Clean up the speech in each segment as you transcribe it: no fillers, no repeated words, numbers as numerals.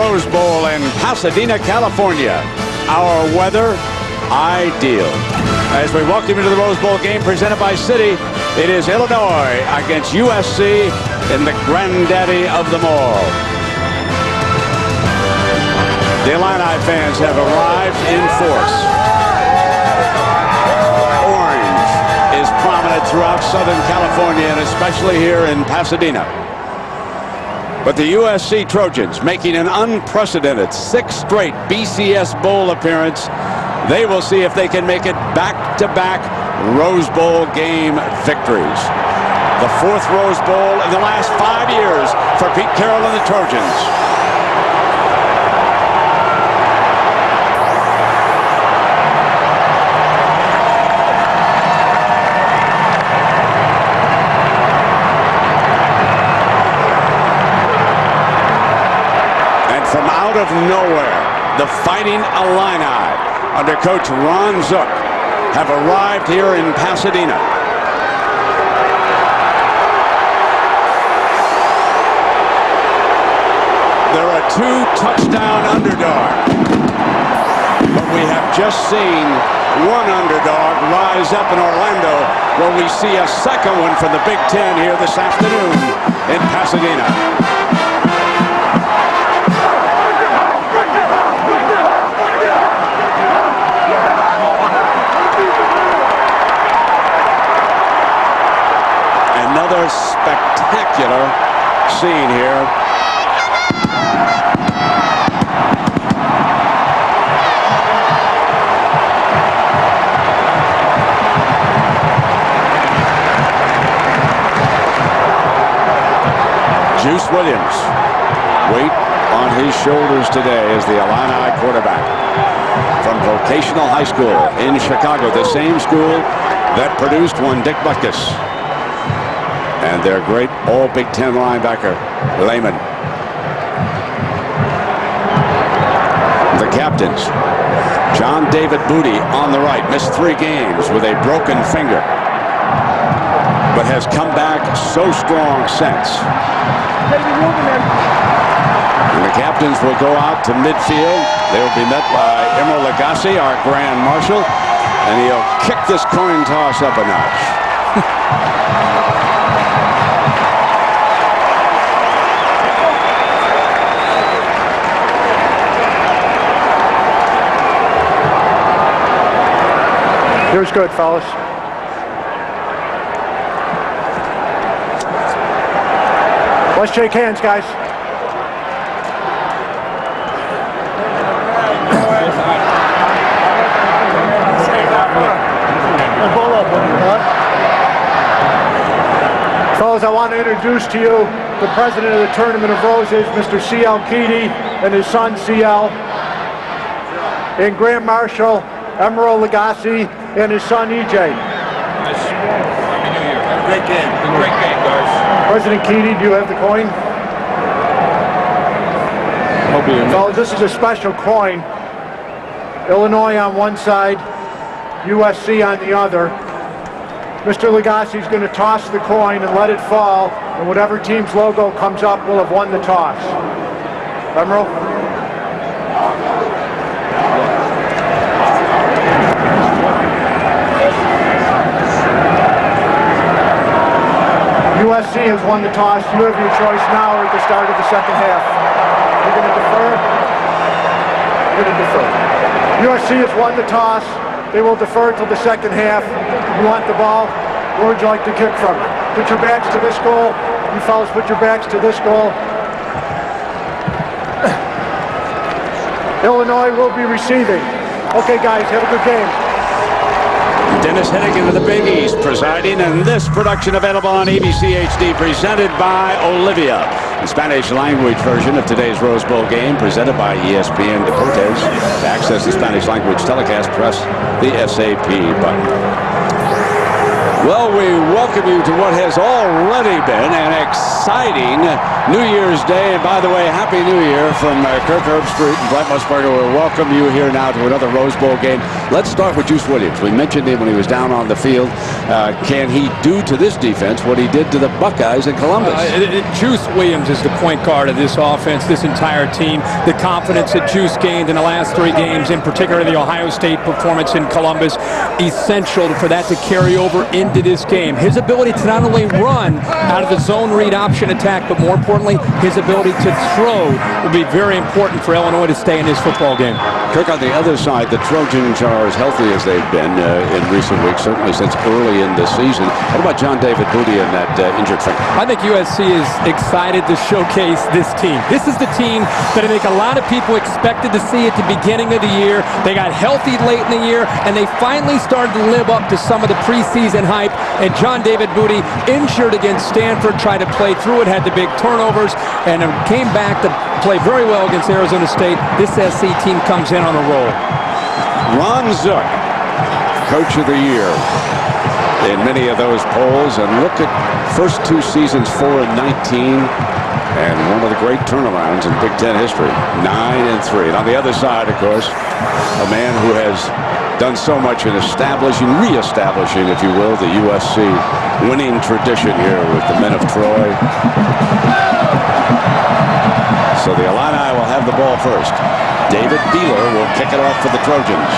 Rose Bowl in Pasadena, California. Our weather, ideal. As we welcome you to the Rose Bowl game presented by Citi, it is Illinois against USC in the granddaddy of them all. The Illini fans have arrived in force. Orange is prominent throughout Southern California and especially here in Pasadena. But the USC Trojans making an unprecedented 6th straight BCS Bowl appearance. They will see if they can make it back-to-back Rose Bowl game victories. The 4th Rose Bowl in the last 5 years for Pete Carroll and the Trojans. From out of nowhere, the Fighting Illini under coach Ron Zook have arrived here in Pasadena. They're a 2-touchdown underdog, but we have just seen one underdog rise up in Orlando, where we see a second one from the Big Ten here this afternoon in Pasadena. Another spectacular scene here. Juice Williams, weight on his shoulders today as the Illini quarterback from Vocational High School in Chicago, the same school that produced one Dick Butkus. And their great all-Big Ten linebacker, Lehman. The captains, John David Booty on the right, missed 3 games with a broken finger, but has come back so strong since. And the captains will go out to midfield. They will be met by Emeril Lagasse, our Grand Marshal, and he'll kick this coin toss up a notch. Here's good, fellas. Let's shake hands, guys. Fellas, I want to introduce to you the president of the Tournament of Roses, Mr. C.L. Keedy, and his son, C.L. And Grand Marshal Emeril Lagasse and his son, E.J. Nice. Happy New Year. Have a great game. A great game, guys. President Keedy, do you have the coin? Fellas, this is a special coin. Illinois on one side, USC on the other. Mr. Lagasse is going to toss the coin and let it fall, and whatever team's logo comes up will have won the toss. Emeril? USC has won the toss. You have your choice now or at the start of the second half. You're going to defer? You're going to defer. USC has won the toss. They will defer till the second half. You want the ball? Where would you like to kick from? Put your backs to this goal. You fellas put your backs to this goal. Illinois will be receiving. Okay, guys, have a good game. Dennis Hennigan of the Big East presiding, and this production available on ABC HD presented by Olivia. The Spanish language version of today's Rose Bowl game presented by ESPN Deportes. To access the Spanish language telecast, press the SAP button. Well, we welcome you to what has already been an exciting New Year's Day. And by the way, Happy New Year from Kirk Herbstreit and Brent Musburger. We'll welcome you here now to another Rose Bowl game. Let's start with Juice Williams. We mentioned him when he was down on the field. Can he do to this defense what he did to the Buckeyes in Columbus? Juice Williams is the point guard of this offense, this entire team. The confidence that Juice gained in the last 3 games, in particular the Ohio State performance in Columbus, essential for that to carry over into this game. His ability to not only run out of the zone read option attack, but more importantly, his ability to throw will be very important for Illinois to stay in this football game. Kirk, on the other side, the Trojans are as healthy as they've been in recent weeks, certainly since early in the season. What about John David Booty and that injured finger? I think USC is excited to showcase this team. This is the team that I think a lot of people expected to see at the beginning of the year. They got healthy late in the year, and they finally started to live up to some of the preseason hype. And John David Booty, injured against Stanford, tried to play through it, had the big turnovers, and came back to play very well against Arizona State. This SC team comes in on a roll. Ron Zook, Coach of the Year in many of those polls. And look at first 2 seasons, 4 and 19. And one of the great turnarounds in Big Ten history, 9-3. And on the other side, of course, a man who has done so much in establishing, reestablishing, if you will, the USC winning tradition here with the men of Troy. So the Illini will have the ball first. David Beeler will kick it off for the Trojans.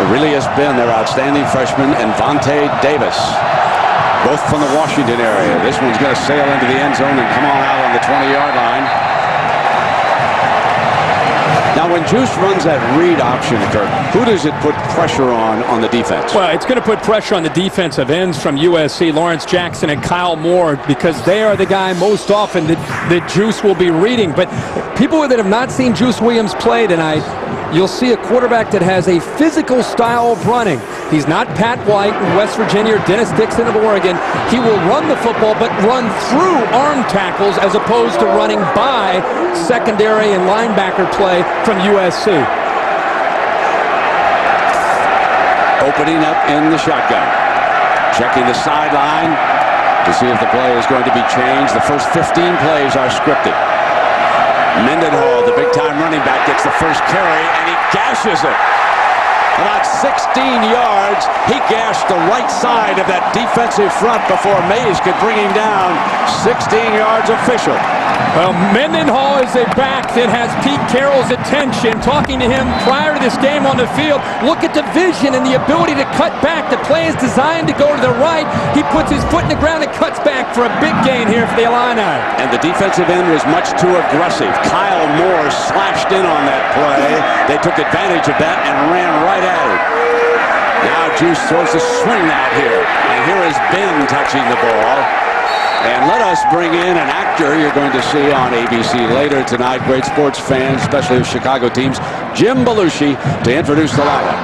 It really has been their outstanding freshman, and Vontae Davis, both from the Washington area. This one's going to sail into the end zone and come on out on the 20-yard line. Now, when Juice runs that read option, Kirk, who does it put pressure on the defense? Well, it's going to put pressure on the defensive ends from USC, Lawrence Jackson and Kyle Moore, because they are the guy most often that Juice will be reading. But people that have not seen Juice Williams play tonight, you'll see a quarterback that has a physical style of running. He's not Pat White in West Virginia or Dennis Dixon of Oregon. He will run the football, but run through arm tackles as opposed to running by secondary and linebacker play from USC. Opening up in the shotgun. Checking the sideline to see if the play is going to be changed. The first 15 plays are scripted. Mendenhall, the big-time running back, gets the first carry, and he gashes it. About 16 yards, he gashed the right side of that defensive front before Mays could bring him down. 16 yards official. Well, Mendenhall is a back that has Pete Carroll's attention. Talking to him prior to this game on the field, look at the vision and the ability to cut back. The play is designed to go to the right. He puts his foot in the ground and cuts back for a big gain here for the Illini. And the defensive end was much too aggressive. Kyle Moore slashed in on that play. They took advantage of that and ran right at it. Now Juice throws a swing out here. And here is Ben touching the ball. And let us bring in an actor you're going to see on ABC later tonight. Great sports fans, especially of Chicago teams, Jim Belushi, to introduce the lineup.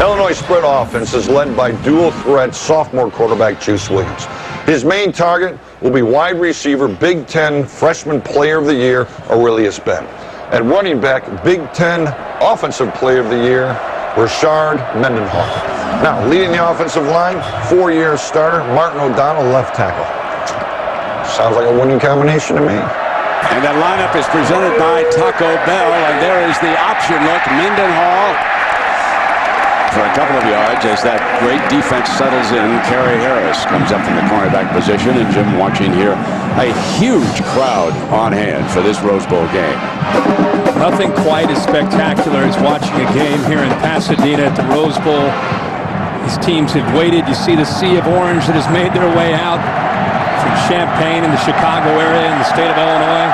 Illinois' spread offense is led by dual-threat sophomore quarterback Juice Williams. His main target will be wide receiver Big Ten Freshman Player of the Year Aurelius Ben. At running back, Big Ten Offensive Player of the Year Rashard Mendenhall. Now, leading the offensive line, 4-year starter Martin O'Donnell, left tackle. Sounds like a winning combination to me. And that lineup is presented by Taco Bell, and there is the option look. Mendenhall for a couple of yards as that great defense settles in. Kerry Harris comes up from the cornerback position, and Jim watching here, a huge crowd on hand for this Rose Bowl game. Nothing quite as spectacular as watching a game here in Pasadena at the Rose Bowl. These teams have waited. You see the sea of orange that has made their way out from Champaign in the Chicago area in the state of Illinois.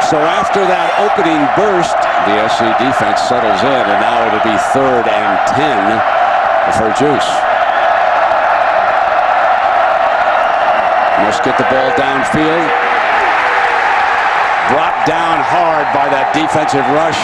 So after that opening burst, the SC defense settles in, and now it'll be 3rd and 10 for Juice. Must get the ball downfield. Brought down hard by that defensive rush.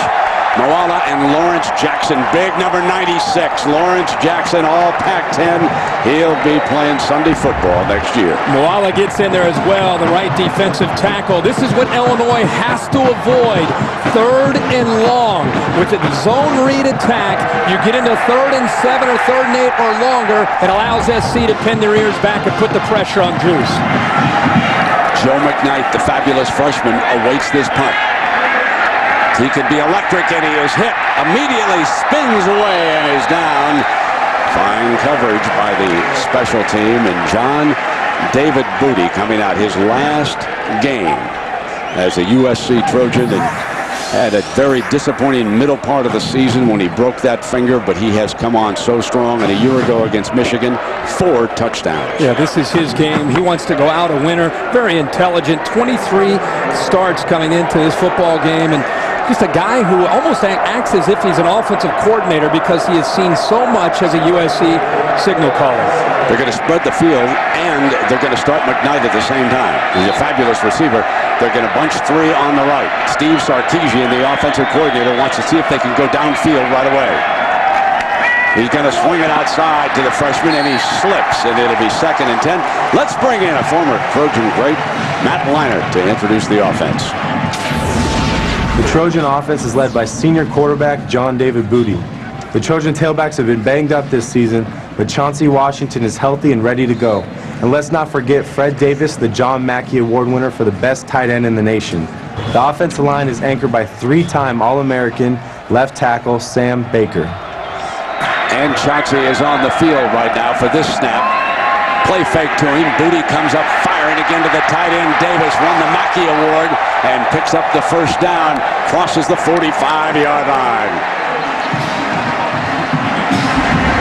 Moala and Lawrence Jackson. Big number 96. Lawrence Jackson, all Pac-10. He'll be playing Sunday football next year. Moala gets in there as well, the right defensive tackle. This is what Illinois has to avoid. 3rd and long. With the zone read attack, you get into 3rd and 7 or 3rd and 8 or longer. It allows SC to pin their ears back and put the pressure on Juice. Joe McKnight, the fabulous freshman, awaits this punt. He could be electric, and he is hit. Immediately spins away and is down. Fine coverage by the special team, and John David Booty coming out his last game as a USC Trojan, and had a very disappointing middle part of the season when he broke that finger, but he has come on so strong. And a year ago against Michigan, 4 touchdowns. Yeah, this is his game. He wants to go out a winner. Very intelligent. 23 starts coming into this football game, and just a guy who almost acts as if he's an offensive coordinator because he has seen so much as a USC signal caller. They're going to spread the field, and they're going to start McKnight at the same time. He's a fabulous receiver. They're going to bunch 3 on the right. Steve Sarkisian, the offensive coordinator, wants to see if they can go downfield right away. He's going to swing it outside to the freshman, and he slips, and it'll be 2nd and 10. Let's bring in a former Trojan great, Matt Leinart, to introduce the offense. The Trojan offense is led by senior quarterback John David Booty. The Trojan tailbacks have been banged up this season, but Chauncey Washington is healthy and ready to go. And let's not forget Fred Davis, the John Mackey Award winner for the best tight end in the nation. The offensive line is anchored by 3-time All-American left tackle Sam Baker. And Chauncey is on the field right now for this snap. Play fake to him. Booty comes up firing again to the tight end. Davis won the Mackey Award and picks up the first down. Crosses the 45-yard line.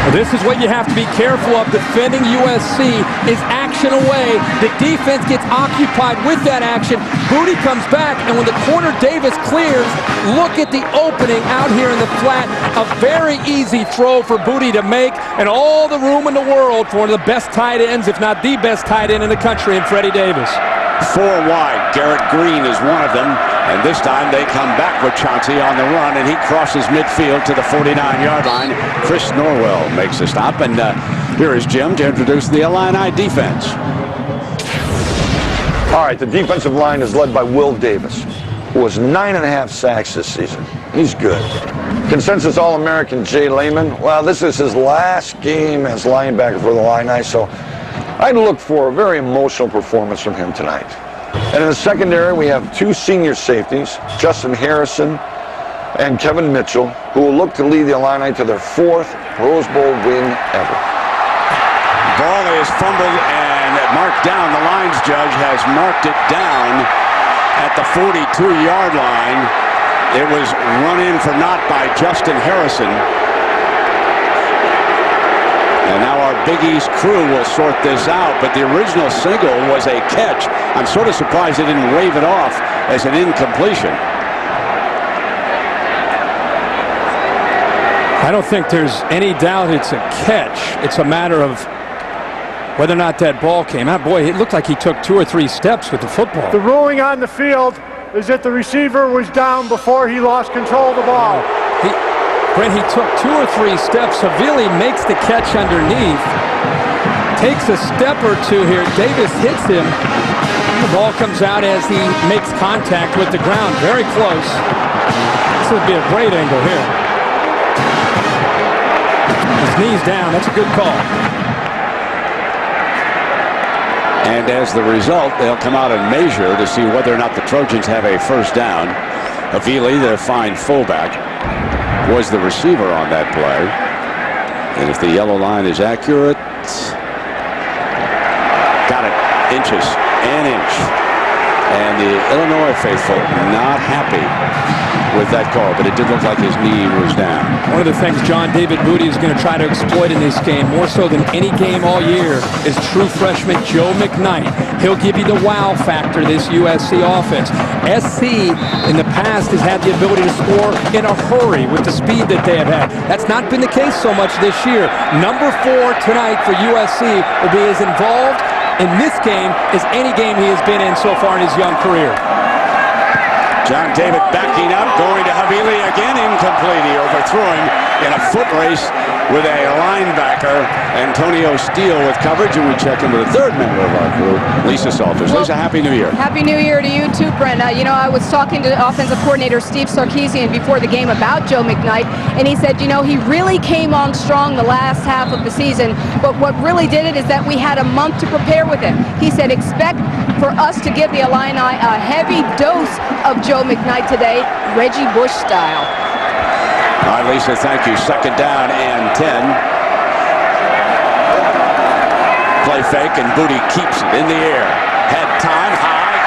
This is what you have to be careful of. Defending USC is action away. The defense gets occupied with that action. Booty comes back, and when the corner Davis clears, look at the opening out here in the flat. A very easy throw for Booty to make, and all the room in the world for one of the best tight ends, if not the best tight end in the country, in Freddie Davis. 4 wide. Garrett Green is one of them. And this time they come back with Chauncey on the run, and he crosses midfield to the 49-yard line. Chris Norwell makes a stop, and here is Jim to introduce the Illini defense. All right, the defensive line is led by Will Davis, who has 9.5 sacks this season. He's good. Consensus All-American Jay Lehman, well, this is his last game as linebacker for the Illini, so I'd look for a very emotional performance from him tonight. And in the secondary, we have 2 senior safeties, Justin Harrison and Kevin Mitchell, who will look to lead the Illini to their 4th Rose Bowl win ever. Ball is fumbled and marked down. The lines judge has marked it down at the 42-yard line. It was run in for naught by Justin Harrison. And now our Big East crew will sort this out, but the original single was a catch. I'm sort of surprised they didn't wave it off as an incompletion. I don't think there's any doubt it's a catch. It's a matter of whether or not that ball came out. Boy, it looked like he took 2 or 3 steps with the football. The ruling on the field is that the receiver was down before he lost control of the ball. Brent, he took 2 or 3 steps. Savili makes the catch underneath. Takes a step or 2 here. Davis hits him. The ball comes out as he makes contact with the ground. Very close. This would be a great angle here. His knee's down. That's a good call. And as the result, they'll come out and measure to see whether or not the Trojans have a first down. Avili, their fine fullback, was the receiver on that play. And if the yellow line is accurate, got it, inches, an inch. And the Illinois faithful not happy with that call, but it did look like his knee was down. One of the things John David Booty is going to try to exploit in this game, more so than any game all year, is true freshman Joe McKnight. He'll give you the wow factor, this USC offense. SC in the past has had the ability to score in a hurry with the speed that they have had. That's not been the case so much this year. Number 4 tonight for USC will be as involved in this game as any game he has been in so far in his young career. John David backing up, going to Havili again, incomplete. He overthrew him in a foot race with a linebacker, Antonio Steele, with coverage, and we check in with the third member of our crew, Lisa Salters. Lisa, Happy New Year. Happy New Year to you too, Brent. You know, I was talking to offensive coordinator Steve Sarkisian before the game about Joe McKnight, and he said, you know, he really came on strong the last half of the season, but what really did it is that we had a month to prepare with him. He said, expect for us to give the Illini a heavy dose of Joe McKnight today, Reggie Bush style. All right, Lisa, thank you. Second down and 10. Play fake, and Booty keeps it in the air. Head time, high.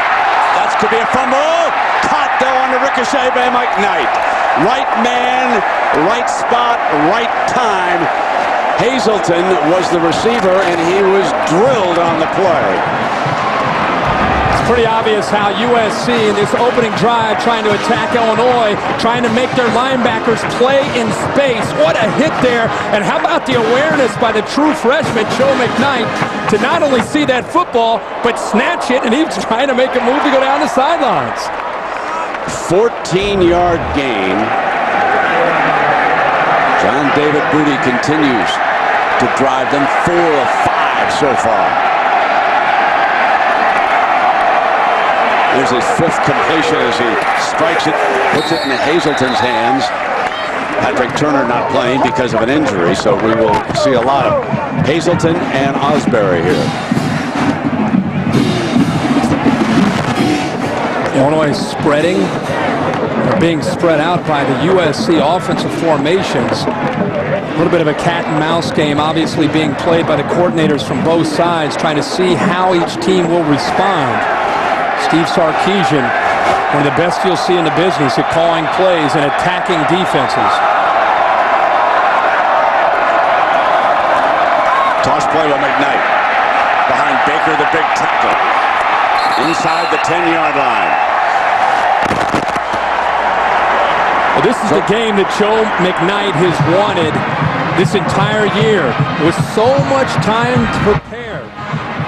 That's could be a fumble. Caught, though, on the ricochet by McKnight. Right man, right spot, right time. Hazelton was the receiver, and he was drilled on the play. Pretty obvious how USC in this opening drive trying to attack Illinois, trying to make their linebackers play in space. What a hit there. And how about the awareness by the true freshman, Joe McKnight, to not only see that football, but snatch it, and he was trying to make a move to go down the sidelines. 14-yard gain. John David Booty continues to drive them 4 of 5 so far. There's his 5th completion as he strikes it, puts it in Hazelton's hands. Patrick Turner not playing because of an injury, so we will see a lot of Hazelton and Osbury here. Illinois spreading, or being spread out by the USC offensive formations. A little bit of a cat and mouse game obviously being played by the coordinators from both sides, trying to see how each team will respond. Steve Sarkisian, one of the best you'll see in the business at calling plays and attacking defenses. Toss play with McKnight. Behind Baker, the big tackle. Inside the 10-yard line. Well, this is the game that Joe McKnight has wanted this entire year, with so much time to prepare.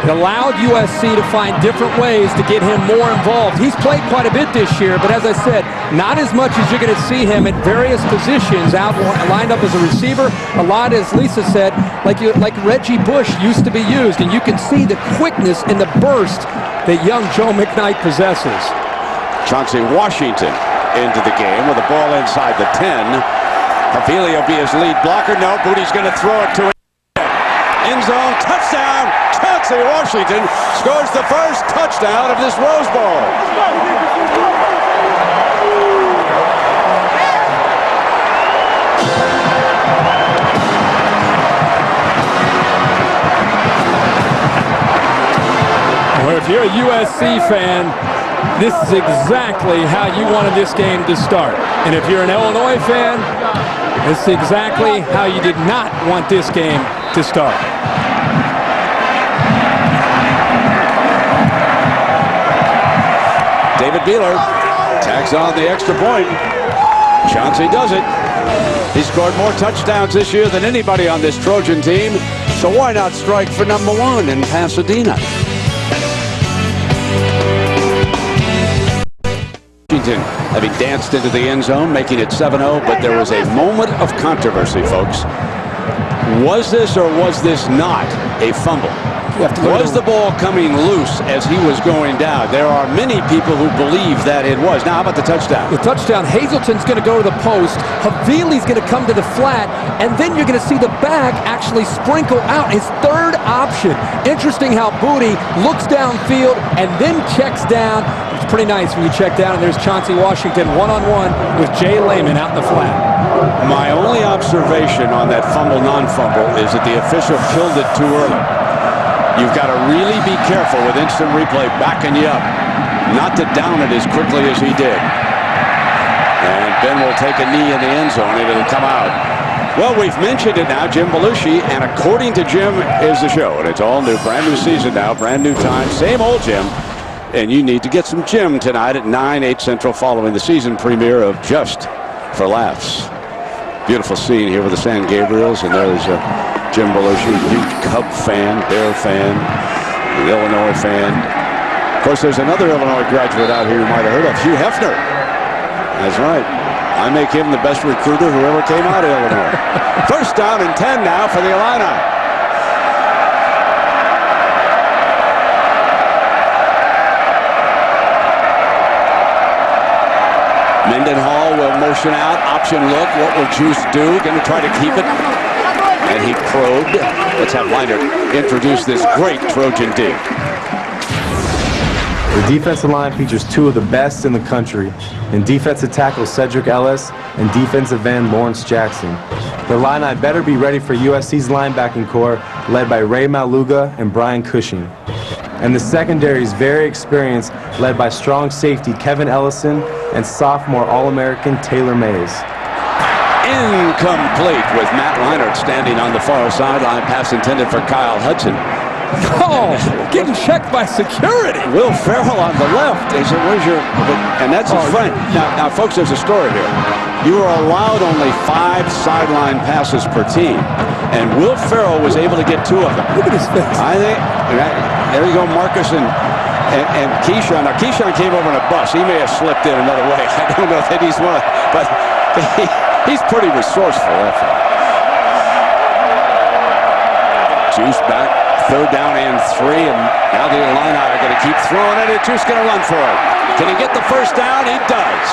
It allowed USC to find different ways to get him more involved. He's played quite a bit this year, but as I said, not as much as you're going to see him at various positions, out lined up as a receiver. A lot, as Lisa said, like Reggie Bush used to be used, and you can see the quickness and the burst that young Joe McKnight possesses. Chauncey Washington into the game with the ball inside the 10. Havili will be his lead blocker. No, Booty's going to throw it to him. End zone, touchdown! Chauncey Washington scores the first touchdown of this Rose Bowl. Well, if you're a USC fan, this is exactly how you wanted this game to start. And if you're an Illinois fan, this is exactly how you did not want this game to start. David Beeler tags on the extra point. Chauncey does it. He scored more touchdowns this year than anybody on this Trojan team, so why not strike for number 1 in Pasadena? Washington having danced into the end zone, making it 7-0, but there was a moment of controversy, folks. Was this or was this not a fumble? Was the ball coming loose as he was going down? There are many people who believe that it was. Now, how about the touchdown? The touchdown, Hazelton's going to go to the post. Havili's going to come to the flat, and then you're going to see the back actually sprinkle out his third option. Interesting how Booty looks downfield and then checks down. It's pretty nice when you check down, and there's Chauncey Washington one-on-one with Jay Lehman out in the flat. My only observation on that fumble, non-fumble, is that the official killed it too early. You've got to really be careful with instant replay backing you up, not to down it as quickly as he did. And Ben will take a knee in the end zone, and it'll come out. Well, we've mentioned it now, Jim Belushi, and according to Jim is the show. And it's all new, brand new season now, brand new time, same old Jim. And you need to get some Jim tonight at 9/8 Central following the season premiere of Just for Laughs. Beautiful scene here with the San Gabriels, and there's Jim Belushi, huge Cub fan, Bear fan, Illinois fan. Of course, there's another Illinois graduate out here you might have heard of, Hugh Hefner. That's right. I make him the best recruiter who ever came out of Illinois. First down and 10 now for the Illini. Mendenhall will motion out, option look. What will Juice do? Going to try to keep it. And he probed. Let's have Leinart introduce this great Trojan D. The defensive line features two of the best in the country, in defensive tackle Cedric Ellis and defensive end Lawrence Jackson. The Illini better be ready for USC's linebacking core, led by Ray Maluga and Brian Cushing. And the secondary is very experienced, led by strong safety Kevin Ellison and sophomore All-American Taylor Mays. Incomplete with Matt Leinart standing on the far sideline. Pass intended for Kyle Hudson. Oh, getting checked by security. Will Ferrell on the left. He said, where's your... And that's his friend. Now, folks, there's a story here. You are allowed only 5 sideline passes per team. And Will Ferrell was able to get 2 of them. Look at his face. I think... There you go, Marcus and Keyshawn. Now, Keyshawn came over in a bus. He may have slipped in another way. I don't know that he's one, but he's pretty resourceful, that fellow. Juice back. 3rd down and 3, and now the Illini are going to keep throwing it. It's just going to run for it. Can he get the first down? He does.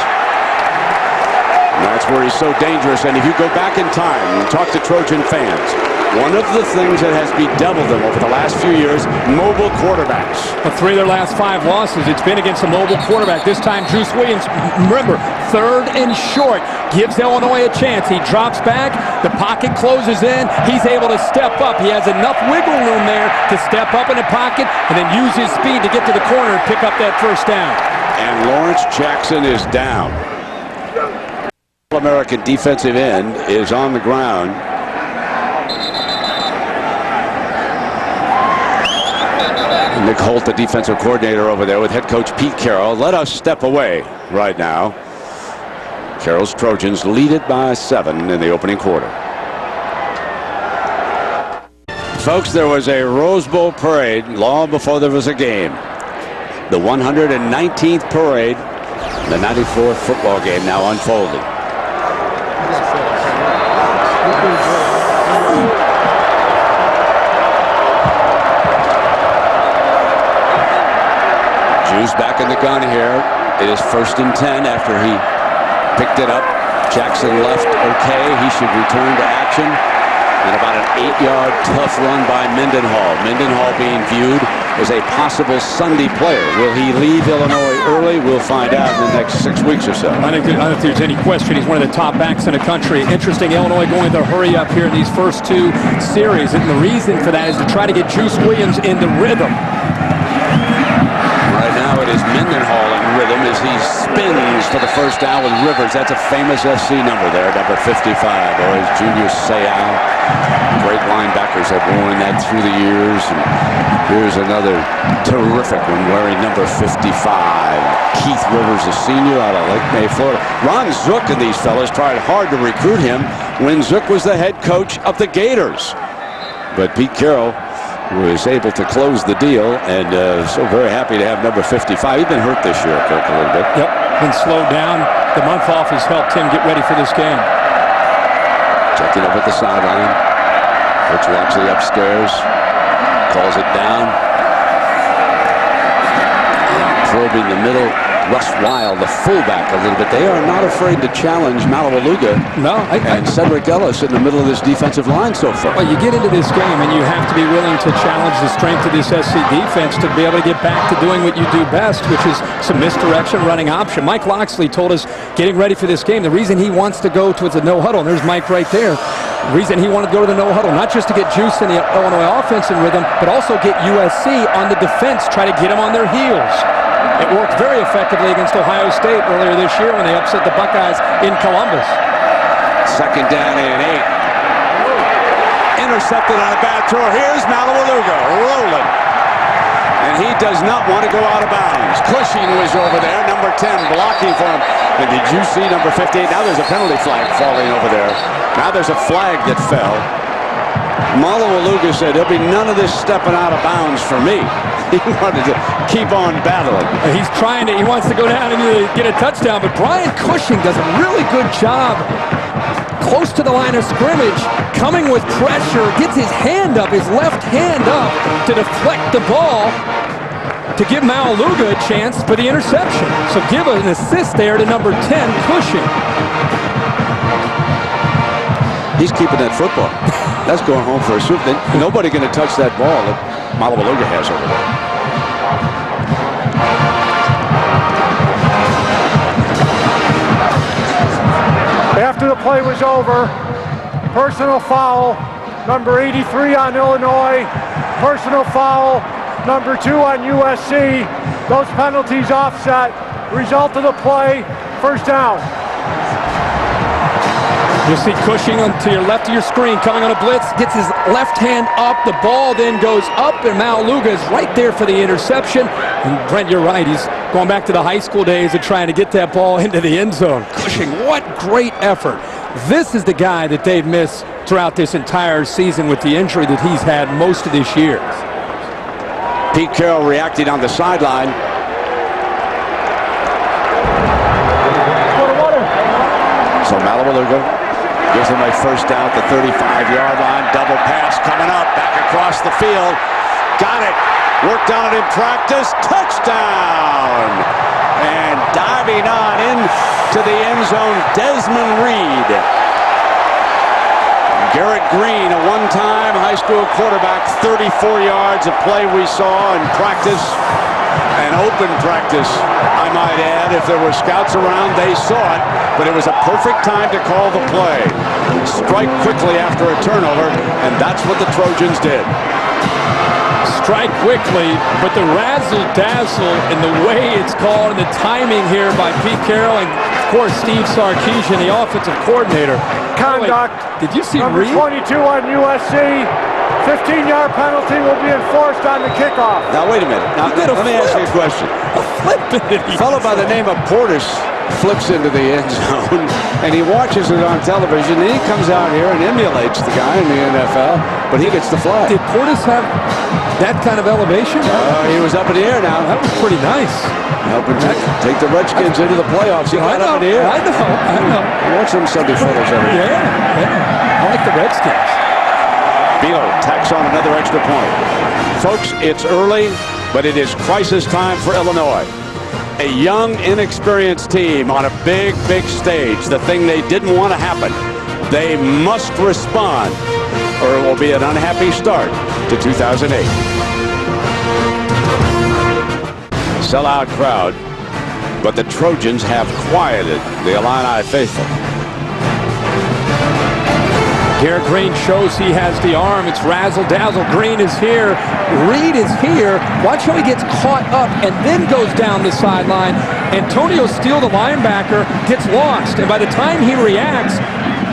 And that's where he's so dangerous. And if you go back in time and talk to Trojan fans, one of the things that has bedeviled them over the last few years, mobile quarterbacks. Well, 3 of their last 5 losses, it's been against a mobile quarterback. This time, Juice Williams, remember, 3rd and short, gives Illinois a chance. He drops back, the pocket closes in, he's able to step up. He has enough wiggle room there to step up in the pocket and then use his speed to get to the corner and pick up that first down. And Lawrence Jackson is down. All-American defensive end is on the ground. Nick Holt, the defensive coordinator over there with head coach Pete Carroll. Let us step away right now. Carroll's Trojans lead it by 7 in the opening quarter. Folks, there was a Rose Bowl parade long before there was a game. The 119th parade, the 94th football game now unfolding. Juice back in the gun here. It is 1st and 10 after he picked it up. Jackson left okay. He should return to action. And about an 8-yard tough run by Mendenhall. Mendenhall being viewed as a possible Sunday player. Will he leave Illinois early? We'll find out in the next 6 weeks or so. I don't think there's any question he's one of the top backs in the country. Interesting, Illinois going to hurry up here in these first 2 series. And the reason for that is to try to get Juice Williams in the rhythm. Right now it is Mendenhall in rhythm as he spins for the first down with Rivers. That's a famous SC number there, number 55. Or as Junior Seau. Great linebackers have worn that through the years. And here's another terrific one wearing number 55. Keith Rivers, a senior out of Lake May, Florida. Ron Zook and these fellas tried hard to recruit him when Zook was the head coach of the Gators. But Pete Carroll was able to close the deal, and so very happy to have number 55. He's been hurt this year, Kirk, a little bit. Yep, been slowed down. The month off has helped him get ready for this game. Checking up at the sideline. Coach Watson upstairs. Calls it down. And probing the middle. Russ Weil, the fullback, a little bit. They are not afraid to challenge Malawaluga and Cedric Ellis in the middle of this defensive line so far. Well, you get into this game and you have to be willing to challenge the strength of this SC defense to be able to get back to doing what you do best, which is some misdirection, running option. Mike Loxley told us getting ready for this game, the reason he wants to go towards a no huddle, and there's Mike right there, the reason he wanted to go to the no huddle, not just to get Juice in the Illinois offense in rhythm, but also get USC on the defense, try to get them on their heels. It worked very effectively against Ohio State earlier this year when they upset the Buckeyes in Columbus. 2nd down and 8. Intercepted on a bad throw. Here's Malawaluga rolling. And he does not want to go out of bounds. Cushing was over there, number 10, blocking for him. And did you see number 58? Now there's a penalty flag falling over there. Now there's a flag that fell. Malawaluga said there'll be none of this stepping out of bounds for me. He wanted to keep on battling. He's trying to, he wants to go down and get a touchdown, but Brian Cushing does a really good job close to the line of scrimmage, coming with pressure, gets his hand up, his left hand up to deflect the ball to give Malawaluga a chance for the interception. So give an assist there to number 10, Cushing. He's keeping that football. That's going home for a swoop. Nobody going to touch that ball that Malawaluga has over there. After the play was over, personal foul, number 83 on Illinois, personal foul, number 2 on USC. Those penalties offset. Result of the play, first down. You'll see Cushing to your left of your screen coming on a blitz, gets his left hand up, the ball then goes up, and Malawaluga is right there for the interception. And Brent, you're right, he's going back to the high school days of trying to get that ball into the end zone. Cushing, what great effort. This is the guy that they've missed throughout this entire season with the injury that he's had most of this year. Pete Carroll reacting on the sideline. So Malawaluga gives him a first down at the 35-yard line. Double pass coming up, back across the field. Got it. Worked on it in practice. Touchdown! And diving on into the end zone, Desmond Reed. Garrett Green, a one-time high school quarterback, 34 yards of play we saw in practice. An open practice, I might add. If there were scouts around, they saw it, but it was a perfect time to call the play. Strike quickly after a turnover, and that's what the Trojans did. Strike quickly, but the razzle-dazzle and the way it's called and the timing here by Pete Carroll and, of course, Steve Sarkisian, the offensive coordinator. Conduct. Did you see number Reed? 22 on USC. 15-yard penalty will be enforced on the kickoff. Now, wait a minute. Now, let me ask you a question. A fellow by the name of Portis flips into the end zone, and he watches it on television, and he comes out here and emulates the guy in the NFL, but he gets the flag. Did Portis have that kind of elevation? He was up in the air now. That was pretty nice. Helping take the Redskins into the playoffs. He got up in the air. I know. Watch them Sunday photos every day. Yeah. I like the Redskins. Beal tacks on another extra point. Folks, it's early, but it is crisis time for Illinois. A young, inexperienced team on a big, big stage. The thing they didn't want to happen. They must respond, or it will be an unhappy start to 2008. Sellout crowd, but the Trojans have quieted the Illini faithful. Garrett Green shows he has the arm. It's razzle-dazzle. Green is here. Reed is here. Watch how he gets caught up and then goes down the sideline. Antonio Steele, the linebacker, gets lost. And by the time he reacts,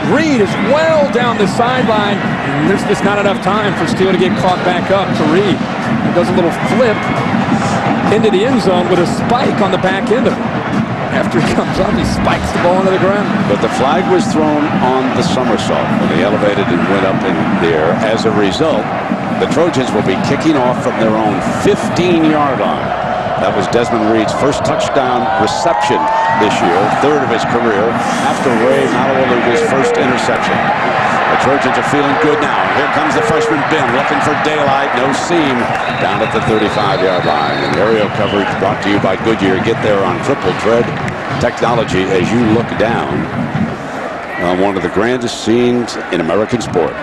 Reed is well down the sideline. And there's just not enough time for Steele to get caught back up to Reed. He does a little flip into the end zone with a spike on the back end of it. After he comes up, he spikes the ball into the ground. But the flag was thrown on the somersault when he elevated and went up in the air. As a result, the Trojans will be kicking off from their own 15-yard line. That was Desmond Reed's first touchdown reception this year, third of his career, after Ray Malawaluga's first interception. The Trojans are feeling good now. Here comes the freshman Ben, looking for daylight, no seam, down at the 35-yard line. And aerial coverage brought to you by Goodyear. Get there on triple tread technology as you look down on one of the grandest scenes in American sport.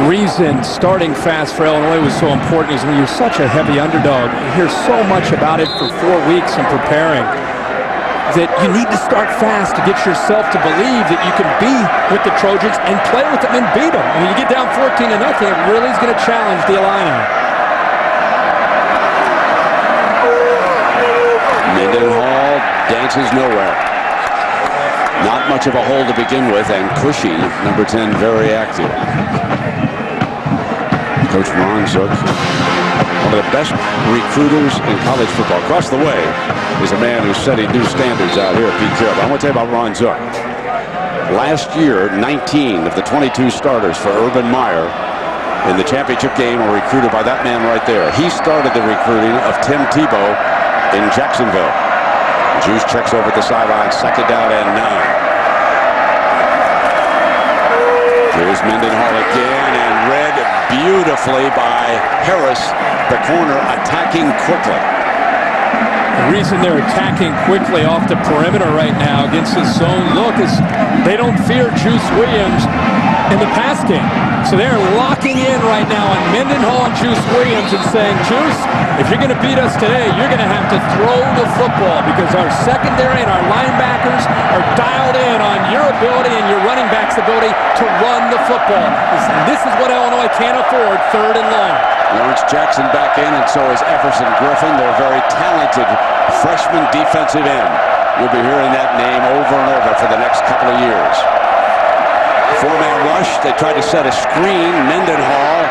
Reason starting fast for Illinois was so important is when you're such a heavy underdog. You hear so much about it for 4 weeks in preparing that you need to start fast to get yourself to believe that you can be with the Trojans and play with them and beat them. When you get down 14-0, it really is going to challenge the Illini. Mendenhall dances nowhere. Not much of a hole to begin with, and Cushing, number 10, very active. Coach Ron Zook One of the best recruiters in college football. Across the way is a man who set new standards out here at Pete Carroll. I want to tell you about Ron Zook. Last year, 19 of the 22 starters for Urban Meyer in the championship game were recruited by that man right there. He started the recruiting of Tim Tebow in Jacksonville. Juice checks over at the sideline, 2nd down and 9. Here's Mendenhall again, and read beautifully by Harris, the corner, attacking quickly. The reason they're attacking quickly off the perimeter right now against this zone look is they don't fear Juice Williams in the pass game. So they're locking in right now on Mendenhall and Juice Williams and saying, Juice, if you're going to beat us today, you're going to have to throw the football because our secondary and our linebackers are dialed in on your ability and your running back's ability to run the football. This is what Illinois can't afford, 3rd and long. Lawrence Jackson back in, and so is Everson Griffin. They're very talented freshman defensive end. You'll be hearing that name over and over for the next couple of years. 4-man rush. They tried to set a screen. Mendenhall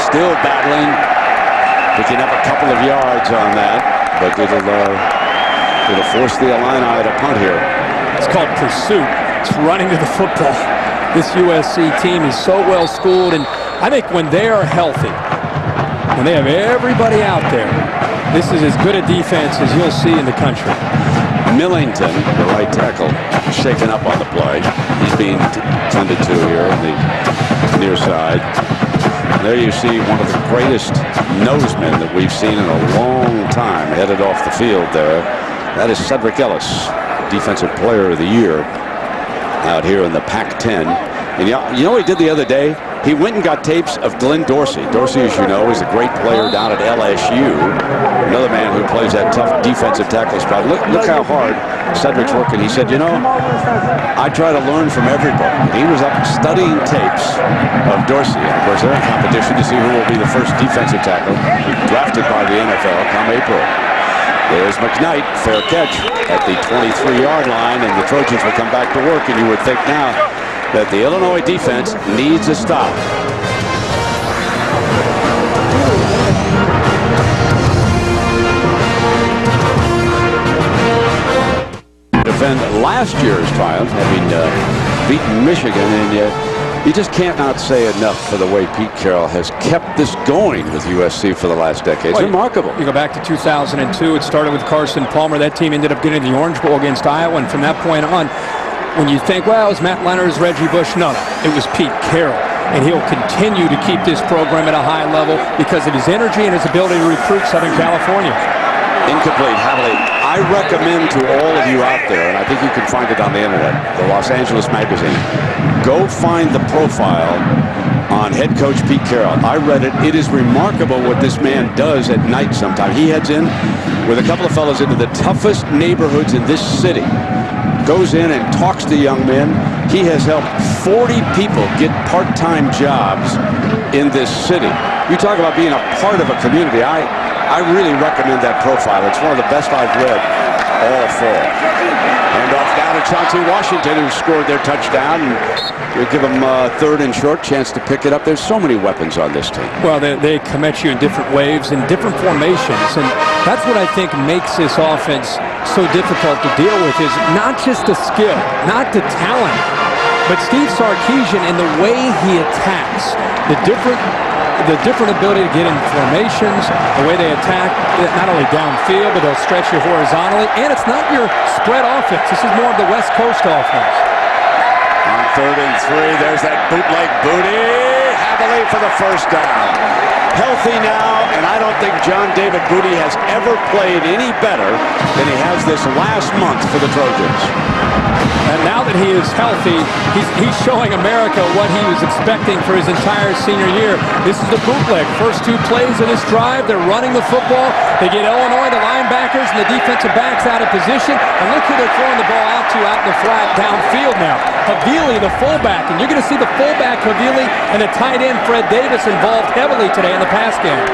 still battling, picking up a couple of yards on that, but it'll force the Illini to punt here. It's called pursuit. It's running to the football. This USC team is so well schooled, and I think when they are healthy, when they have everybody out there, this is as good a defense as you'll see in the country. Millington, the right tackle, shaken up on the play. He's being tended to here on the near side. And there you see one of the greatest nosemen that we've seen in a long time headed off the field there. That is Cedric Ellis, Defensive Player of the Year out here in the Pac-10. And you know what he did the other day? He went and got tapes of Glenn Dorsey. Dorsey, as you know, is a great player down at LSU. Another man who plays that tough defensive tackle spot. Look how hard Cedric's working. He said, you know, I try to learn from everybody. And he was up studying tapes of Dorsey. And of course, they're in competition to see who will be the first defensive tackle drafted by the NFL come April. There's McKnight, fair catch at the 23-yard line, and the Trojans will come back to work, and you would think now that the Illinois defense needs a stop. Defend last year's triumph, having beaten Michigan, and yet you just can't not say enough for the way Pete Carroll has kept this going with USC for the last decade. It's remarkable. You go back to 2002. It started with Carson Palmer. That team ended up getting the Orange Bowl against Iowa, and from that point on, when you think, well, it was Matt Leonard, it was Reggie Bush, no, it was Pete Carroll. And he'll continue to keep this program at a high level because of his energy and his ability to recruit Southern California. Incomplete, heavily. I recommend to all of you out there, and I think you can find it on the internet, the Los Angeles Magazine, go find the profile on head coach Pete Carroll. I read it. It is remarkable what this man does at night sometimes. He heads in with a couple of fellows into the toughest neighborhoods in this city. Goes in and talks to young men. He has helped 40 people get part-time jobs in this city. You talk about being a part of a community. I really recommend that profile. It's one of the best I've read all fall. And off down to Chauncey Washington, who scored their touchdown. And we'll give them a 3rd and short, chance to pick it up. There's so many weapons on this team. Well, they come at you in different waves and different formations. And that's what I think makes this offense so difficult to deal with, is not just the skill, not the talent, but Steve Sarkisian and the way he attacks, the different ability to get in formations, the way they attack not only downfield, but they'll stretch you horizontally, and it's not your spread offense. This is more of the West Coast offense. On 3rd and 3, there's that bootleg booty, heavily for the first down. Healthy now, and I don't think John David Booty has ever played any better than he has this last month for the Trojans. And now that he is healthy, he's showing America what he was expecting for his entire senior year. This is the bootleg. First 2 plays of this drive, they're running the football. They get Illinois, the linebackers, and the defensive backs out of position. And look who they're throwing the ball out to out in the flat downfield now. Havili, the fullback. And you're going to see the fullback, Havili, and the tight end, Fred Davis, involved heavily today in the pass game.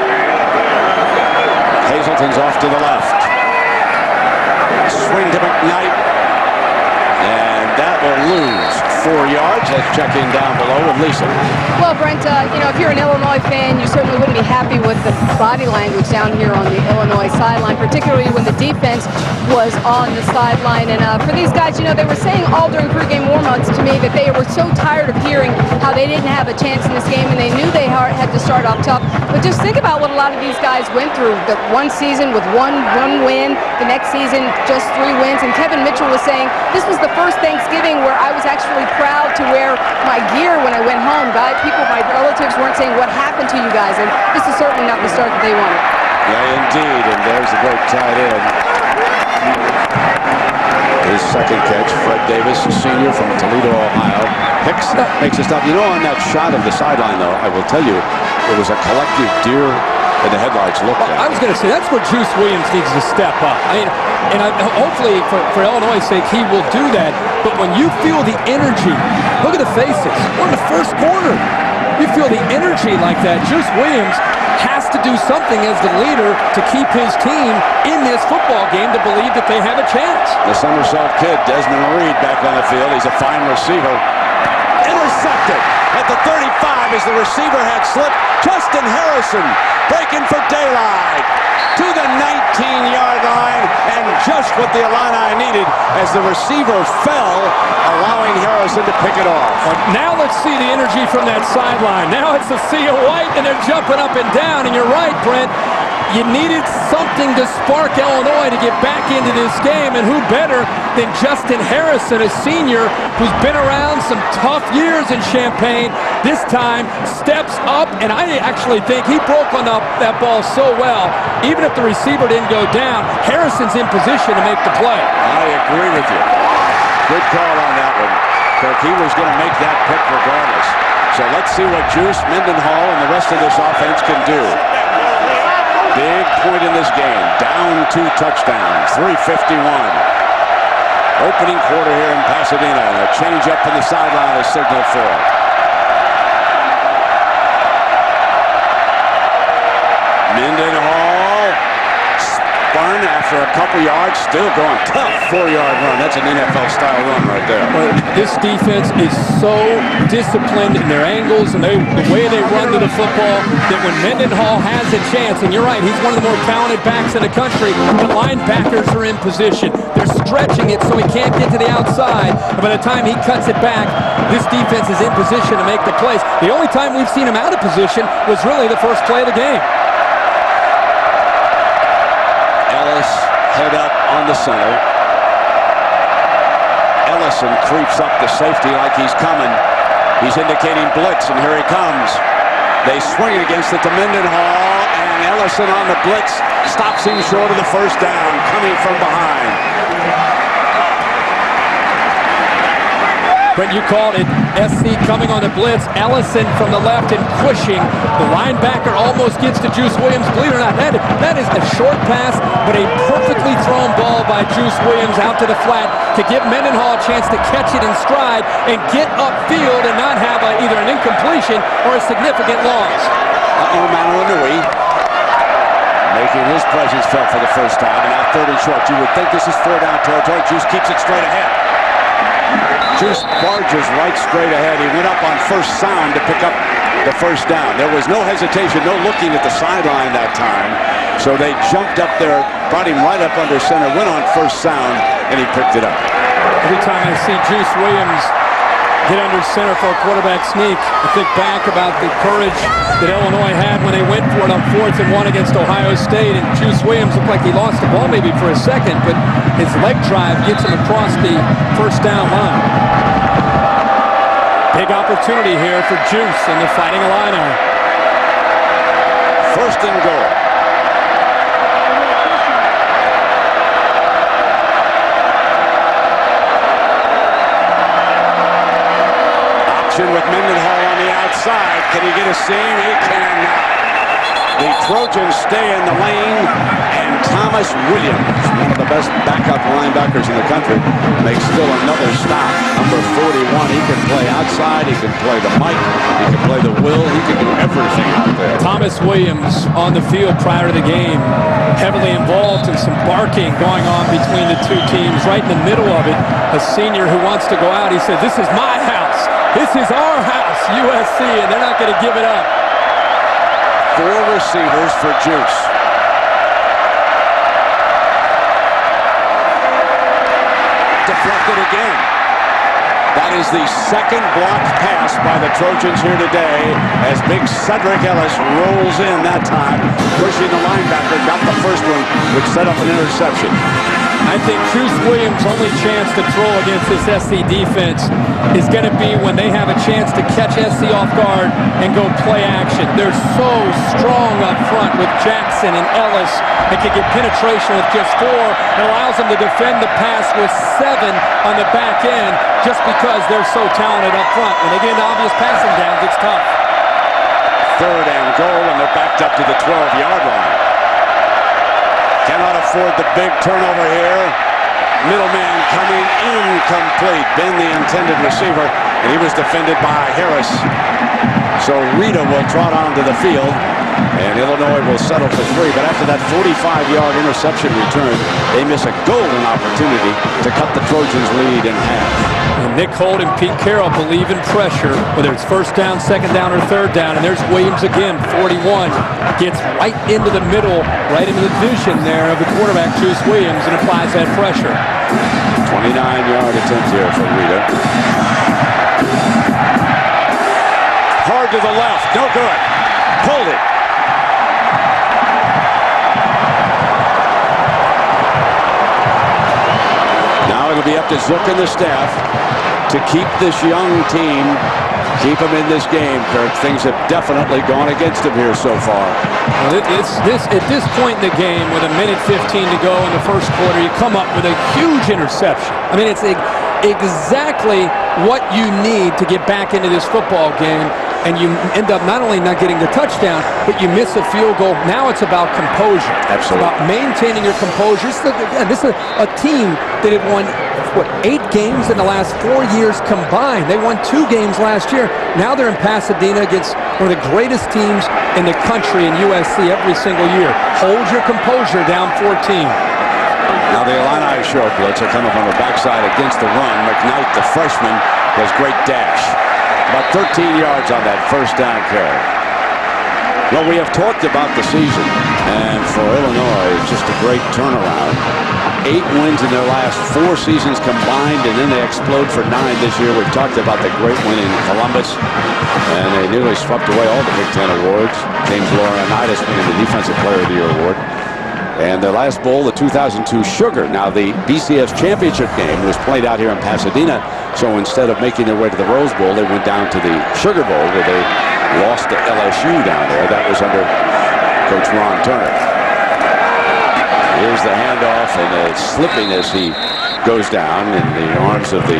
Hazelton's off to the left. Swing to McKnight. And that will lose 4 yards. Let's check in down below with Lisa. Well, Brent, if you're an Illinois fan, you certainly wouldn't be happy with the body language down here on the Illinois sideline, particularly when the defense was on the sideline. And for these guys, they were saying all during pregame warm-ups to me that they were so tired of hearing how they didn't have a chance in this game, and they knew they had to start off tough. But just think about what a lot of these guys went through. The one season with one win, the next season just 3 wins. And Kevin Mitchell was saying this was the first Thanksgiving where I was actually proud to wear my gear when I went home. My relatives weren't saying what happened to you guys, and this is certainly not the start that they wanted. Yeah, indeed, and there's the great tight end. His second catch, Fred Davis, a senior from Toledo, Ohio. Hicks makes a stop. On that shot of the sideline, though, I will tell you, it was a collective deer in the headlights look at. I was going to say, that's where Juice Williams needs to step up. Hopefully, for Illinois' sake, he will do that. But when you feel the energy, look at the faces. We're in the first quarter. You feel the energy like that. Juice Williams has to do something as the leader to keep his team in this football game to believe that they have a chance. The Somersault kid, Desmond Reed, back on the field. He's a fine receiver. Intercepted at the 35 as the receiver had slipped. Justin Harrison breaking for daylight to the 19-yard line, and just what the Illini needed as the receiver fell, allowing Harrison to pick it off. Now let's see the energy from that sideline. Now it's a sea of white, and they're jumping up and down, and you're right, Brent. You needed something to spark Illinois to get back into this game, and who better than Justin Harrison, a senior who's been around some tough years in Champaign. This time steps up, and I actually think he broke on that ball so well. Even if the receiver didn't go down, Harrison's in position to make the play. I agree with you. Good call on that one. Kirk, he was going to make that pick regardless. So let's see what Juice, Mendenhall, and the rest of this offense can do. Big point in this game. Down 2 touchdowns. 3:51. Opening quarter here in Pasadena. And a change up from the sideline is signaled for. Mendenhall spun after a couple yards, still going tough 4-yard run. That's an NFL-style run right there. But this defense is so disciplined in their angles and the way they run to the football that when Mendenhall has a chance, and you're right, he's one of the more talented backs in the country, the linebackers are in position. They're stretching it so he can't get to the outside. And by the time he cuts it back, this defense is in position to make the plays. The only time we've seen him out of position was really the first play of the game. Head up on the center. Ellison creeps up the safety like he's coming. He's indicating blitz, and here he comes. They swing it against it to Mendenhall, and Ellison on the blitz stops him short of the first down, coming from behind. But you called it. SC coming on the blitz. Ellison from the left and pushing. The linebacker almost gets to Juice Williams. Believe it or not, that is a short pass, but a perfectly thrown ball by Juice Williams out to the flat to give Mendenhall a chance to catch it in stride and get upfield and not have either an incompletion or a significant loss. Manawinui making his presence felt for the first time, and now 30 short. You would think this is 4-down territory. Juice keeps it straight ahead. Juice barges right straight ahead. He went up on first sound to pick up the first down. There was no hesitation, no looking at the sideline that time. So they jumped up there, brought him right up under center, went on first sound, and he picked it up. Every time I see Juice Williams get under center for a quarterback sneak, I think back about the courage that Illinois had when they went for it on 4th and 1 against Ohio State, and Juice Williams looked like he lost the ball maybe for a second, but his leg drive gets him across the first down line. Big opportunity here for Juice and the Fighting Illini. First and goal. With Mendenhall on the outside. Can he get a seam? He cannot. The Trojans stay in the lane, and Thomas Williams, one of the best backup linebackers in the country, makes still another stop. Number 41, he can play outside, he can play the Mike, he can play the Will, he can do everything out there. Thomas Williams on the field prior to the game, heavily involved in some barking going on between the two teams. Right in the middle of it, a senior who wants to go out, he said, "This is my house. This is our house, USC," and they're not going to give it up. 4 receivers for Juice. Deflected again. That is the second blocked pass by the Trojans here today as big Cedric Ellis rolls in that time, pushing the linebacker, got the first one, which set up an interception. I think Juice Williams' only chance to throw against this SC defense is going to be when they have a chance to catch SC off guard and go play action. They're so strong up front with Jackson and Ellis. They can get penetration with just 4. It allows them to defend the pass with 7 on the back end just because they're so talented up front. When they get into obvious passing downs, it's tough. 3rd and goal, and they're backed up to the 12-yard line. Cannot afford the big turnover here. Middleman coming incomplete. Ben, the intended receiver, and he was defended by Harris. So Rita will trot onto the field, and Illinois will settle for 3. But after that 45-yard interception return, they miss a golden opportunity to cut the Trojans' lead in half. And Nick Holt and Pete Carroll believe in pressure, whether it's 1st down, 2nd down, or 3rd down. And there's Williams again, 41. Gets right into the middle, right into the vision there of the quarterback, Juice Williams, and applies that pressure. 29-yard attempt here for Rita. Hard to the left, no good. Pulled it. Now it'll be up to Zook and the staff to keep this young team, keep them in this game, Kirk. Things have definitely gone against them here so far. Well, at this point in the game, with 1:15 to go in the first quarter, you come up with a huge interception. I mean, it's exactly what you need to get back into this football game, and you end up not only not getting the touchdown, but you miss a field goal. Now it's about composure. Absolutely. It's about maintaining your composure. This is a team that had won, 8 games in the last 4 years combined. They won 2 games last year. Now they're in Pasadena against one of the greatest teams in the country in USC every single year. Hold your composure down 14. Now the Illini short blitz are coming from the backside against the run. McKnight, the freshman, does great dash. About 13 yards on that 1st down carry. Well, we have talked about the season, and for Illinois, it's just a great turnaround. 8 wins in their last 4 seasons combined, and then they explode for 9 this year. We've talked about the great win in Columbus, and they nearly swept away all the Big Ten awards. James Laurinaitis winning the Defensive Player of the Year award. And their last bowl, the 2002 Sugar. Now, the BCS championship game was played out here in Pasadena, so instead of making their way to the Rose Bowl, they went down to the Sugar Bowl, where they lost to LSU down there. That was under Coach Ron Turner. Here's the handoff, and it's slipping as he goes down in the arms of the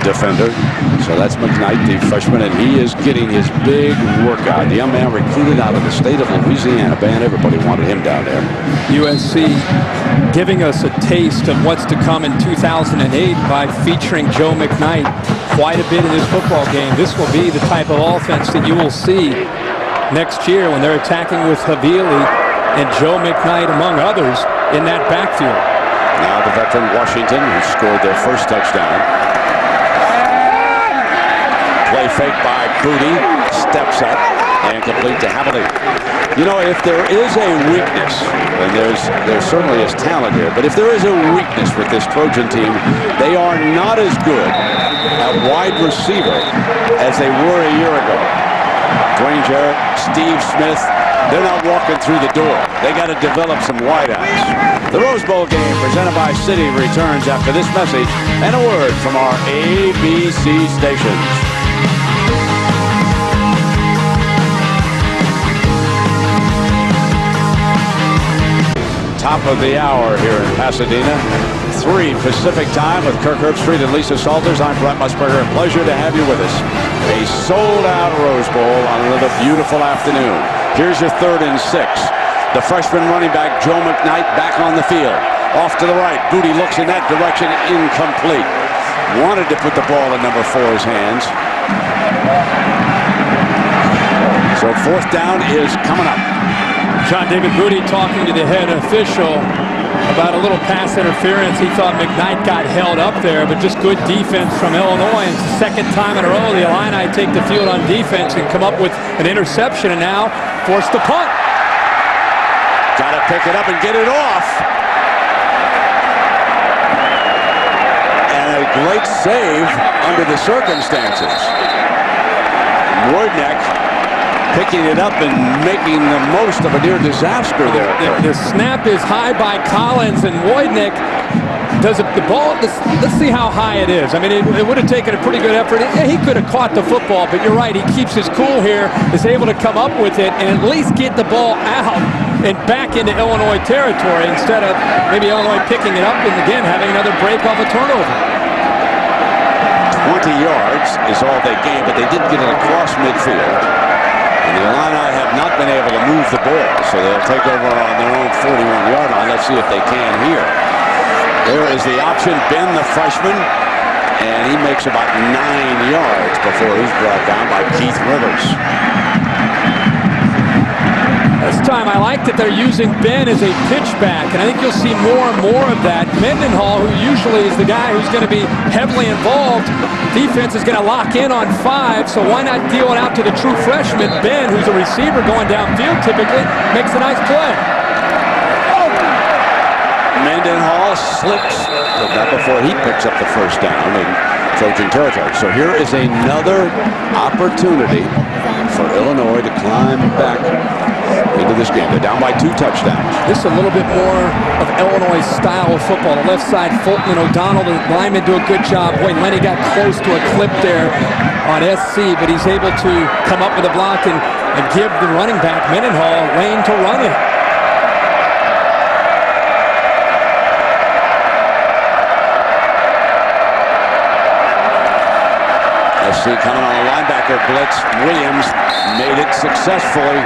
defender. So that's McKnight, the freshman, and he is getting his big workout. The young man recruited out of the state of Louisiana. Man, everybody wanted him down there. USC giving us a taste of what's to come in 2008 by featuring Joe McKnight quite a bit in this football game. This will be the type of offense that you will see next year when they're attacking with Havili and Joe McKnight, among others, in that backfield. Now the veteran Washington, who scored their first touchdown. Play fake by Booty, steps up, and complete to Havili. You know, if there is a weakness, and there certainly is talent here, but if there is a weakness with this Trojan team, they are not as good at wide receiver as they were a year ago. Dwayne Jarrett, Steve Smith, they're not walking through the door. They got to develop some wideouts. The Rose Bowl game presented by Citi returns after this message and a word from our ABC stations. Top of the hour here in Pasadena. 3 Pacific time with Kirk Herbstreit and Lisa Salters. I'm Brent Musburger. Pleasure to have you with us. A sold-out Rose Bowl on another beautiful afternoon. Here's your 3rd and 6. The freshman running back, Joe McKnight, back on the field. Off to the right. Booty looks in that direction. Incomplete. Wanted to put the ball in number 4's hands. So 4th down is coming up. John David Booty talking to the head official about a little pass interference. He thought McKnight got held up there, but just good defense from Illinois. It's the 2nd time in a row the Illini take the field on defense and come up with an interception and now force the punt. Got to pick it up and get it off. And a great save under the circumstances. Wojtek picking it up and making the most of a near disaster there. The snap is high by Collins, and Wojtek does it, the ball. Let's see how high it is. I mean, it would have taken a pretty good effort. He could have caught the football, but you're right. He keeps his cool here, is able to come up with it and at least get the ball out and back into Illinois territory instead of maybe Illinois picking it up and again having another break off a turnover. 20 yards is all they gained, but they did get it across midfield. And the Illini have not been able to move the ball, so they'll take over on their own 41-yard line. Let's see if they can here. There is the option, Ben, the freshman, and he makes about 9 yards before he's brought down by Keith Rivers. This time I like that they're using Ben as a pitchback, and I think you'll see more and more of that. Mendenhall, who usually is the guy who's going to be heavily involved, defense is going to lock in on 5, so why not deal it out to the true freshman, Ben, who's a receiver going downfield typically, makes a nice play. Mendenhall slips, but not before he picks up the 1st down in Trojan territory. So here is another opportunity for Illinois to climb back into this game. They're down by 2 touchdowns. This is a little bit more of Illinois' style of football. The left side, Fulton and O'Donnell, the linemen do a good job. Boy, Lenny got close to a clip there on SC, but he's able to come up with a block and give the running back, Mendenhall, a lane to run in. SC coming on a linebacker blitz. Williams made it successfully.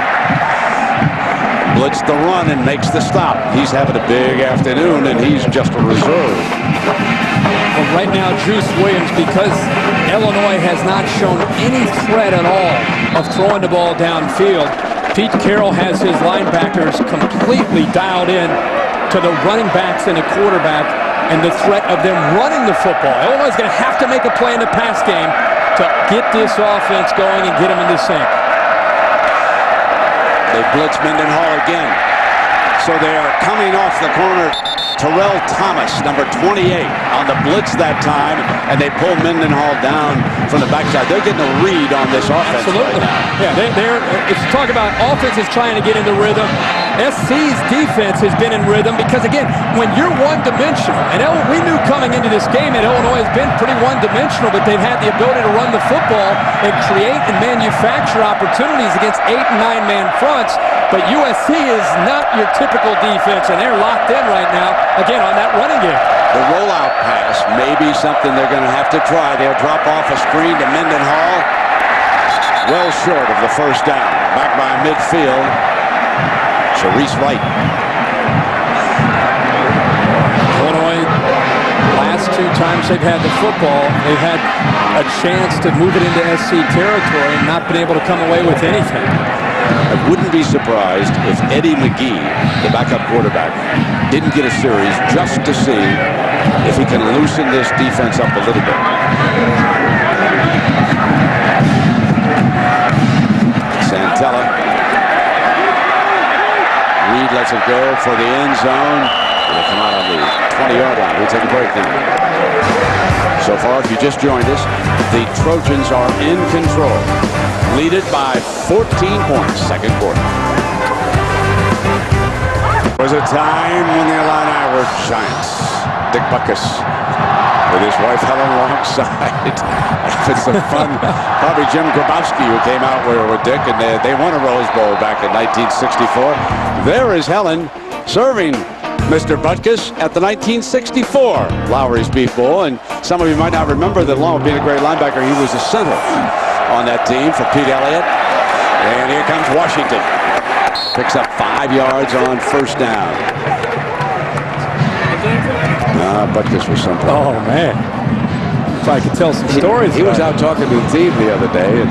Blitz the run and makes the stop. He's having a big afternoon, and he's just a reserve. Well, right now, Juice Williams, because Illinois has not shown any threat at all of throwing the ball downfield, Pete Carroll has his linebackers completely dialed in to the running backs and the quarterback and the threat of them running the football. Illinois is going to have to make a play in the pass game to get this offense going and get them in the sync. They blitz Mendenhall again. So they are coming off the corner. Terrell Thomas, number 28, on the blitz that time, and they pull Mendenhall down from the backside. They're getting a read on this offense. Absolutely. Right now. Yeah, it's talk about offenses trying to get into rhythm. SC's defense has been in rhythm because, again, when you're one-dimensional, and we knew coming into this game that Illinois has been pretty one-dimensional, but they've had the ability to run the football and create and manufacture opportunities against 8- and 9-man fronts. But USC is not your typical defense, and they're locked in right now, again, on that running game. The rollout pass may be something they're going to have to try. They'll drop off a screen to Mendenhall. Well short of the 1st down. Back by midfield. Sharice Wright. Illinois, last 2 times they've had the football, they've had a chance to move it into SC territory and not been able to come away with anything. I wouldn't be surprised if Eddie McGee, the backup quarterback, didn't get a series just to see if he can loosen this defense up a little bit. Santella. Reed lets it go for the end zone. It'll come out on the 20-yard line. We'll take a break now. So far, if you just joined us, the Trojans are in control. Lead it by 14 points, 2nd quarter. There was a time when the Illini were giants. Dick Butkus with his wife Helen alongside. It's some fun. Probably Jim Grabowski who came out with Dick, and they won a Rose Bowl back in 1964. There is Helen serving Mr. Butkus at the 1964 Lowry's Beef Bowl. And some of you might not remember that along with being a great linebacker, he was a center on that team for Pete Elliott. And here comes Washington. Picks up 5 yards on first down. But this was something. Oh, man. If I could tell some stories. He was out talking to the team the other day and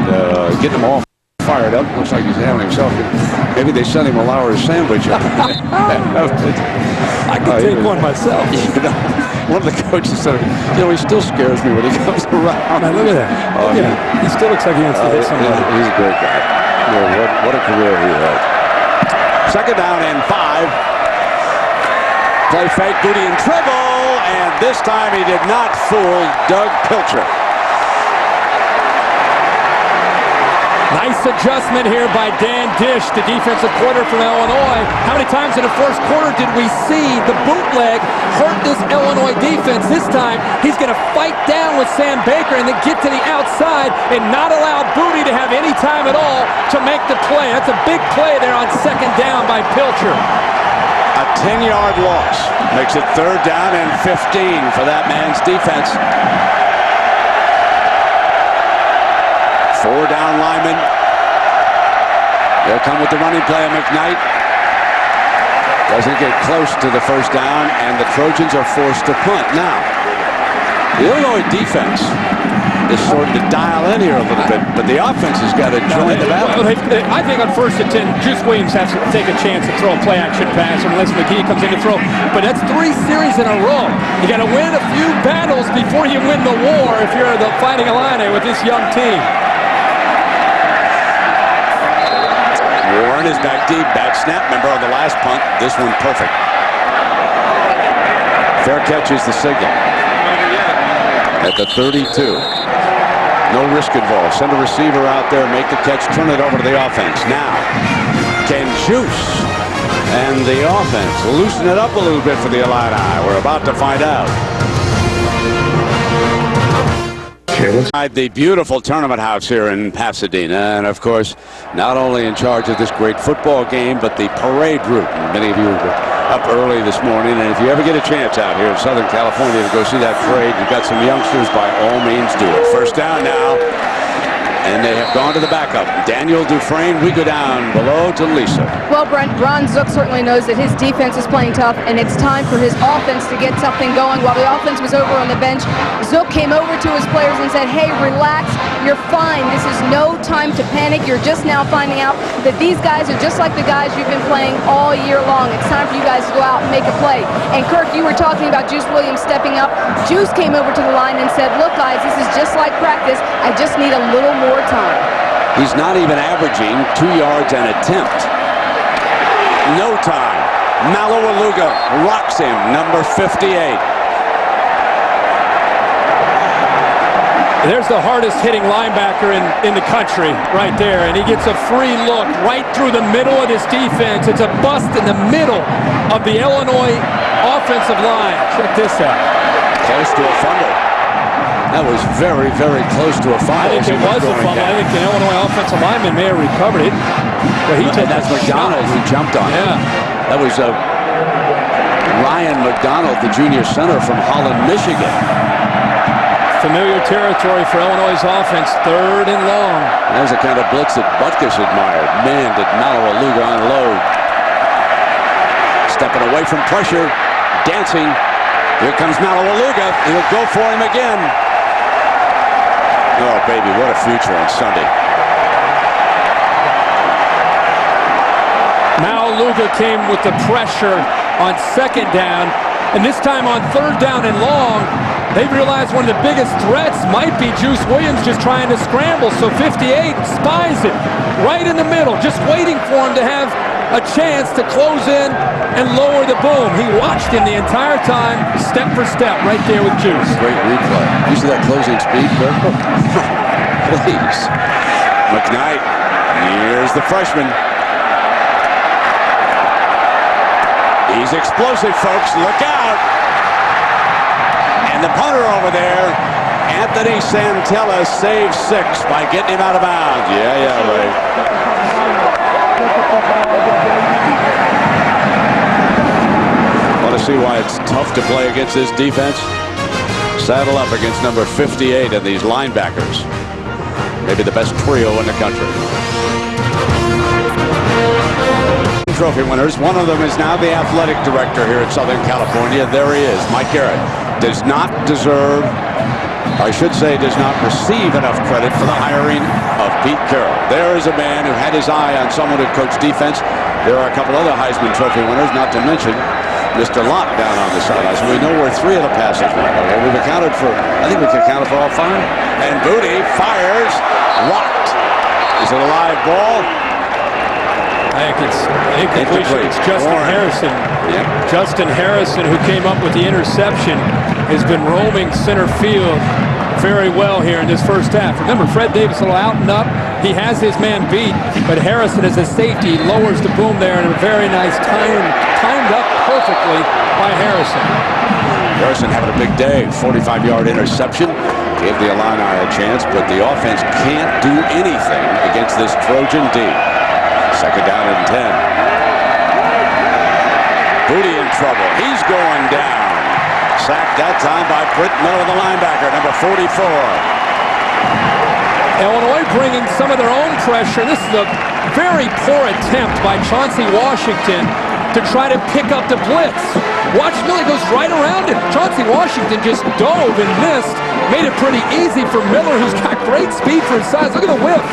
getting them all fired up. Looks like he's having himself. Maybe they sent him a Lauer's sandwich. I could take one myself. You know, one of the coaches said, he still scares me when he comes around. Man, look at that. Look at him. He still looks like he wants to hit somebody. He's a great guy. What a career he had. Second down and 5. Play fake, Goody and dribble, and this time he did not fool Doug Pilcher. Nice adjustment here by Dan Dish, the defensive coordinator from Illinois. How many times in the first quarter did we see the bootleg hurt this Illinois defense? This time, he's going to fight down with Sam Baker and then get to the outside and not allow Booty to have any time at all to make the play. That's a big play there on second down by Pilcher. A 10-yard loss makes it third down and 15 for that man's defense. 4 down linemen. They'll come with the running play of McKnight. Doesn't get close to the first down, and the Trojans are forced to punt. Now, the Illinois defense is starting to dial in here a little bit, but the offense has got to join the battle. I think on 1st and 10, Juice Williams has to take a chance to throw a play-action pass unless McGee comes in to throw. But that's 3 series in a row. You got to win a few battles before you win the war if you're the Fighting Illini with this young team. Warren is back deep. Bad snap. Remember on the last punt, this one perfect. Fair catch is the signal. At the 32. No risk involved. Send a receiver out there, make the catch, turn it over to the offense. Now, can Juice and the offense loosen it up a little bit for the Illini? We're about to find out. The beautiful tournament house here in Pasadena, and of course, not only in charge of this great football game, but the parade route. Many of you were up early this morning, and if you ever get a chance out here in Southern California to go see that parade, you've got some youngsters, by all means do it. First down now, and they have gone to the backup. Daniel Dufresne, we go down below to Lisa. Well, Brent, Ron Zook certainly knows that his defense is playing tough, and it's time for his offense to get something going. While the offense was over on the bench, Zook came over to his players and said, hey, relax, you're fine. This is no time to panic. You're just now finding out that these guys are just like the guys you've been playing all year long. It's time for you guys to go out and make a play. And Kirk, you were talking about Juice Williams stepping up. Juice came over to the line and said, look, guys, this is just like practice. I just need a little more time. He's not even averaging 2 yards an attempt. No time. Malawaluga rocks him, number 58. There's the hardest hitting linebacker in the country right there, and he gets a free look right through the middle of this defense. It's a bust in the middle of the Illinois offensive line. Check this out. Close to a fumble. That was very, very close to a fumble. I think it was a fumble. I think the Illinois offensive lineman may have recovered it. But he took that's McDonald who jumped on it. That was Ryan McDonald, the junior center from Holland, Michigan. Familiar territory for Illinois' offense, 3rd and long. That was the kind of blitz that Butkus admired. Man, did Malawaluga unload. Stepping away from pressure, dancing. Here comes Malawaluga. He'll go for him again. Oh, baby, what a future on Sunday. Malawaluga came with the pressure on 2nd down, and this time on 3rd down and long, they realized one of the biggest threats might be Juice Williams just trying to scramble, so 58 spies it right in the middle, just waiting for him to have a chance to close in and lower the boom. He watched him the entire time, step for step, right there with Juice. Great replay. You see that closing speed, Kirk? Please. McKnight. Here's the freshman. He's explosive, folks. Look out. And the punter over there, Anthony Santella, saves 6 by getting him out of bounds. Yeah, Ray. Want to see why it's tough to play against this defense? Saddle up against number 58 of these linebackers. Maybe the best trio in the country. Trophy winners. One of them is now the athletic director here at Southern California. There he is, Mike Garrett. Does not deserve, I should say, does not receive enough credit for the hiring of Pete Carroll. There is a man who had his eye on someone who coached defense. There are a couple other Heisman Trophy winners, not to mention Mr. Lott down on the sidelines. We know where 3 of the passes went. Okay, we've accounted for, I think we accounted for all 5. And Booty fires, rocked. Is it a live ball? I think it's incompletion. It's Justin Harrison. Yep. Justin Harrison, who came up with the interception, has been roaming center field very well here in this first half. Remember, Fred Davis a little out and up. He has his man beat, but Harrison as a safety lowers the boom there, and a very nice timed up perfectly by Harrison. Harrison having a big day. 45-yard interception. Gave the Illini a chance, but the offense can't do anything against this Trojan D. Second down and 10. Booty in trouble. He's going down. Sacked that time by Britt Miller, the linebacker, number 44. Illinois bringing some of their own pressure. This is a very poor attempt by Chauncey Washington to try to pick up the blitz. Watch Miller goes right around it. Chauncey Washington just dove and missed. Made it pretty easy for Miller, who's got great speed for his size. Look at the whip.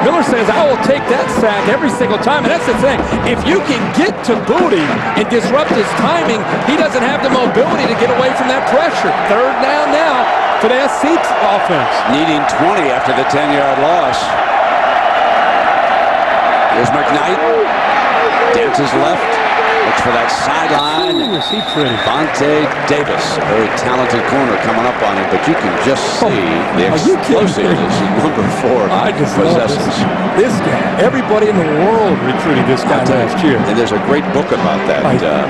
Miller says, I will take that sack every single time. And that's the thing. If you can get to Booty and disrupt his timing, he doesn't have the mobility to get away from that pressure. Third down now for the SC offense. Needing 20 after the 10-yard loss. Here's McKnight. Dances left. Looks for that sideline. Ooh, is he pretty? Vontae Davis, a very talented corner coming up on him, but you can just see the explosiveness number 4 I just possesses. This guy, everybody in the world recruited this guy last year. And there's a great book about that,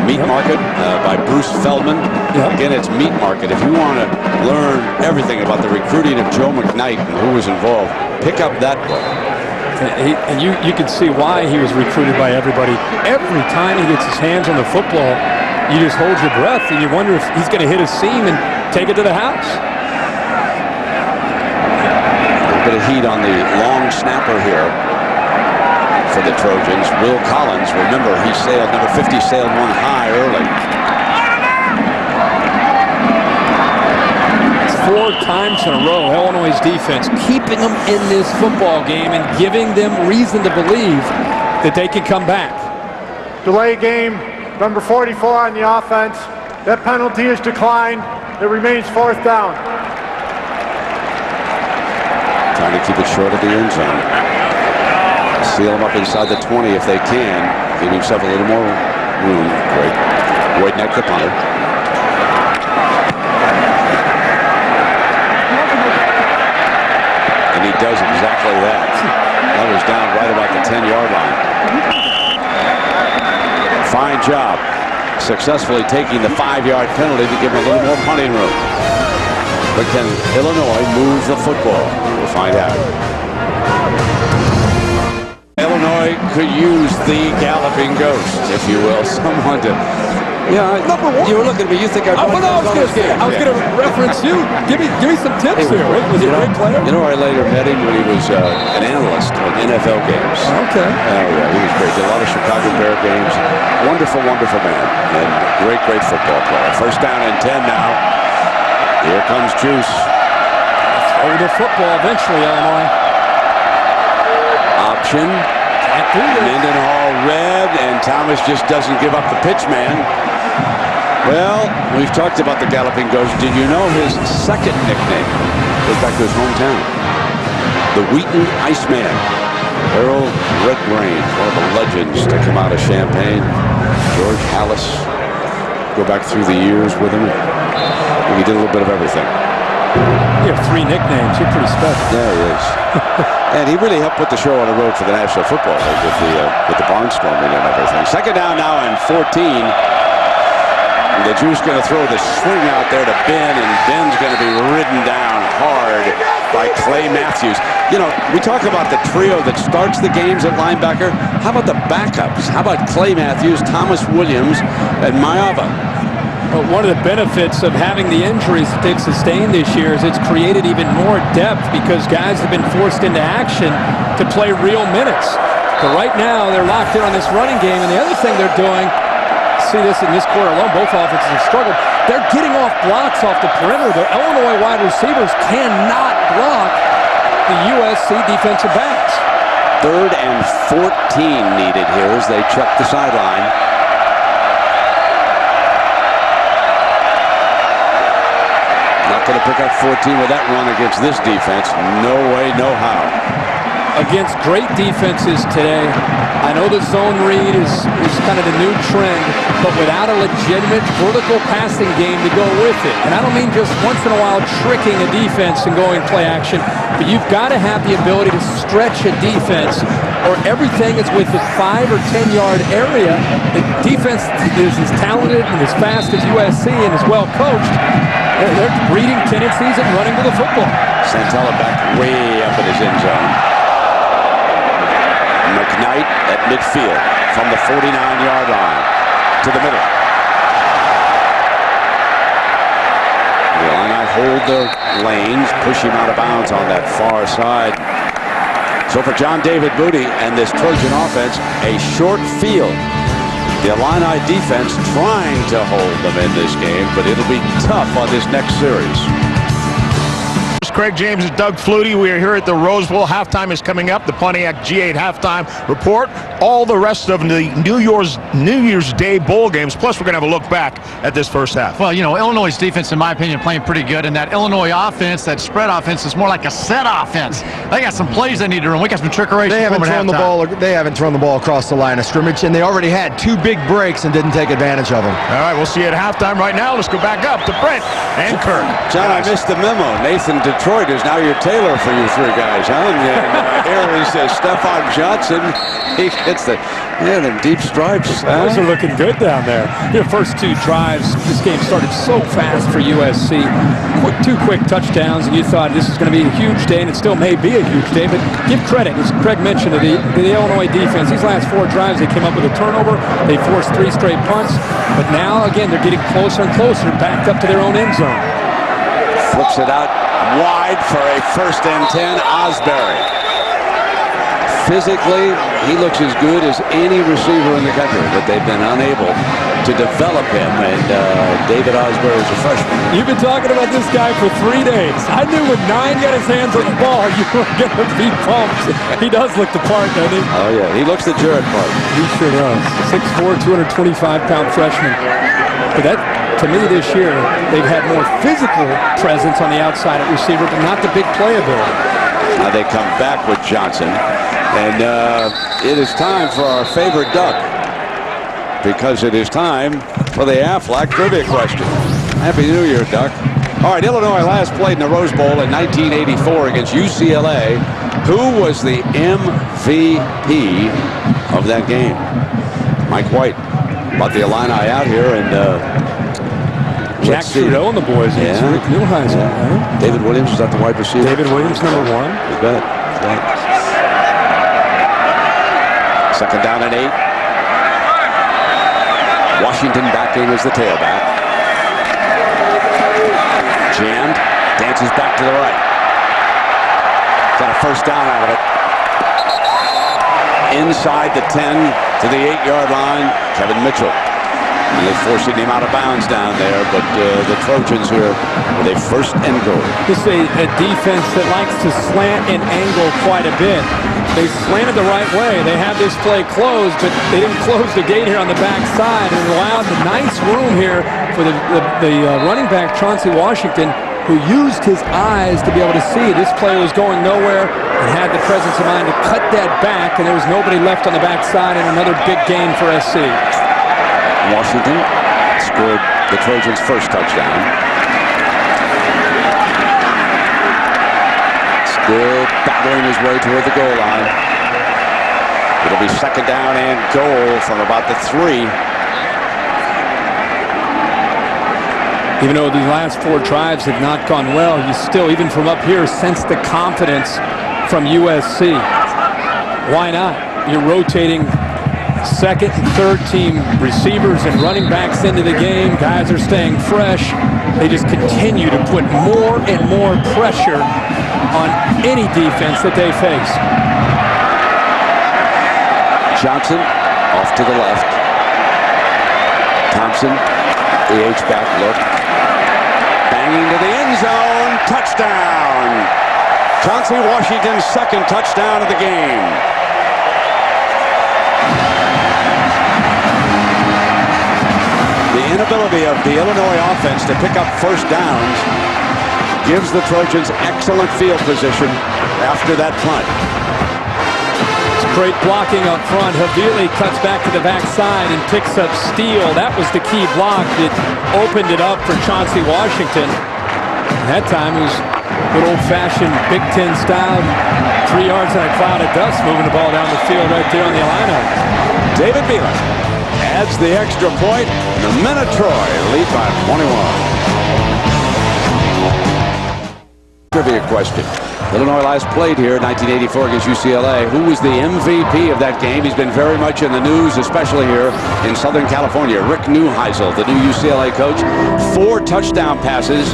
Meat Market, by Bruce Feldman. Yep. Again, it's Meat Market. If you want to learn everything about the recruiting of Joe McKnight and who was involved, pick up that book. And you can see why he was recruited by everybody. Every time he gets his hands on the football, you just hold your breath and you wonder if he's going to hit a seam and take it to the house. A little bit of heat on the long snapper here for the Trojans. Will Collins, remember, he sailed, number 50 sailed one high early. 4 times in a row, Illinois' defense keeping them in this football game and giving them reason to believe that they can come back. Delay game, number 44 on the offense. That penalty is declined. It remains 4th down. Trying to keep it short of the end zone. Seal them up inside the 20 if they can. Give himself a little more room. Great. Wojtek, the punter. And he does exactly that. That was down right about the 10-yard line. Fine job. Successfully taking the 5-yard penalty to give him a little more punting room. But can Illinois move the football? We'll find out. Illinois could use the galloping ghost, if you will, someone to... Yeah, number 1. You were looking at me. You think I was going to reference you. Give me some tips here. Was he a great player? You know, I later met him when he was an analyst on NFL games. Okay. Oh, yeah, he was great. Did a lot of Chicago Bear games. Wonderful, wonderful man. And great, great football player. First down and 10 now. Here comes Juice. Throw the football eventually, Illinois. Option. Mendenhall read, and Thomas just doesn't give up the pitch, man. Well, we've talked about the Galloping Ghost. Did you know his second nickname goes back to his hometown? The Wheaton Iceman. Harold Redbrain, one of the legends to come out of Champaign. George Hallis. Go back through the years with him. He did a little bit of everything. You have 3 nicknames. You're pretty special. Yeah, he is. And he really helped put the show on the road for the National Football League with the barnstorming and everything. Second down now and 14. The Juice going to throw the swing out there to Ben, and Ben's going to be ridden down hard by Clay Matthews. You know, we talk about the trio that starts the games at linebacker. How about the backups? How about Clay Matthews, Thomas Williams, and Mayava? Well, one of the benefits of having the injuries that they've sustained this year is it's created even more depth because guys have been forced into action to play real minutes. But right now, they're locked in on this running game. And the other thing they're doing, see this in this quarter alone, both offenses have struggled. They're getting off blocks off the perimeter. The Illinois wide receivers cannot block the USC defensive backs. 3rd and 14 needed here as they check the sideline. Not going to pick up 14 with that run against this defense. No way, no how. Against great defenses today, I know the zone read is kind of the new trend, but without a legitimate vertical passing game to go with it. And I don't mean just once in a while tricking a defense and going play action, but you've got to have the ability to stretch a defense, or everything is with the 5 or 10 yard area. The defense is as talented and as fast as USC and as well coached. They're breeding tendencies and running to the football. Santella back way up in his end zone. McKnight at midfield from the 49-yard line to the middle. The Illini hold the lanes, push him out of bounds on that far side. So for John David Booty and this Trojan offense, a short field. The Illini defense trying to hold them in this game, but it'll be tough on this next series. Craig James and Doug Flutie. We are here at the Rose Bowl. Halftime is coming up. The Pontiac G8 halftime report. All the rest of the New Year's Day bowl games. Plus, we're going to have a look back at this first half. Well, you know, Illinois' defense, in my opinion, playing pretty good. And that Illinois offense, that spread offense, is more like a set offense. They got some plays they need to run. We got some trickery. They haven't thrown the ball. They haven't thrown the ball across the line of scrimmage, and they already had 2 big breaks and didn't take advantage of them. All right, we'll see you at halftime right now. Let's go back up to Brent and Kirk. John, I missed the memo. Nathan Detroit is now your tailor for you 3 guys, huh? And here is Stephon Johnson. He gets the them deep stripes. Those are looking good down there. The first 2 drives, this game started so fast for USC. 2 quick touchdowns, and you thought this is going to be a huge day, and it still may be a huge day, but give credit, as Craig mentioned, to the Illinois defense. These last 4 drives, they came up with a turnover. They forced 3 straight punts, but now, again, they're getting closer and closer, backed up to their own end zone. Flips it out wide for a 1st and 10. Osbury. Physically, he looks as good as any receiver in the country, but they've been unable to develop him. And David Osbury is a freshman. You've been talking about this guy for 3 days. I knew when 9 got his hands on the ball, you were going to be pumped. He does look the part, doesn't he? Oh, yeah. He looks the Jared part. He sure does. 6'4", 225-pound freshman. But that, to me, this year, they've had more physical presence on the outside at receiver, but not the big playability. Now they come back with Johnson. And it is time for our favorite duck, because it is time for the Aflac trivia question. Happy New Year, Duck. All right, Illinois last played in the Rose Bowl in 1984 against UCLA. Who was the MVP of that game? Mike White brought the Illini out here, and Jack Trudeau and the boys. Yeah. Rick Neuheisel, right? David Williams was that the wide receiver? David Williams, number 1. You bet. Yeah. 2nd down and 8. Washington back in as the tailback. Jammed. Dances back to the right. Got a 1st down out of it. Inside the 10 to the 8-yard line. Kevin Mitchell. And they're forcing him out of bounds down there, but the Trojans here with a 1st and goal. This is a defense that likes to slant and angle quite a bit. They slanted the right way. They had this play closed, but they didn't close the gate here on the backside, and allowed the nice room here for the running back, Chauncey Washington, who used his eyes to be able to see this play was going nowhere and had the presence of mind to cut that back, and there was nobody left on the backside, and another big gain for SC. Washington scored the Trojans' 1st touchdown. Still battling his way toward the goal line. It'll be 2nd down and goal from about the 3. Even though these last 4 drives have not gone well, you still, even from up here, sense the confidence from USC. Why not? You're rotating 2nd and 3rd team receivers and running backs into the game. Guys are staying fresh. They just continue to put more and more pressure on any defense that they face. Johnson off to the left. Thompson, the H-back look. Banging to the end zone. Touchdown. Chauncey Washington's second touchdown of the game. The inability of the Illinois offense to pick up first downs gives the Trojans excellent field position after that punt. Great blocking up front. Havili cuts back to the backside and picks up Steele. That was the key block that opened it up for Chauncey Washington. That time it was good old-fashioned Big Ten style. 3 yards in a cloud of dust moving the ball down the field right there on the Illini. David Beeler adds the extra point. The men of Troy lead by 21. Trivia question. Illinois last played here in 1984 against UCLA. Who was the MVP of that game? He's been very much in the news, especially here in Southern California. Rick Neuheisel, the new UCLA coach. 4 touchdown passes,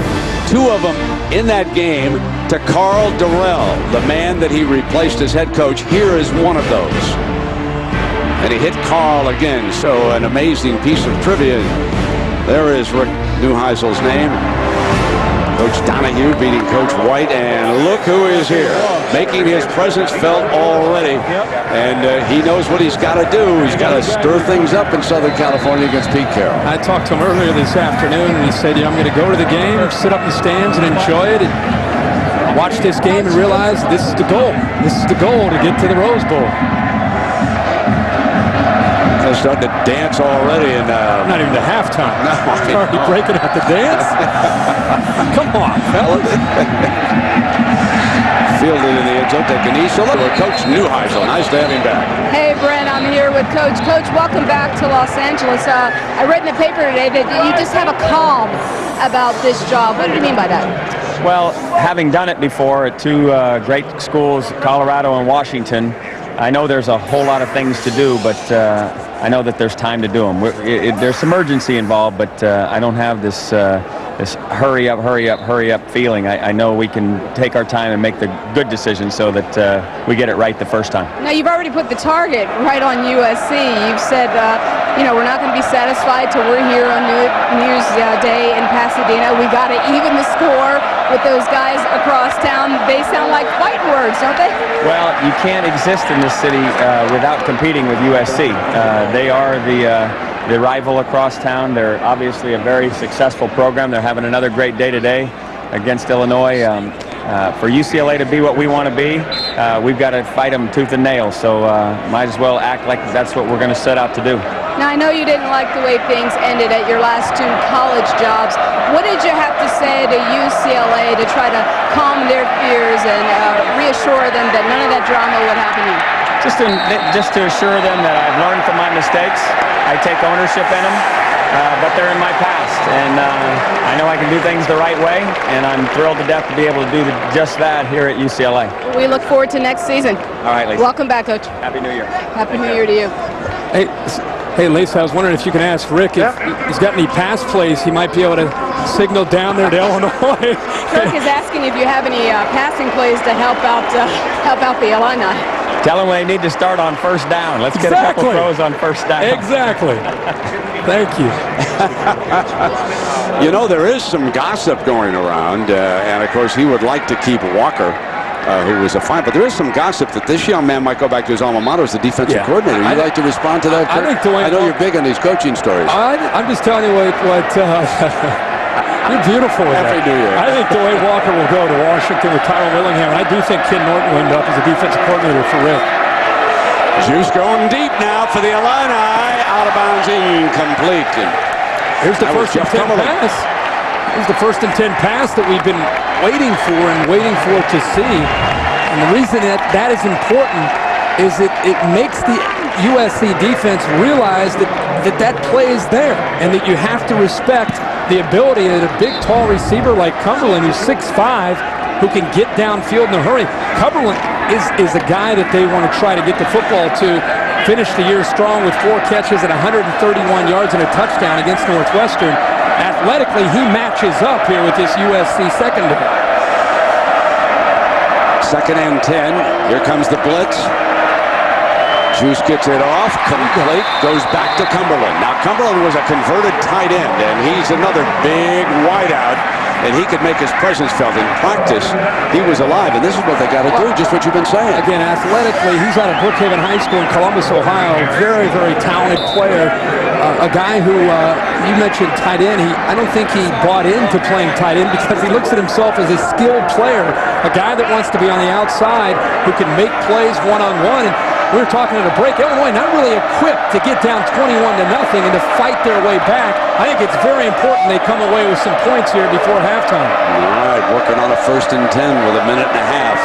2 of them in that game to Carl Durrell, the man that he replaced as head coach. Here is one of those. And he hit Carl again, so an amazing piece of trivia. There is Rick Neuheisel's name. Coach Donahue beating Coach White, and look who is here, making his presence felt already. And he knows what he's got to do. He's got to stir things up in Southern California against Pete Carroll. I talked to him earlier this afternoon, and he said, I'm going to go to the game, sit up in the stands and enjoy it, and watch this game and realize this is the goal. This is the goal to get to the Rose Bowl. They're starting to dance already, and not even to halftime. No, already breaking out the dance. Come on, fellas. Fielded in the end zone, take a knee. So look, Coach Neuheisel. Nice to have him back. Hey, Brent, I'm here with Coach. Coach, welcome back to Los Angeles. I read in the paper today that you just have a calm about this job. What do you mean by that? Well, having done it before at 2 great schools, Colorado and Washington, I know there's a whole lot of things to do, but I know that there's time to do them. There's some urgency involved, but I don't have this hurry up feeling. I know we can take our time and make the good decisions so that we get it right the first time. Now, you've already put the target right on USC. You've said, we're not going to be satisfied till we're here on New Year's Day in Pasadena. We got to even the score with those guys across town. They sound like fighting words, don't they? Well, you can't exist in this city without competing with USC. They are the rival across town. They're obviously a very successful program. They're having another great day today against Illinois. For UCLA to be what we want to be, we've got to fight them tooth and nail. So might as well act like that's what we're going to set out to do. Now, I know you didn't like the way things ended at your last 2 college jobs. What did you have to say to UCLA to try to calm their fears and reassure them that none of that drama would happen to you? Just to assure them that I've learned from my mistakes. I take ownership in them, but they're in my past. And I know I can do things the right way, and I'm thrilled to death to be able to do just that here at UCLA. We look forward to next season. All right, Lisa. Welcome back, Coach. Happy New Year. Happy New Year to you. Hey, Lisa, I was wondering if you can ask Rick if he's got any pass plays he might be able to signal down there to Illinois. Kirk is asking if you have any passing plays to help out the Illini. Tell them they need to start on first down. Let's get a couple throws on first down. Exactly. Thank you. You know, there is some gossip going around, and of course he would like to keep Walker, who was a fine, but there is some gossip that this young man might go back to his alma mater as the defensive coordinator. Would you like to respond to that, Kirk? I know you're big on these coaching stories. I'm just telling you what you're beautiful with Happy that. New Year. I think Dwayne Walker will go to Washington with Tyrone Willingham, and I do think Ken Norton will end up as a defensive coordinator for Rick. Juice going deep now for the Illini. Out of bounds, incomplete. Here's the first and 10 pass. Here's the first and 10 pass that we've been waiting for to see. And the reason that is important is it makes the USC defense realize that play is there and that you have to respect the ability of a big, tall receiver like Cumberland, who's 6'5", who can get downfield in a hurry. Cumberland is a guy that they want to try to get the football to. Finish the year strong with 4 catches at 131 yards and a touchdown against Northwestern. Athletically, he matches up here with this USC secondary. 2nd and 10. Here comes the blitz. Juice gets it off, complete, goes back to Cumberland. Now Cumberland was a converted tight end, and he's another big wideout, and he could make his presence felt. In practice, he was alive, and this is what they got to do, just what you've been saying. Again, athletically, he's out of Brookhaven High School in Columbus, Ohio. Very, very talented player. A guy who, you mentioned tight end, I don't think he bought into playing tight end because he looks at himself as a skilled player, a guy that wants to be on the outside, who can make plays one-on-one. And we were talking at a break, Illinois not really equipped to get down 21-0 and to fight their way back. I think it's very important they come away with some points here before halftime. All right, working on a 1st and 10 with a minute and a half.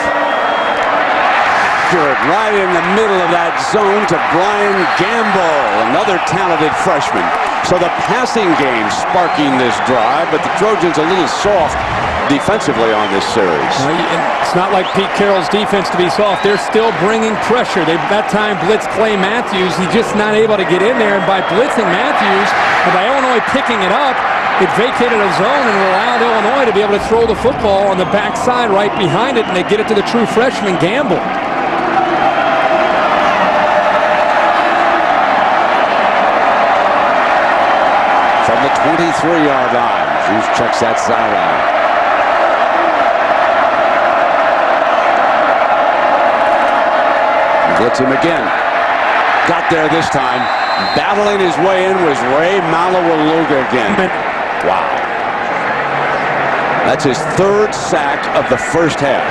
Good, right in the middle of that zone to Brian Gamble, another talented freshman. So the passing game sparking this drive, but the Trojans a little soft defensively on this series. It's not like Pete Carroll's defense to be soft. They're still bringing pressure. They've that time blitzed Clay Matthews. He's just not able to get in there. And by blitzing Matthews, and by Illinois picking it up, it vacated a zone and allowed Illinois to be able to throw the football on the backside right behind it, and they get it to the true freshman Gamble. From the 23-yard line, Juice checks that sideline. Blitz him again. Got there this time. Battling his way in was Ray Malawaluga again. Wow. That's his 3rd sack of the first half.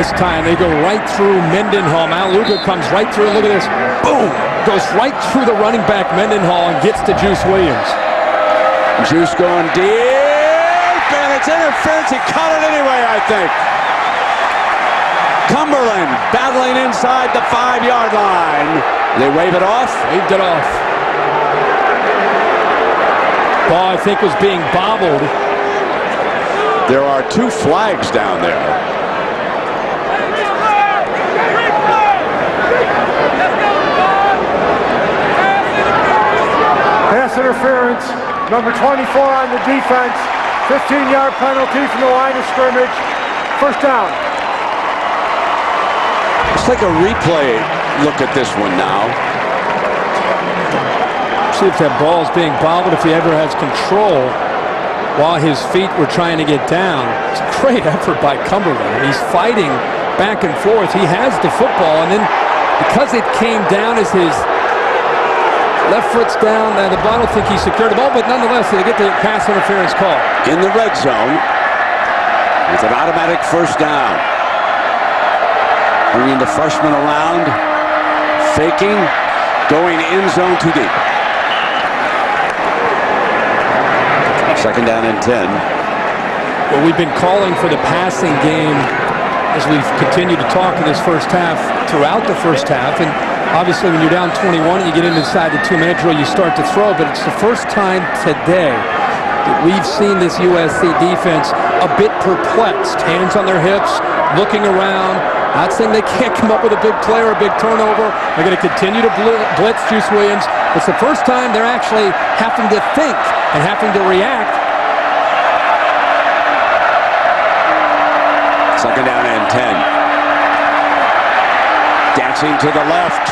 This time they go right through Mendenhall. Malawaluga comes right through. Look at this. Boom! Goes right through the running back Mendenhall and gets to Juice Williams. Juice going deep, and it's interference. He caught it anyway, I think. Cumberland battling inside the 5-yard line. They wave it off? Waved it off. Ball, I think, was being bobbled. There are 2 flags down there. Pass interference. Number 24 on the defense. 15-yard penalty from the line of scrimmage. First down. Let's take a replay look at this one now. See if that ball is being bobbled, if he ever has control while his feet were trying to get down. It's a great effort by Cumberland. He's fighting back and forth. He has the football, and then because it came down as his left foot's down, and the ball, I don't think he secured the ball, but nonetheless, they get the pass interference call. In the red zone with an automatic first down. Bringing the freshman around, faking, going end zone too deep. 2nd down and 10. Well, we've been calling for the passing game as we've continued to talk in this first half, throughout the first half, and obviously when you're down 21 and you get inside the 2-minute drill, you start to throw, but it's the first time today that we've seen this USC defense a bit perplexed. Hands on their hips, looking around. Not saying they can't come up with a big play or a big turnover. They're going to continue to blitz Juice Williams. It's the first time they're actually having to think and having to react. 2nd down and 10. Dancing to the left.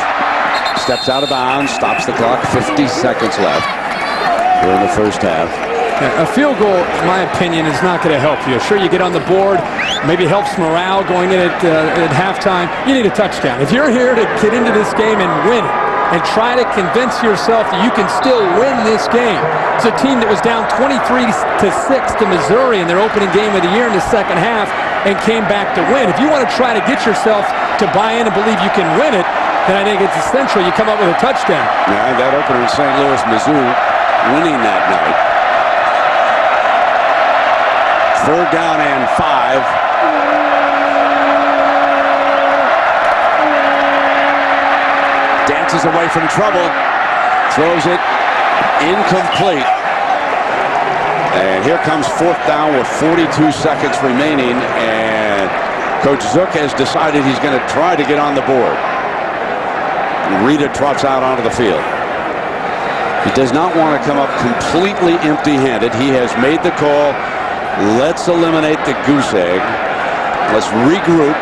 Steps out of bounds, stops the clock, 50 seconds left here in the first half. A field goal, in my opinion, is not going to help you. Sure, you get on the board, maybe helps morale going in at halftime. You need a touchdown. If you're here to get into this game and win it, and try to convince yourself that you can still win this game. It's a team that was down 23-6 to Missouri in their opening game of the year in the second half and came back to win. If you want to try to get yourself to buy in and believe you can win it, then I think it's essential you come up with a touchdown. Yeah, that opener in St. Louis, Missouri, winning that night. 3rd down and 5. Dances away from trouble, throws it incomplete. And here comes 4th down with 42 seconds remaining, and Coach Zook has decided he's going to try to get on the board. Rita trots out onto the field. He does not want to come up completely empty-handed. He has made the call. Let's eliminate the goose egg. Let's regroup.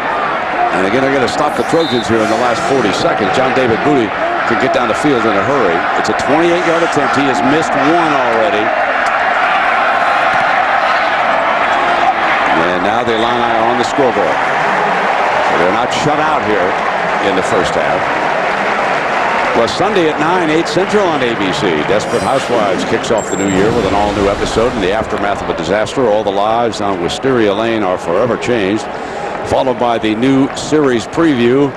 And again, they're going to stop the Trojans here in the last 40 seconds. John David Booty can get down the field in a hurry. It's a 28-yard attempt. He has missed one already. And now the Illini are on the scoreboard. So they're not shut out here in the first half. Plus Sunday at 9, 8 Central on ABC. Desperate Housewives kicks off the new year with an all-new episode in the aftermath of a disaster. All the lives on Wisteria Lane are forever changed. Followed by the new series preview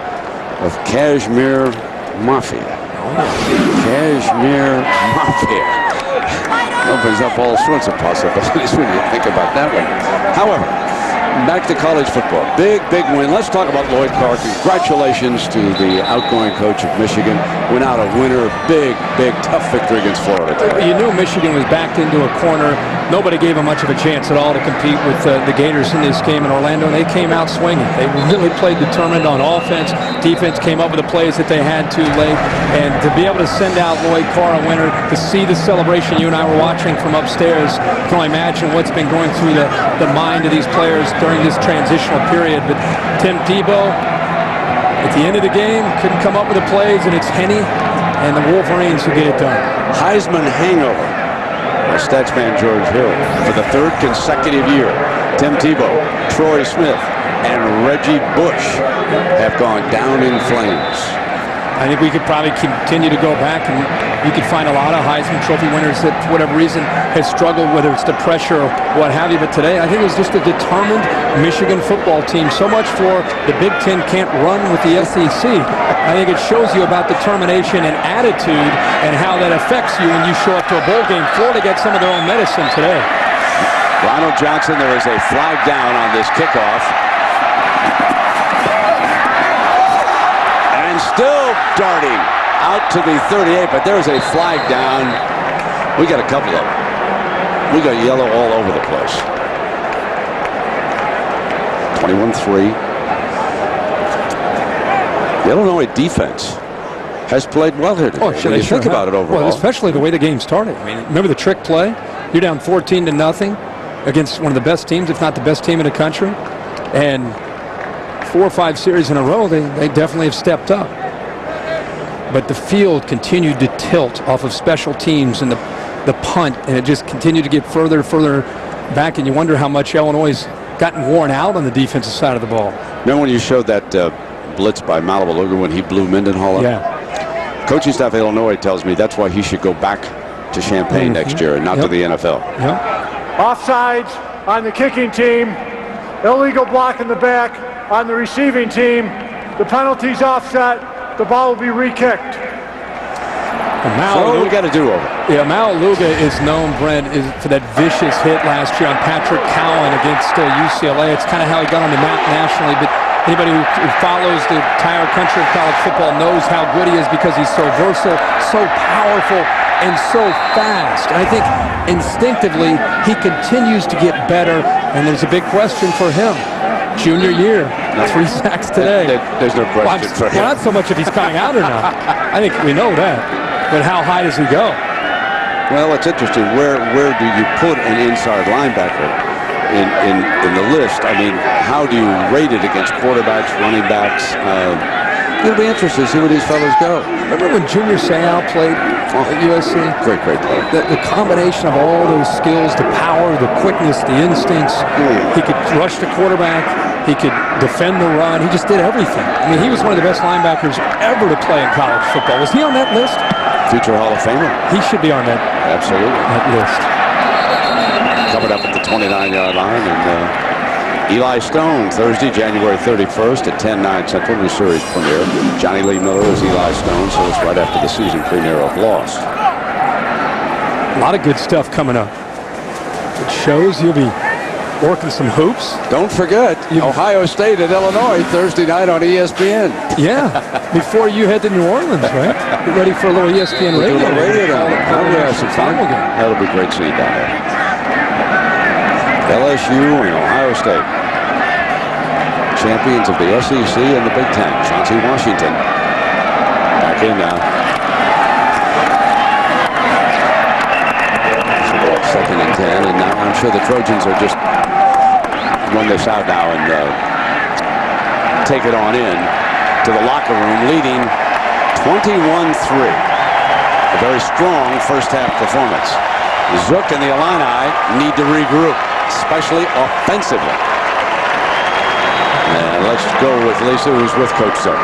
of Kashmir Mafia. Kashmir Mafia. Opens up all sorts of possibilities when you think about that one. However, back to college football. Big win. Let's talk about Lloyd Carr. Congratulations to the outgoing coach of Michigan. Went out a winner. Big, tough victory against Florida today. You knew Michigan was backed into a corner. Nobody gave them much of a chance at all to compete with the Gators in this game in Orlando, and they came out swinging. They really played determined on offense. Defense came up with the plays that they had too late, and to be able to send out Lloyd Carr a winner, to see the celebration you and I were watching from upstairs, you can only imagine what's been going through the mind of these players during this transitional period. But Tim Tebow, at the end of the game, couldn't come up with the plays, and it's Henny and the Wolverines who get it done. Heisman hangover. Statsman George Hill for the third consecutive year. Tim Tebow, Troy Smith, and Reggie Bush have gone down in flames. I think we could probably continue to go back, and you could find a lot of Heisman Trophy winners that, for whatever reason, has struggled, whether it's the pressure or what have you. But today, I think it was just a determined Michigan football team. So much for the Big Ten can't run with the SEC. I think it shows you about determination and attitude and how that affects you when you show up to a bowl game. Florida got some of their own medicine today. Ronald Johnson, there is a flag down on this kickoff. And still darting out to the 38, but there's a flag down. We got a couple of them. We got yellow all over the place. 21-3. The Illinois defense has played well here today. When you think about it overall. Well, especially the way the game started. I mean, remember the trick play? You're down 14-0 against one of the best teams, if not the best team in the country. And 4 or 5 series in a row, they definitely have stepped up. But the field continued to tilt off of special teams and the punt, and it just continued to get further and further back, and you wonder how much Illinois has gotten worn out on the defensive side of the ball. Remember when you showed that blitz by Malibu when he blew Mendenhall up? Yeah. Coaching staff of Illinois tells me that's why he should go back to Champaign next year and not to the NFL. Yep. Offsides on the kicking team. Illegal block in the back on the receiving team. The penalty's offset. The ball will be re-kicked. So what do we got to do over? Yeah, Maualuga is known, Brent, for that vicious hit last year on Patrick Cowan against UCLA. It's kind of how he got on the map nationally, but anybody who follows the entire country of college football knows how good he is because he's so versatile, so powerful, and so fast. And I think instinctively he continues to get better, and there's a big question for him. Junior year, 3 sacks today. There's no question for him. Well, not so much if he's coming out or not. I think we know that. But how high does he go? Well, it's interesting. Where do you put an inside linebacker in the list? I mean, how do you rate it against quarterbacks, running backs? It'll be interesting to see where these fellows go. Remember when Junior Seau played at USC? Great player. The combination of all those skills, the power, the quickness, the instincts. He could rush the quarterback. He could defend the run. He just did everything. I mean, he was one of the best linebackers ever to play in college football. Was he on that list? Future Hall of Famer. He should be on that. Absolutely. That list. Coming up at the 29-yard line, and Eli Stone, Thursday, January 31st at 10/9 Central, new series premiere. Johnny Lee Miller is Eli Stone, so it's right after the season premiere of Lost. A lot of good stuff coming up. It shows you'll be working some hoops. Don't forget, Ohio State at Illinois, Thursday night on ESPN. Yeah, before you head to New Orleans, right? Get ready for a little ESPN radio. That'll be great to see you down there. LSU and Ohio State. Champions of the SEC and the Big Ten. Chauncey Washington. Back in now. Second and 10, and now I'm sure the Trojans are just run this out now and take it on in to the locker room, leading 21-3. A very strong first-half performance. Zook and the Illini need to regroup, especially offensively. And let's go with Lisa, who's with Coach Zook.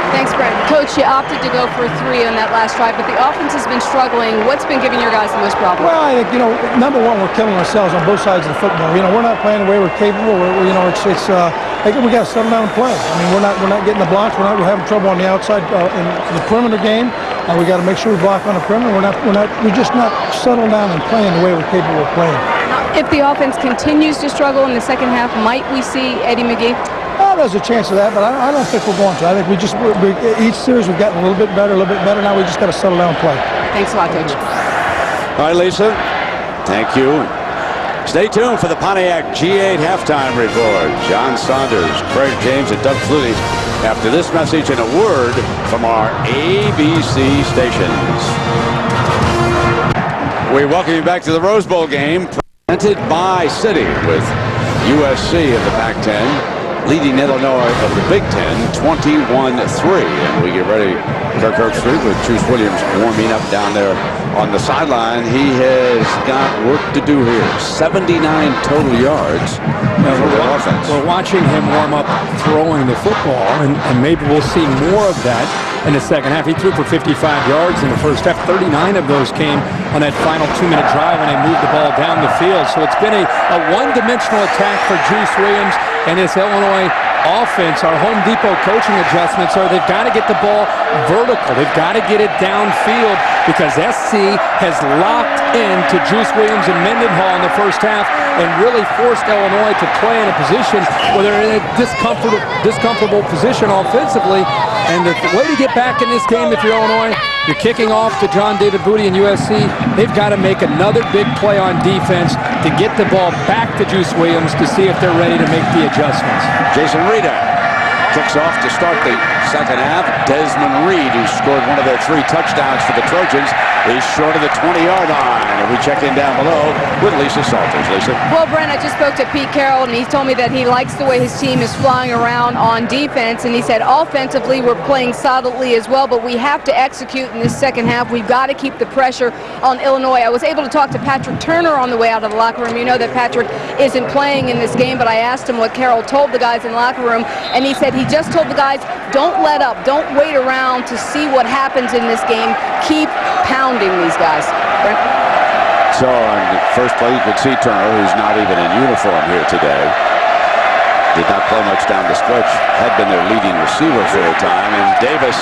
Thanks, Brent. Coach, you opted to go for 3 on that last drive, but the offense has been struggling. What's been giving your guys the most problem? Well, I think, number one, we're killing ourselves on both sides of the football. We're not playing the way we're capable. I think we got to settle down and play. I mean, we're not getting the blocks. We're having trouble on the outside in the perimeter game. We got to make sure we block on the perimeter. We're just not settling down and playing the way we're capable of playing. If the offense continues to struggle in the second half, might we see Eddie McGee? Well, there's a chance of that, but I don't think we're going to. I think each series we've gotten a little bit better. Now we just got to settle down and play. Thanks a lot, Coach. All right, Lisa. Thank you. Stay tuned for the Pontiac G8 halftime report. John Saunders, Craig James, and Doug Flutie after this message and a word from our ABC stations. We welcome you back to the Rose Bowl game presented by Citi with USC of the Pac-10 leading Illinois of the Big Ten 21-3. And we get ready, Kirk Street with Juice Williams warming up down there on the sideline. He has got work to do here. 79 total yards for the offense. We're watching him warm up throwing the football, and maybe we'll see more of that in the second half. He threw for 55 yards in the first half. 39 of those came on that final 2-minute drive when they moved the ball down the field. So it's been a one-dimensional attack for Juice Williams and this Illinois offense. Our Home Depot coaching adjustments are they've got to get the ball vertical. They've got to get it downfield because SC has locked into Juice Williams and Mendenhall in the first half and really forced Illinois to play in a position where they're in a discomfortable position offensively. And the way to get back in this game, if you're Illinois, you're kicking off to John David Booty and USC. They've got to make another big play on defense to get the ball back to Juice Williams to see if they're ready to make the adjustments. Jason Rita kicks off to start the second half. Desmond Reed, who scored one of their 3 touchdowns for the Trojans, is short of the 20-yard line. And we check in down below with Lisa Salters. Lisa. Well, Brent, I just spoke to Pete Carroll, and he told me that he likes the way his team is flying around on defense. And he said offensively we're playing solidly as well, but we have to execute in this second half. We've got to keep the pressure on Illinois. I was able to talk to Patrick Turner on the way out of the locker room. You know that Patrick isn't playing in this game, but I asked him what Carroll told the guys in the locker room, and he said he just told the guys, don't let up. Don't wait around to see what happens in this game. Keep pounding these guys. Brent? So on the first play, you could see Turner, who's not even in uniform here today. Did not play much down the stretch. Had been their leading receiver for a time. And Davis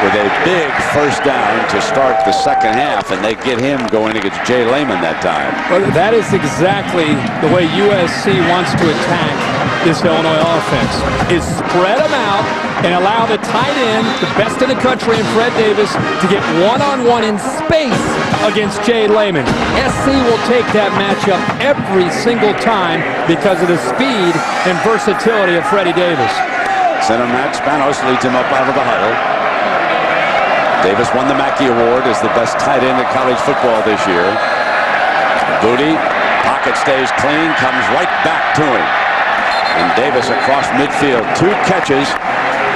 with a big first down to start the second half, and they get him going against Jay Lehman that time. Well, that is exactly the way USC wants to attack this Illinois offense, is spread them out and allow the tight end, the best in the country, and Fred Davis to get one-on-one in space against Jay Lehman. SC will take that matchup every single time because of the speed and versatility of Freddie Davis. Center Matt Spanos leads him up out of the huddle. Davis won the Mackey Award as the best tight end in college football this year. Booty, pocket stays clean, comes right back to him. And Davis across midfield, 2 catches,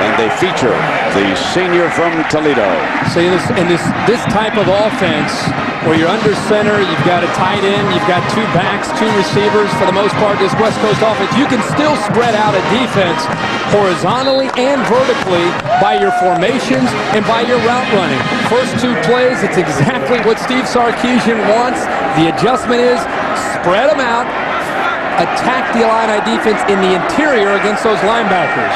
and they feature the senior from Toledo. See, this type of offense where you're under center, you've got a tight end, you've got 2 backs, 2 receivers. For the most part, this West Coast offense, you can still spread out a defense horizontally and vertically by your formations and by your route running. First 2 plays, it's exactly what Steve Sarkisian wants. The adjustment is spread them out, attack the Illini defense in the interior against those linebackers.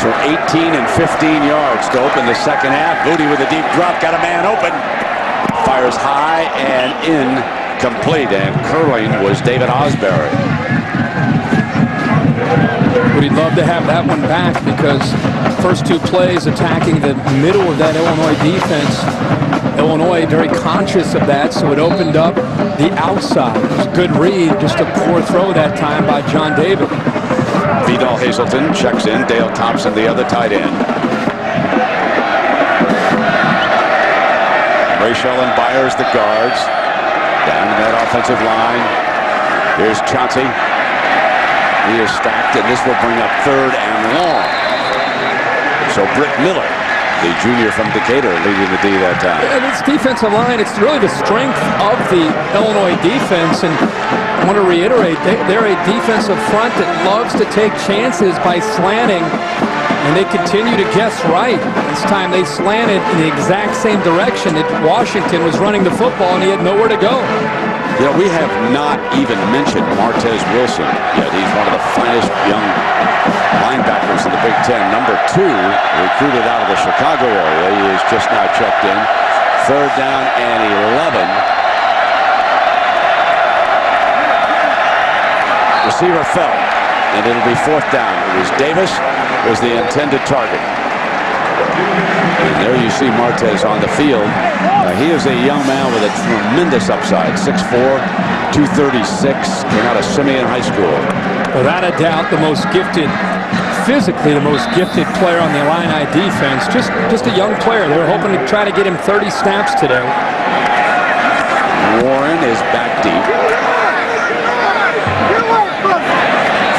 So 18 and 15 yards to open the second half. Booty with a deep drop, got a man open. Fires high and incomplete, and curling was David Osbury. We'd love to have that one back because first 2 plays attacking the middle of that Illinois defense. Illinois very conscious of that, so it opened up the outside. It was a good read, just a poor throw that time by John David. Vidal Hazelton checks in. Dale Thompson, the other tight end. Rachel and Byers, the guards. Down in that offensive line. Here's Chauncey. He is stacked, and this will bring up 3rd and long. So Britt Miller, the junior from Decatur, leading the D that time. And this defensive line, it's really the strength of the Illinois defense. And I want to reiterate, they're a defensive front that loves to take chances by slanting. And they continue to guess right. This time they slanted in the exact same direction that Washington was running the football, and he had nowhere to go. You know, we have not even mentioned Martez Wilson yet. He's one of the finest young linebackers in the Big Ten. Number 2, recruited out of the Chicago area. He is just now checked in. 3rd down and 11. Receiver fell, and it'll be 4th down. It was Davis was the intended target. And there you see Martez on the field. He is a young man with a tremendous upside. 6'4", 236, came out of Simeon High School. Without a doubt, the most gifted, physically the most gifted player on the Illini defense. Just a young player. They were hoping to try to get him 30 snaps today. Warren is back deep.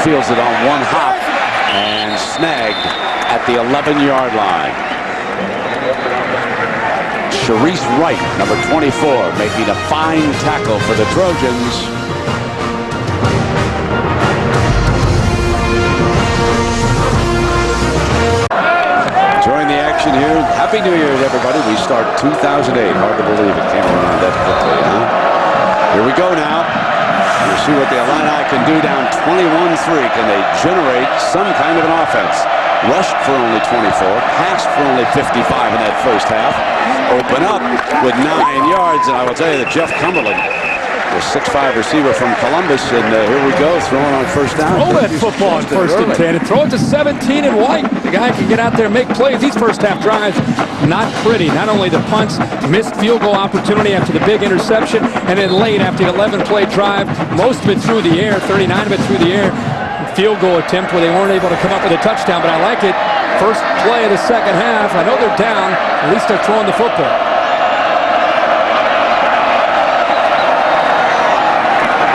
Fields it on one hop and snagged at the 11-yard line. Sharice Wright, number 24, making a fine tackle for the Trojans. Enjoying the action here. Happy New Year, everybody. We start 2008. Hard to believe it came around that quickly, huh? Here we go now. We'll see what the Illini can do down 21-3. Can they generate some kind of an offense? Rushed for only 24, passed for only 55 in that first half. Open up with 9 yards, and I will tell you that Jeff Cumberland, the 6'5" receiver from Columbus, and here we go, throwing on 1st down. Throw that football on 1st and 10, and throw it to 17 and White. The guy can get out there and make plays. These first half drives, not pretty. Not only the punts, missed field goal opportunity after the big interception, and then late after the 11-play drive, most of it through the air, 39 of it through the air. Field goal attempt where they weren't able to come up with a touchdown, but I like it. First play of the second half. I know they're down. At least they're throwing the football.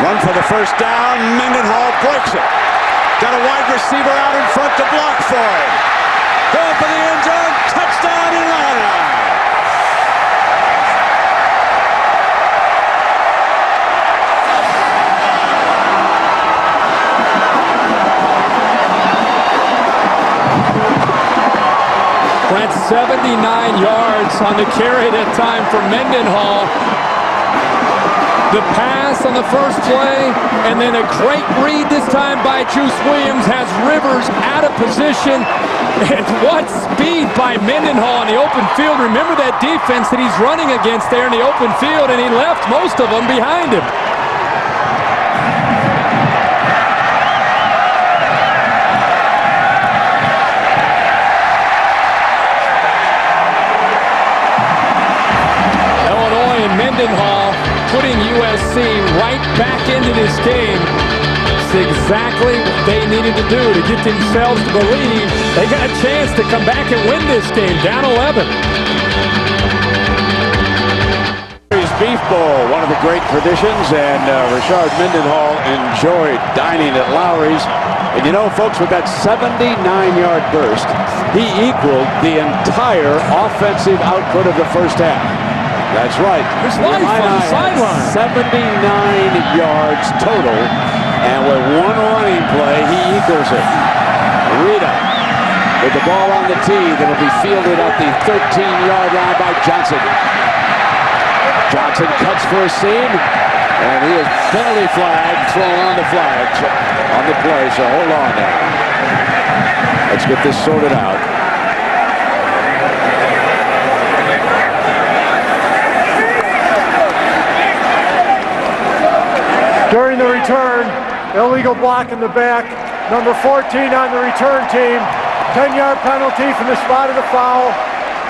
Run for the 1st down. Mendenhall breaks it. Got a wide receiver out in front to block for him. Going for the end zone. Touchdown Illini. Went 79 yards on the carry that time for Mendenhall. The pass on the first play, and then a great read this time by Juice Williams has Rivers out of position. And what speed by Mendenhall in the open field. Remember that defense that he's running against there in the open field, and he left most of them behind him. Mendenhall putting USC right back into this game. It's exactly what they needed to do to get themselves to believe they got a chance to come back and win this game, down 11. Beef Bowl, one of the great traditions, and Rashard Mendenhall enjoyed dining at Lowry's. And you know, folks, with that 79-yard burst, he equaled the entire offensive output of the first half. That's right. There's life on the sideline. 79 yards total, and with one running play, he equals it. Rita with the ball on the tee that'll be fielded at the 13-yard line by Johnson. Johnson cuts for a seam, and he is penalty flag thrown on the flag on the play, so hold on now. Let's get this sorted out. During the return, illegal block in the back. Number 14 on the return team. 10-yard penalty from the spot of the foul.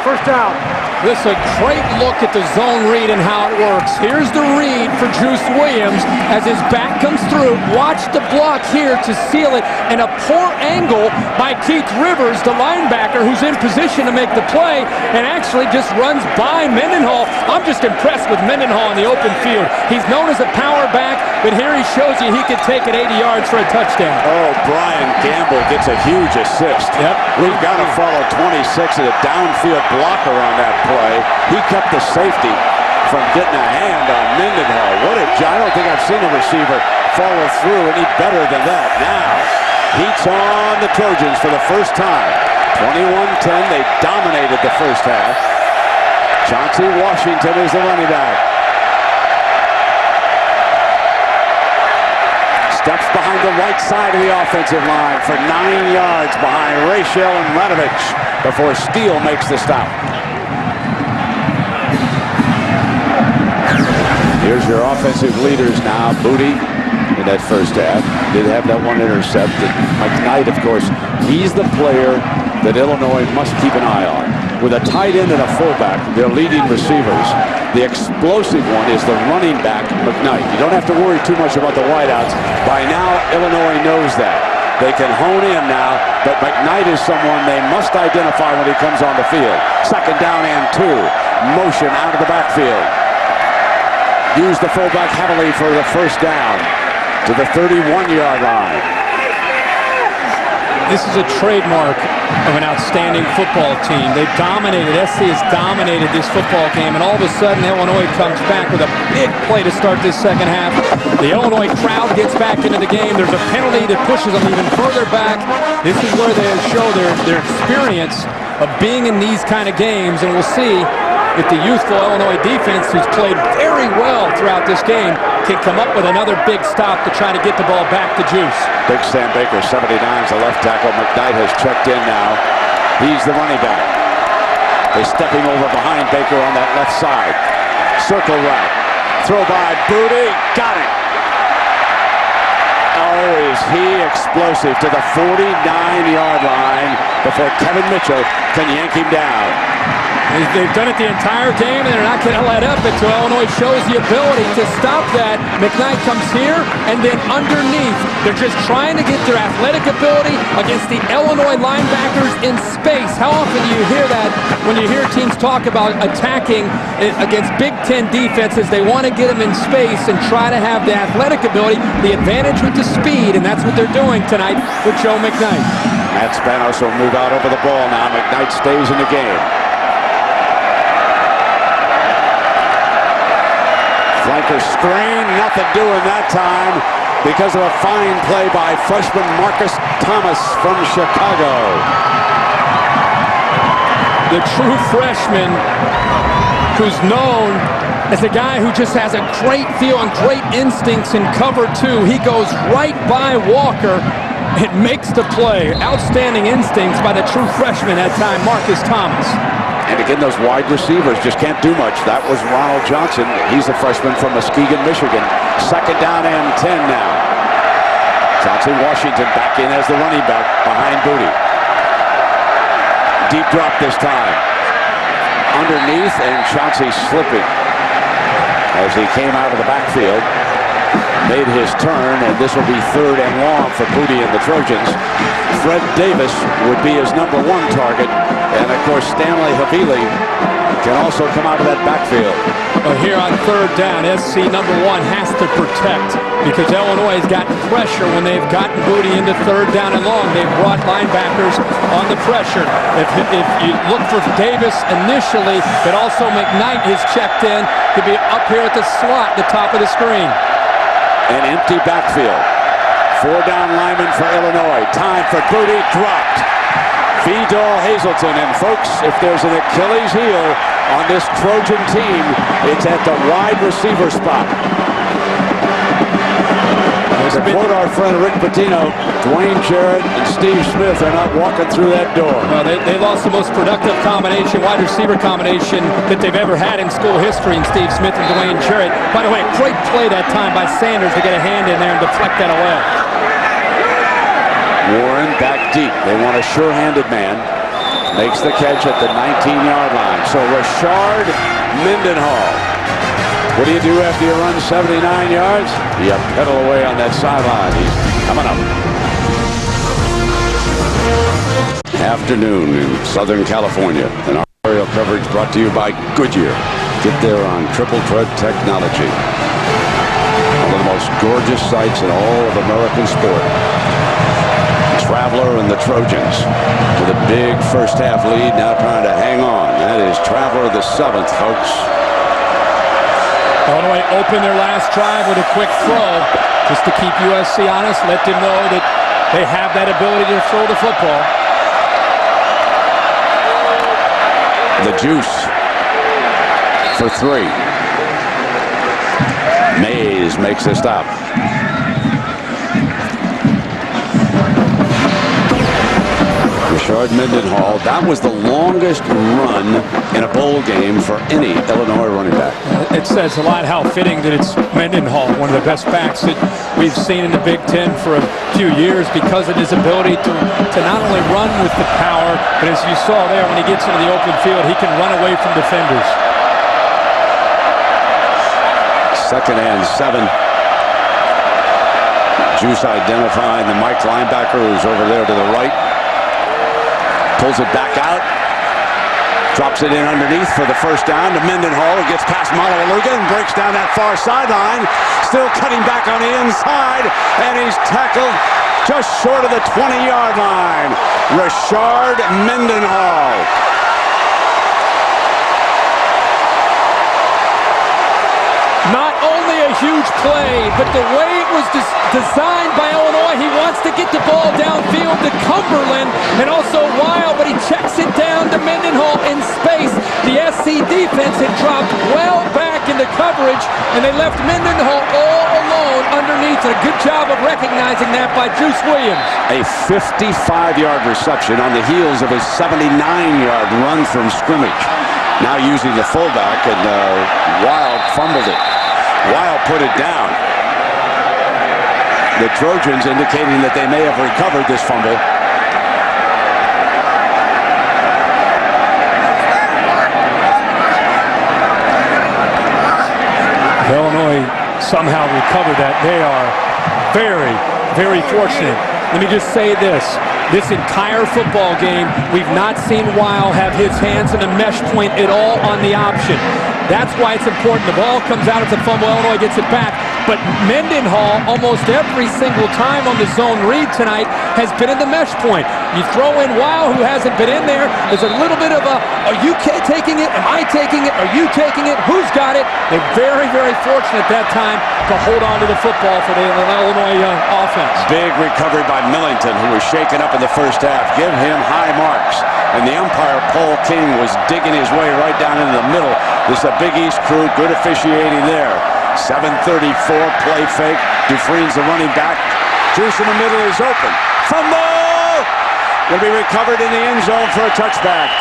1st down. This is a great look at the zone read and how it works. Here's the read for Juice Williams as his back comes through. Watch the block here to seal it, and a poor angle by Keith Rivers, the linebacker, who's in position to make the play and actually just runs by Mendenhall. I'm just impressed with Mendenhall in the open field. He's known as a power back, but here he shows you he could take it 80 yards for a touchdown. Oh, Brian Gamble gets a huge assist. Yep. We've got to follow 26 as a downfield blocker on that play. He kept the safety from getting a hand on Mendenhall. I don't think I've seen a receiver follow through any better than that. Now, heat's on the Trojans for the first time. 21-10, they dominated the first half. Chauncey Washington is the running back. Steps behind the right side of the offensive line for 9 yards behind Rachel and Radovich before Steele makes the stop. Here's your offensive leaders now. Booty in that first half did have that one intercept. McKnight, of course, he's the player that Illinois must keep an eye on. With a tight end and a fullback, their leading receivers. The explosive one is the running back, McKnight. You don't have to worry too much about the wideouts. By now, Illinois knows that. They can hone in now, but McKnight is someone they must identify when he comes on the field. Second down and 2. Motion out of the backfield. Use the fullback heavily for the first down to the 31-yard line. This is a trademark of an outstanding football team. They've dominated. SC has dominated this football game, and all of a sudden Illinois comes back with a big play to start this second half. The Illinois crowd gets back into the game. There's a penalty that pushes them even further back. This is where they show their experience of being in these kind of games, and we'll see if the youthful Illinois defense, who's played very well throughout this game, can come up with another big stop to try to get the ball back to Juice. Big Sam Baker, 79 is the left tackle. McKnight has checked in now. He's the running back. They're stepping over behind Baker on that left side. Circle route. Throw by Booty. Got it. Oh, is he explosive to the 49-yard line before Kevin Mitchell can yank him down. They've done it the entire game, and they're not going to let up until Illinois shows the ability to stop that. McKnight comes here, and then underneath. They're just trying to get their athletic ability against the Illinois linebackers in space. How often do you hear that when you hear teams talk about attacking against Big Ten defenses? They want to get them in space and try to have the athletic ability, the advantage with the speed, and that's what they're doing tonight with Joe McKnight. Matt Spanos will move out over the ball now. McKnight stays in the game. Flanker screen, nothing doing that time because of a fine play by freshman Marcus Thomas from Chicago. The true freshman who's known as a guy who just has a great feel and great instincts in cover 2. He goes right by Walker and makes the play. Outstanding instincts by the true freshman at time, Marcus Thomas. And again, those wide receivers just can't do much. That was Ronald Johnson. He's a freshman from Muskegon, Michigan. Second down and 10 now. Chauncey Washington back in as the running back behind Booty. Deep drop this time. Underneath, and Chauncey slipping as he came out of the backfield. Made his turn, and this will be third and long for Booty and the Trojans. Fred Davis would be his #1 target, and of course Stanley Havili can also come out of that backfield. Well, here on third down, SC #1 has to protect because Illinois has gotten pressure when they've gotten Booty into third down and long. They've brought linebackers on the pressure. If you look for Davis initially, but also McKnight is checked in to be up here at the slot, the top of the screen. An empty backfield. 4 down linemen for Illinois. Time for Booty, dropped. Vidal Hazelton, and folks, if there's an Achilles heel on this Trojan team, it's at the wide receiver spot. To quote our friend Rick Pitino, Dwayne Jarrett and Steve Smith are not walking through that door. Well, they lost the most productive combination, wide receiver combination that they've ever had in school history in Steve Smith and Dwayne Jarrett. By the way, great play that time by Sanders to get a hand in there and deflect that away. Warren back deep. They want a sure-handed man. makes the catch at the 19-yard line. So Rashard Mendenhall. What do you do after you run 79 yards? You pedal away on that sideline. He's coming up. Afternoon in Southern California. And our aerial coverage brought to you by Goodyear. Get there on triple tread technology. One of the most gorgeous sights in all of American sport. Traveler and the Trojans with a big first half lead, now trying to hang on. That is Traveler the 7th, folks. Illinois opened their last drive with a quick throw just to keep USC honest, let them know that they have that ability to throw the football. The juice for 3. Mays makes the stop. Rashard Mendenhall, that was the longest run in a bowl game for any Illinois running back. It says a lot how fitting that it's Mendenhall, one of the best backs that we've seen in the Big Ten for a few years because of his ability to not only run with the power, but as you saw there, when he gets into the open field, he can run away from defenders. 2nd and 7. Juice identifying the Mike linebacker who's over there to the right. Pulls it back out. Drops it in underneath for the first down to Mendenhall, who gets past Malawaluga and breaks down that far sideline. Still cutting back on the inside, and he's tackled just short of the 20-yard line. Rashard Mendenhall. Not only a huge play, but the way it was designed by Illinois, he wants to get the ball downfield to Cumberland and also Weil, but he checks it down to Mendenhall in space. The SC defense had dropped well back into coverage, and they left Mendenhall all alone underneath. A good job of recognizing that by Juice Williams. A 55-yard reception on the heels of his 79-yard run from scrimmage. Now using the fullback, and Weil fumbled it. Weil put it down. The Trojans indicating that they may have recovered this fumble. Illinois somehow recovered that. They are very, very fortunate. Let me just say this. This entire football game, we've not seen Weil have his hands in a mesh point at all on the option. That's why it's important. The ball comes out, it's a fumble, Illinois gets it back. But Mendenhall, almost every single time on the zone read tonight, has been in the mesh point. You throw in Weil, who hasn't been in there. There's a little bit of a, are you taking it? Am I taking it? Are you taking it? Who's got it? They're very, very fortunate that time to hold on to the football for the Illinois offense. Big recovery by Millington, who was shaken up in the first half. Give him high marks. And the umpire, Paul King, was digging his way right down into the middle. This is a Big East crew. Good officiating there. 7:34, play fake. Dufresne's the running back. Juice in the middle is open. Fumble! Will be recovered in the end zone for a touchback.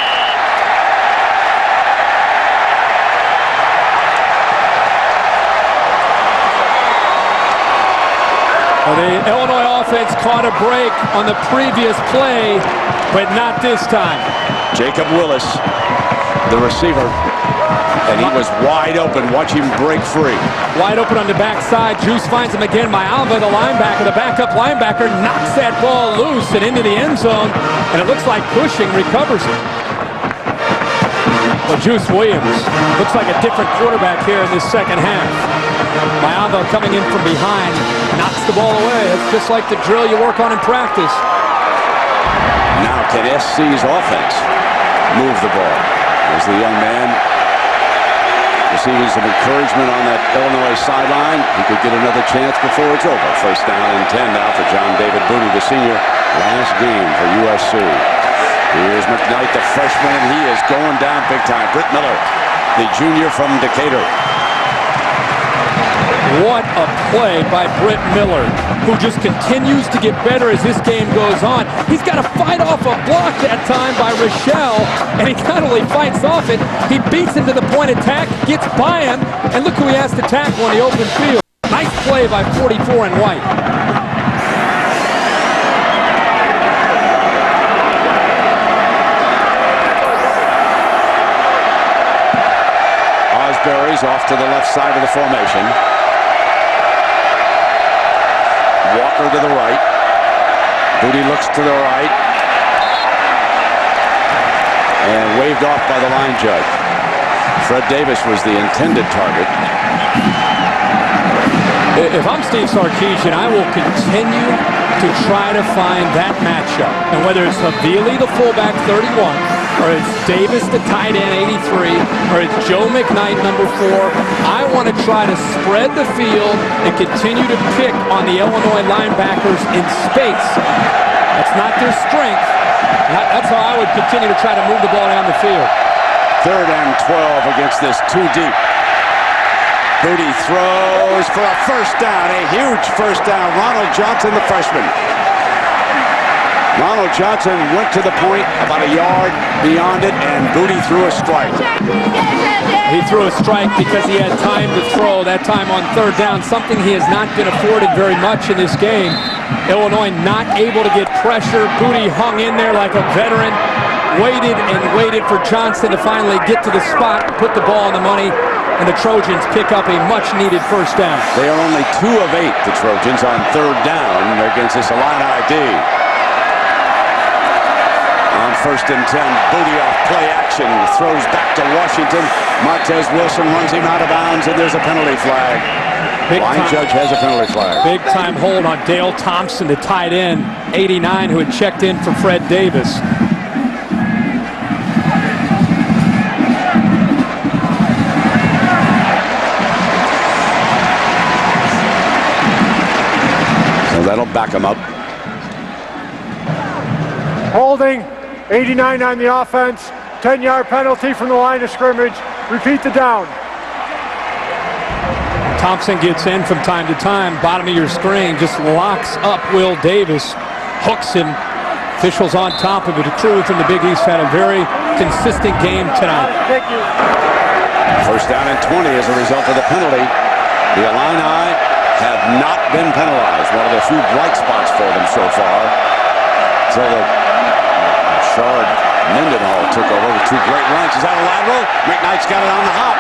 Well, the Illinois offense caught a break on the previous play, but not this time. Jacob Willis, the receiver, and he was wide open. Watch him break free. Wide open on the backside. Juice finds him again. Mayamba, the linebacker, the backup linebacker, knocks that ball loose and into the end zone, and it looks like Cushing recovers it. Well, Juice Williams looks like a different quarterback here in this second half. Mayamba coming in from behind, knocks the ball away. It's just like the drill you work on in practice. Now can SC's offense move the ball? There's the young man receiving some encouragement on that Illinois sideline. He could get another chance before it's over. First down and 10 now for John David Booty, the senior. Last game for USC. Here's McKnight, the freshman, and he is going down big time. Britt Miller, the junior from Decatur. What a play by Britt Miller, who just continues to get better as this game goes on. He's got to fight off a block that time by Rochelle, and he not only fights off it, he beats him to the point of attack, gets by him, and look who he has to tackle on the open field. Nice play by 44 and White. Sainsbury's off to the left side of the formation. Walker to the right. Booty looks to the right. And waved off by the line judge. Fred Davis was the intended target. If I'm Steve Sarkisian, I will continue to try to find that matchup. And whether it's Havili, the fullback, 31, or it's Davis, the tight end, 83, or it's Joe McKnight, number 4, I want to try to spread the field and continue to pick on the Illinois linebackers in space. That's not their strength. That's how I would continue to try to move the ball down the field. 3rd and 12 against this too deep. Booty throws for a first down, a huge first down. Ronald Johnson, the freshman. Ronald Johnson went to the point about a yard beyond it, and Booty threw a strike. He threw a strike because he had time to throw, that time on 3rd down, something he has not been afforded very much in this game. Illinois not able to get pressure. Booty hung in there like a veteran, waited and waited for Johnson to finally get to the spot, put the ball on the money, and the Trojans pick up a much-needed first down. They are only 2 of 8, the Trojans, on 3rd down against this Illini D. On 1st and 10, Booty off play action, throws back to Washington. Martez Wilson runs him out of bounds, and there's a penalty flag. Line judge has a penalty flag. Big-time hold on Dale Thompson, the tight end, 89, who had checked in for Fred Davis. That'll back him up. Holding, 89 on the offense, 10-yard penalty from the line of scrimmage. Repeat the down. Thompson gets in from time to time, bottom of your screen, just locks up Will Davis, hooks him. Officials on top of it. The crew from the Big East had a very consistent game tonight. Thank you. First down and 20 as a result of the penalty. The Illini have not been penalized. One of the few bright spots for them so far. So the Shard Mendenhall took over with 2 great runs. Is that a lateral? McKnight's got it on the hop.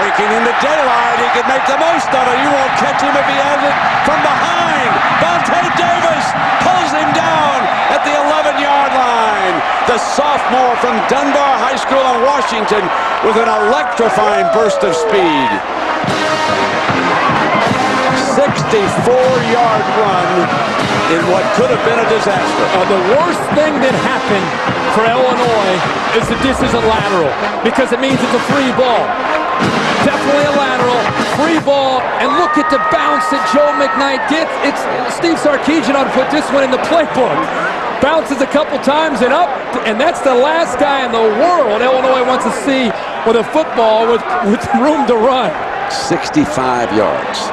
Breaking into daylight. He can make the most of it. You won't catch him if he has it from behind. Vontae Davis pulls him down at the 11-yard line. The sophomore from Dunbar High School in Washington with an electrifying burst of speed. 64-yard run in what could have been a disaster. The worst thing that happened for Illinois is that this is a lateral, because it means it's a free ball. Definitely a lateral, free ball, and look at the bounce that Joe McKnight gets. It's Steve Sarkisian ought to put this one in the playbook. Bounces a couple times and up, and that's the last guy in the world Illinois wants to see with a football with room to run. 65 yards.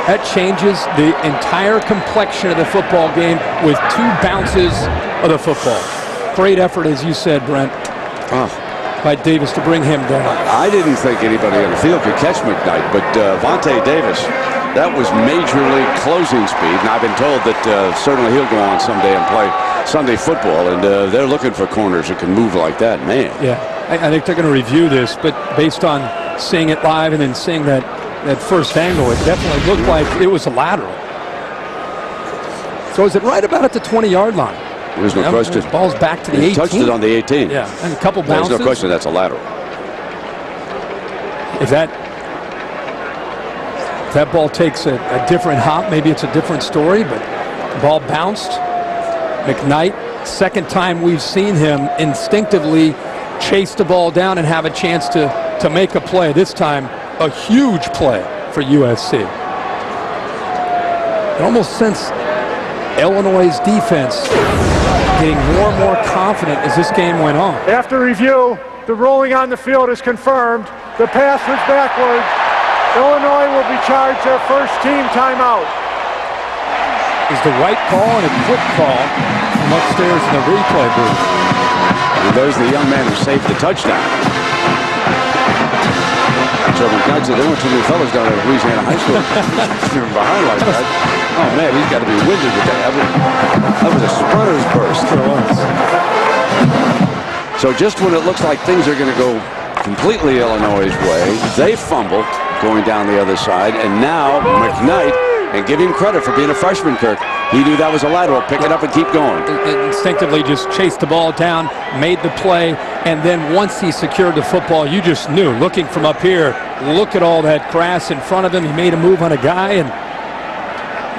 That changes the entire complexion of the football game with 2 bounces of the football. Great effort, as you said, Brent, by Davis to bring him down. I didn't think anybody on the field could catch McKnight, but Vontae Davis, that was major league closing speed, and I've been told that certainly he'll go on someday and play Sunday football, and they're looking for corners that can move like that, man. Yeah, I think they're going to review this, but based on seeing it live and then seeing that first angle, it definitely looked like it was a lateral. So is it right about at the 20-yard line? There's no question. The ball's back to the 18. He touched it on the 18. Yeah, and a couple bounces. There's no question that's a lateral. If that ball takes a different hop, maybe it's a different story, but the ball bounced. McKnight, second time we've seen him instinctively chase the ball down and have a chance to make a play. This time, a huge play for USC. I almost sense Illinois' defense getting more and more confident as this game went on. After review, the ruling on the field is confirmed. The pass was backwards. Illinois will be charged their first team timeout. Is the right call and a quick call from upstairs in the replay booth. And there's the young man who saved the touchdown. So McKnight said there weren't too many fellas down at Louisiana High School behind like that. Oh man, he's got to be winded with that. That was a sprinter's burst. Sure was. So just when it looks like things are going to go completely Illinois' way. They fumble going down the other side, and now McKnight, and give him credit for being a freshman, Kirk. He knew that was a lateral. Pick it up and keep going. Instinctively just chased the ball down, made the play, and then once he secured the football, you just knew. Looking from up here, look at all that grass in front of him. He made a move on a guy, and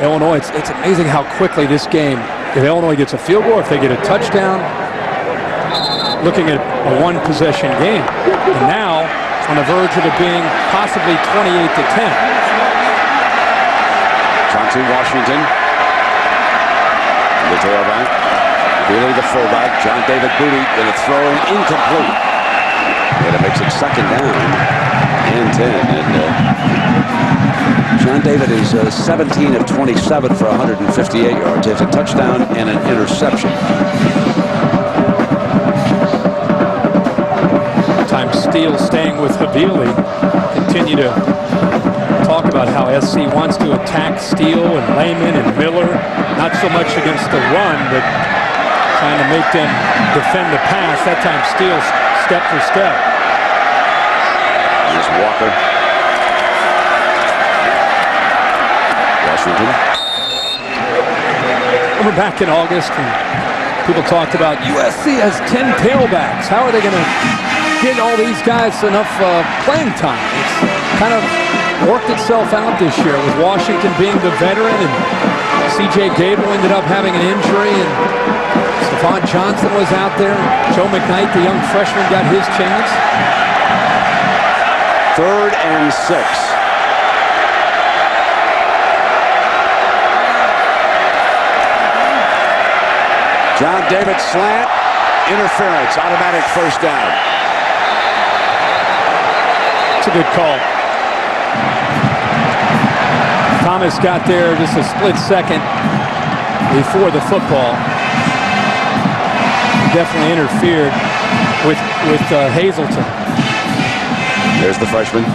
Illinois, it's amazing how quickly this game, if Illinois gets a field goal, if they get a touchdown, looking at a one-possession game. And now, on the verge of it being possibly 28-10. Chauncey Washington, the tailback. Billy, the fullback. John David Booty going to throw in incomplete. And it makes it second down and 10. And John David is 17 of 27 for 158 yards. He has a touchdown and an interception. Time Steele staying with Havili. Continue to talk about how SC wants to attack Steele and Lehman and Miller. Not so much against the run, but trying to make them defend the pass. That time Steele step for step. Here's Walker. Washington. Remember back in August when people talked about USC has 10 tailbacks. How are they going to get all these guys enough playing time? It's kind of worked itself out this year with Washington being the veteran, and C.J. Gable ended up having an injury, and Stephon Johnson was out there. Joe McKnight, the young freshman, got his chance. 3rd and 6. John David slant, interference, automatic first down. It's a good call. Thomas got there just a split second before the football. He definitely interfered with Hazelton. There's the freshman.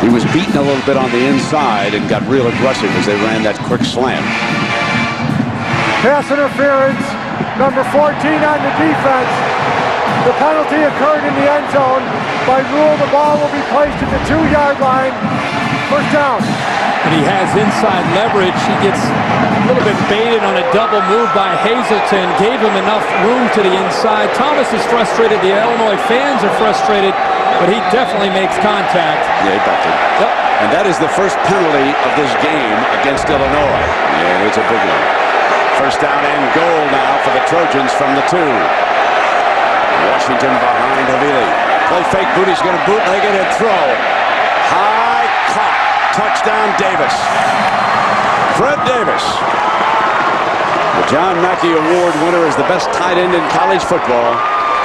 He was beaten a little bit on the inside and got real aggressive as they ran that quick slant. Pass interference, number 14 on the defense. The penalty occurred in the end zone. By rule, the ball will be placed at the 2-yard line. First down. And he has inside leverage. He gets a little bit baited on a double move by Hazelton. Gave him enough room to the inside. Thomas is frustrated. The Illinois fans are frustrated. But he definitely makes contact. Yeah, he bucked it. Yep. And that is the first penalty of this game against Illinois. Yeah, it's a big one. First down and goal now for the Trojans from the 2. Washington behind Havili. Play fake. Booty's going to bootleg it and throw. High caught. Touchdown Davis. Fred Davis. The John Mackey Award winner is the best tight end in college football.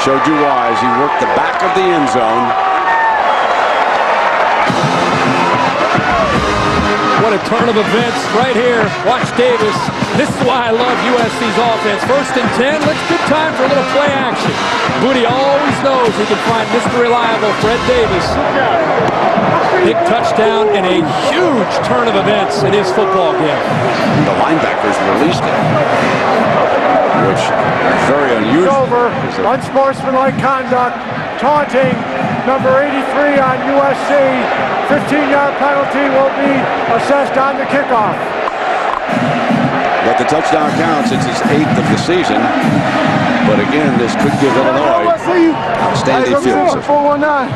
Showed you why as he worked the back of the end zone. What a turn of events right here. Watch Davis. This is why I love USC's offense. 1st and 10. Let's good time for a little play action. Booty always knows he can find Mr. Reliable Fred Davis. Big touchdown and a huge turn of events in his football game. The linebackers released it, which is very unusual. Over. Unsportsmanlike conduct. Taunting. Number 83 on USC. 15-yard penalty will be assessed on the kickoff. But the touchdown counts. It's his 8th of the season. But again, this could give Illinois outstanding field position. 419.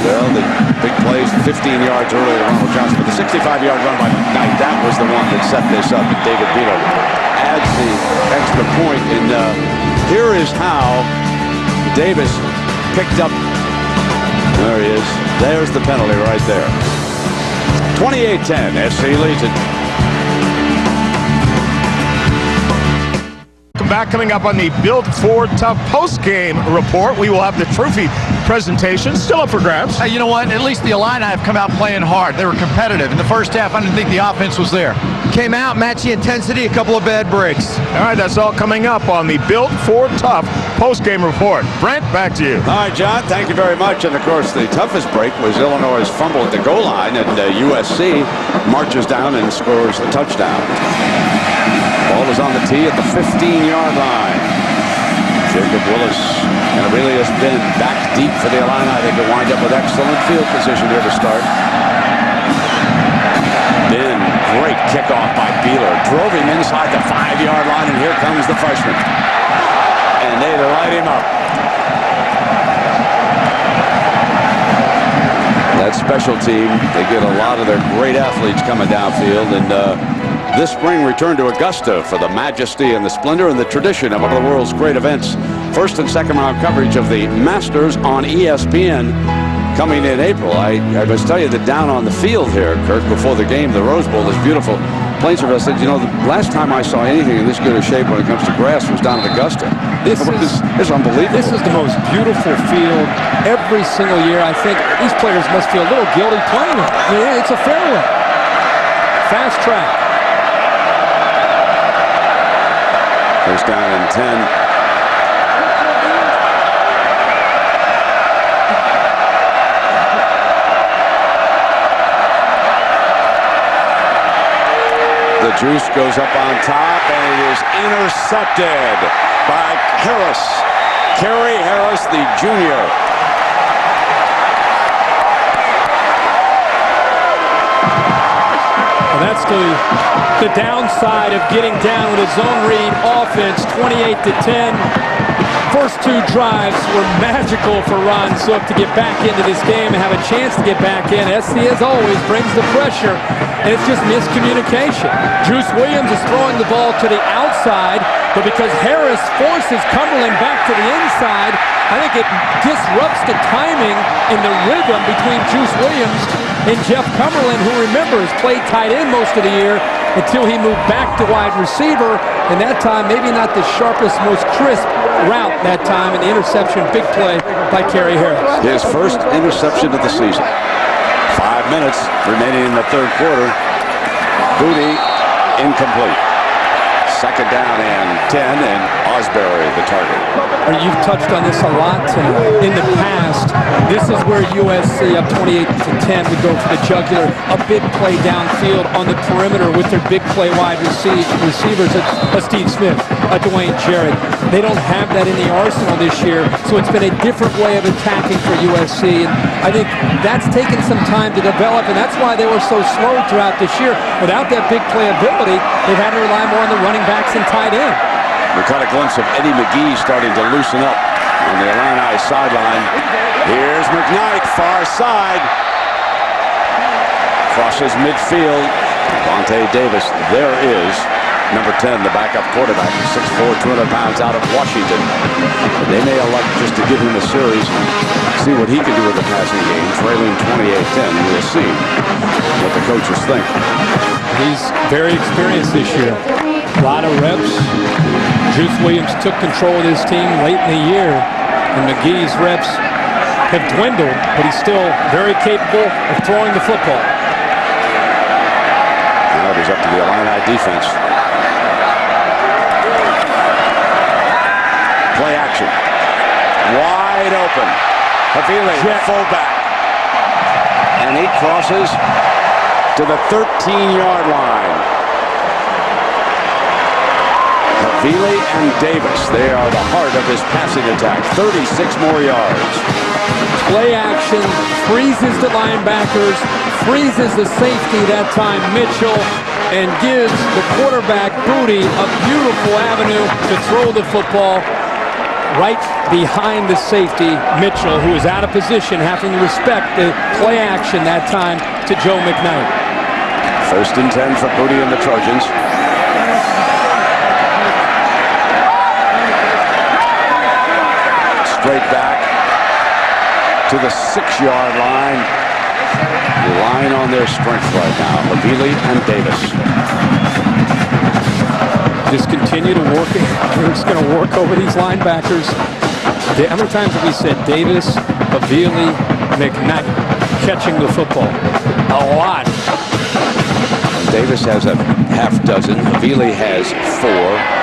Well, the big plays 15 yards earlier to Ronald Johnson, but the 65-yard run by McKnight, that was the one that set this up, and David Beto adds the extra point, and here is how Davis picked up. There he is. There's the penalty right there. 28-10, SC leads it. Back coming up on the Built Ford Tough post-game report. We will have the trophy presentation still up for grabs. Hey, you know what? At least the Illini have come out playing hard. They were competitive. In the first half, I didn't think the offense was there. Came out, matched the intensity, a couple of bad breaks. All right, that's all coming up on the Built Ford Tough post-game report. Brent, back to you. All right, John, thank you very much. And, of course, the toughest break was Illinois' fumble at the goal line, and USC marches down and scores a touchdown. Ball is on the tee at the 15-yard line. Jacob Willis and Aurelius Ben back deep for the Illini. They could wind up with excellent field position here to start. Ben, great kickoff by Beeler. Drove him inside the 5-yard line, and here comes the freshman. And they light him up. That special team, they get a lot of their great athletes coming downfield, and this spring returned to Augusta for the majesty and the splendor and the tradition of one of the world's great events. First and second round coverage of the Masters on ESPN coming in April. I must tell you that down on the field here, Kirk, before the game, the Rose Bowl, this beautiful Plainsboro, said, you know, the last time I saw anything in this good a shape when it comes to grass was down at Augusta. This is unbelievable. This is the most beautiful field every single year. I think these players must feel a little guilty playing it. I mean, it's a fairway. Fast track. First down and 10. The juice goes up on top, and it is intercepted by Harris. Kerry Harris, the junior. Well, that's the downside of getting down with a zone read offense, 28-10. First two drives were magical for Ron Zook to get back into this game and have a chance to get back in. SC, as always, brings the pressure, and it's just miscommunication. Juice Williams is throwing the ball to the outside, but because Harris forces Cumberland back to the inside, I think it disrupts the timing and the rhythm between Juice Williams and Jeff Cumberland, who, remember, has played tight end most of the year until he moved back to wide receiver, and that time maybe not the sharpest, most crisp route that time, and the interception, big play by Kerry Harris. His first interception of the season. 5 minutes remaining in the third quarter. Booty incomplete. Second down and 10, and Osbury the target. You've touched on this a lot in the past. This is where USC up 28-10 would go for the jugular. A big play downfield on the perimeter with their big play wide receivers, Steve Smith, Dwayne Jarrett. They don't have that in the arsenal this year, so it's been a different way of attacking for USC. And I think that's taken some time to develop, and that's why they were so slow throughout this year. Without that big play ability, they've had to rely more on the running backs and tight end. We caught a glimpse of Eddie McGee starting to loosen up on the Illini sideline. Here's McKnight, far side. Crosses midfield. Vontae Davis, there is number 10, the backup quarterback, 6'4", 200 pounds out of Washington. They may elect just to give him a series, see what he can do with the passing game, trailing 28-10. We'll see what the coaches think. He's very experienced this year. A lot of reps. Juice Williams took control of his team late in the year, and McGee's reps have dwindled, but he's still very capable of throwing the football. Now it is up to the Illini defense. Play action. Wide open. Havili, fullback. And he crosses to the 13-yard line. Havili and Davis, they are the heart of his passing attack. 36 more yards. Play action, freezes the linebackers, freezes the safety that time, Mitchell, and gives the quarterback, Booty, a beautiful avenue to throw the football right behind the safety, Mitchell, who is out of position, having to respect the play action that time to Joe McKnight. First and 10 for Booty and the Trojans. Straight back to the 6-yard line. Relying on their strength right now, Havili and Davis. Just continue to work it. We're just going to work over these linebackers. How many times have we said Davis, Havili, McKnight catching the football? A lot. Davis has a half dozen. Havili has 4.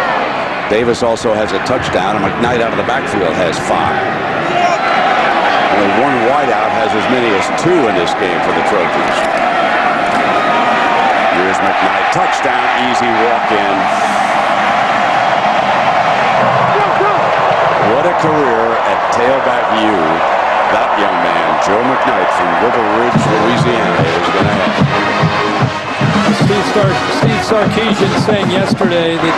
Davis also has a touchdown, and McKnight out of the backfield has 5. Only one wideout has as many as 2 in this game for the Trojans. Here's McKnight. Touchdown, easy walk-in. What a career at tailback U that young man, Joe McKnight from River Ridge, Louisiana, is going to have. Steve Sarkisian saying yesterday that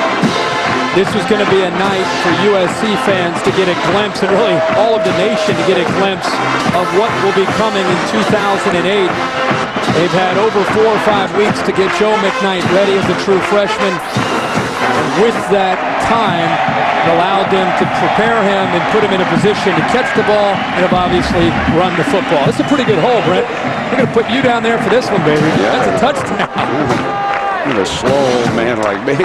this was going to be a night for USC fans to get a glimpse, and really all of the nation to get a glimpse of what will be coming in 2008. They've had over 4 or 5 weeks to get Joe McKnight ready as a true freshman. And with that time, it allowed them to prepare him and put him in a position to catch the ball and have obviously run the football. It's a pretty good hole, Brent. We're going to put you down there for this one, baby. Yeah. That's a touchdown. Even a slow old man like me.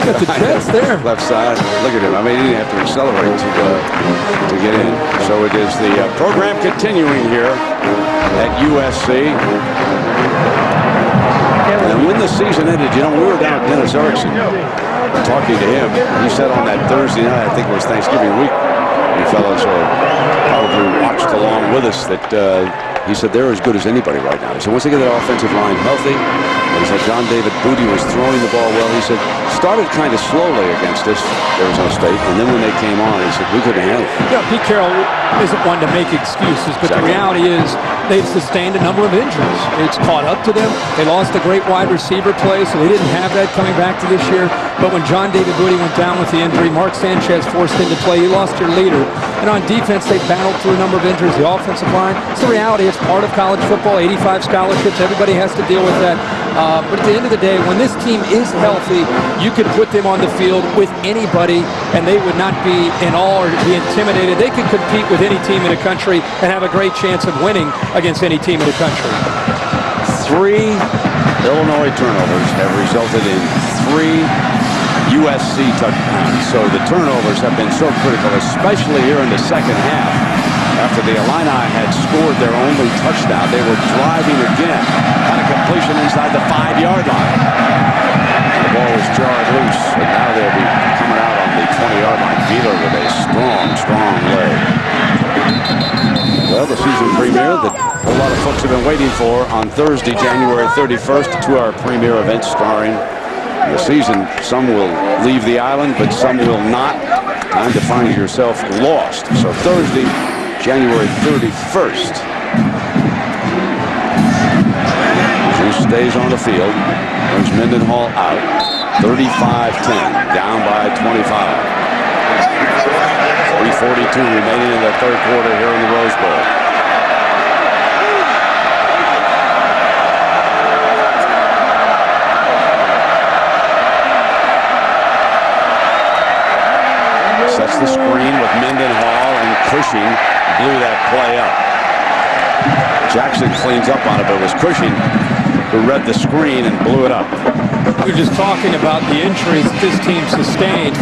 Got the jets there. Left side. Look at him. I mean, he didn't have to accelerate to get in. So it is the program continuing here at USC. And when the season ended, you know, we were down at Dennis Erickson talking to him. He said on that Thursday night, I think it was Thanksgiving week, you fellows probably watched along with us, that he said they're as good as anybody right now. So once they get that offensive line healthy, he said John David Booty was throwing the ball well. He said started kind of slowly against us, Arizona State, and then when they came on, he said we couldn't handle it. Yeah, Pete Carroll isn't one to make excuses, but the reality is they've sustained a number of injuries. It's caught up to them. They lost a great wide receiver play, so they didn't have that coming back to this year. But when John David Booty went down with the injury, Mark Sanchez forced him to play. You lost your leader. And on defense, they battled through a number of injuries. The offensive line, it's the reality. It's part of college football. 85 scholarships. Everybody has to deal with that. But at the end of the day, when this team is healthy, you could put them on the field with anybody, and they would not be in awe or be intimidated. They could compete with any team in the country and have a great chance of winning against any team in the country. 3 Illinois turnovers have resulted in 3 USC touchdowns. So the turnovers have been so critical, especially here in the second half. After the Illini had scored their only touchdown, they were driving again. Had a completion inside the 5-yard line. The ball was jarred loose, and now they'll be coming out on the 20-yard line. Wheeler with a strong leg. Well, the season premiere that a lot of folks have been waiting for on Thursday, January 31st, 2-hour premiere event starring the season. Some will leave the island, but some will not. Time to find yourself lost. So Thursday, January 31st. Juice stays on the field. Brings Mendenhall out. 35-10. Down by 25. 3:42 remaining in the third quarter here in the Rose Bowl. Sets the screen with Mendenhall, and Cushing blew that play up. Jackson cleans up on it, but it was Cushing who read the screen and blew it up. We were just talking about the injuries that this team sustained.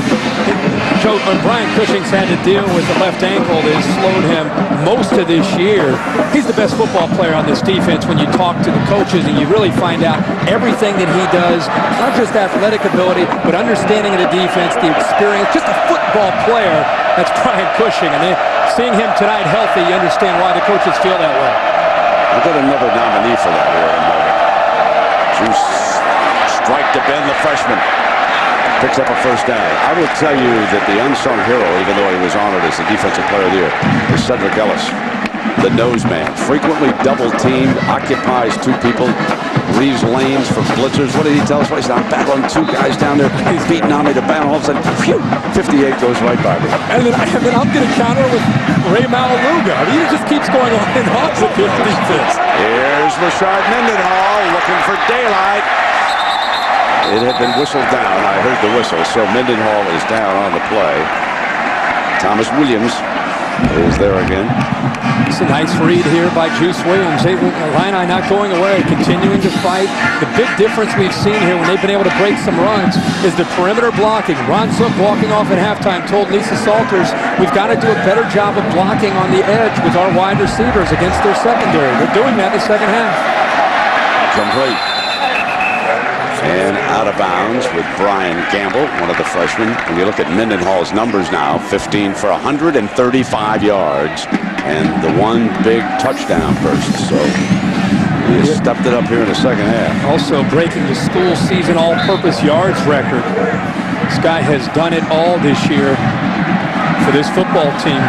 Brian Cushing's had to deal with the left ankle that has slowed him most of this year. He's the best football player on this defense when you talk to the coaches and you really find out everything that he does, not just athletic ability, but understanding of the defense, the experience, just a football player. That's Brian Cushing. And then seeing him tonight healthy, you understand why the coaches feel that way. I've got another nominee for that here in a moment. Juice strike to Ben, the freshman. Picks up a first down. I will tell you that the unsung hero, even though he was honored as the defensive player of the year, is Cedric Ellis, the nose man. Frequently double-teamed, occupies 2 people, leaves lanes for blitzers. What did he tell us? He said, I'm battling 2 guys down there. He's beating on me to battle. All of a sudden, phew, 58 goes right by me. And then I'm going to counter with Ray Malaluga. I mean, he just keeps going on and on with this defense. Here's Rashard Mendenhall looking for daylight. It had been whistled down. I heard the whistle, so Mendenhall is down on the play. Thomas Williams is there again. It's a nice read here by Juice Williams. Illini not going away, continuing to fight. The big difference we've seen here when they've been able to break some runs is the perimeter blocking. Ron Zook walking off at halftime told Lisa Salters, we've got to do a better job of blocking on the edge with our wide receivers against their secondary. They're doing that in the second half. Complete. And out of bounds with Brian Gamble, one of the freshmen. When you look at Mendenhall's numbers now, 15 for 135 yards and the 1 big touchdown burst. So He has stepped it up here in the second half. Also breaking the school season all-purpose yards record. This guy has done it all this year for this football team.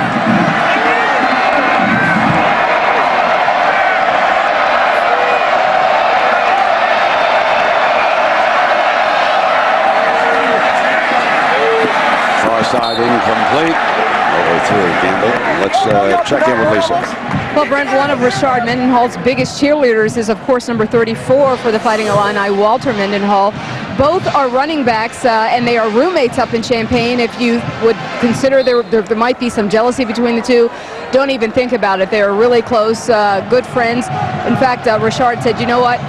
Far side incomplete. Over 3, Gamble. Let's check in with Lisa. Well, Brent, one of Richard Mendenhall's biggest cheerleaders is, of course, number 34 for the Fighting Illini, Walter Mendenhall. Both are running backs, and they are roommates up in Champaign. If you would consider there might be some jealousy between the two, don't even think about it. They are really close, good friends. In fact, Richard said, you know what?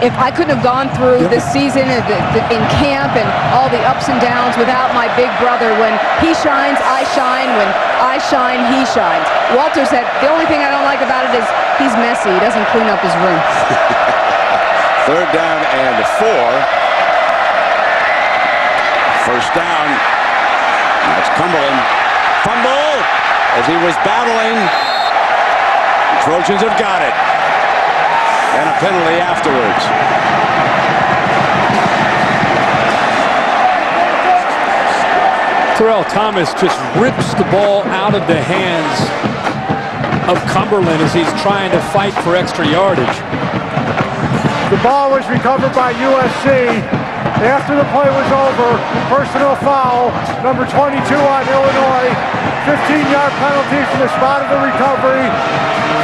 If I couldn't have gone through this season in camp and all the ups and downs without my big brother, when he shines, I shine. When I shine, he shines. Walter said, the only thing I don't like about it is he's messy. He doesn't clean up his room. 3rd down and 4. First down. That's Cumberland. Fumble as he was battling. The Trojans have got it. And a penalty afterwards. Terrell Thomas just rips the ball out of the hands of Cumberland as he's trying to fight for extra yardage. The ball was recovered by USC. After the play was over, personal foul, number 22 on Illinois. 15-yard penalty from the spot of the recovery.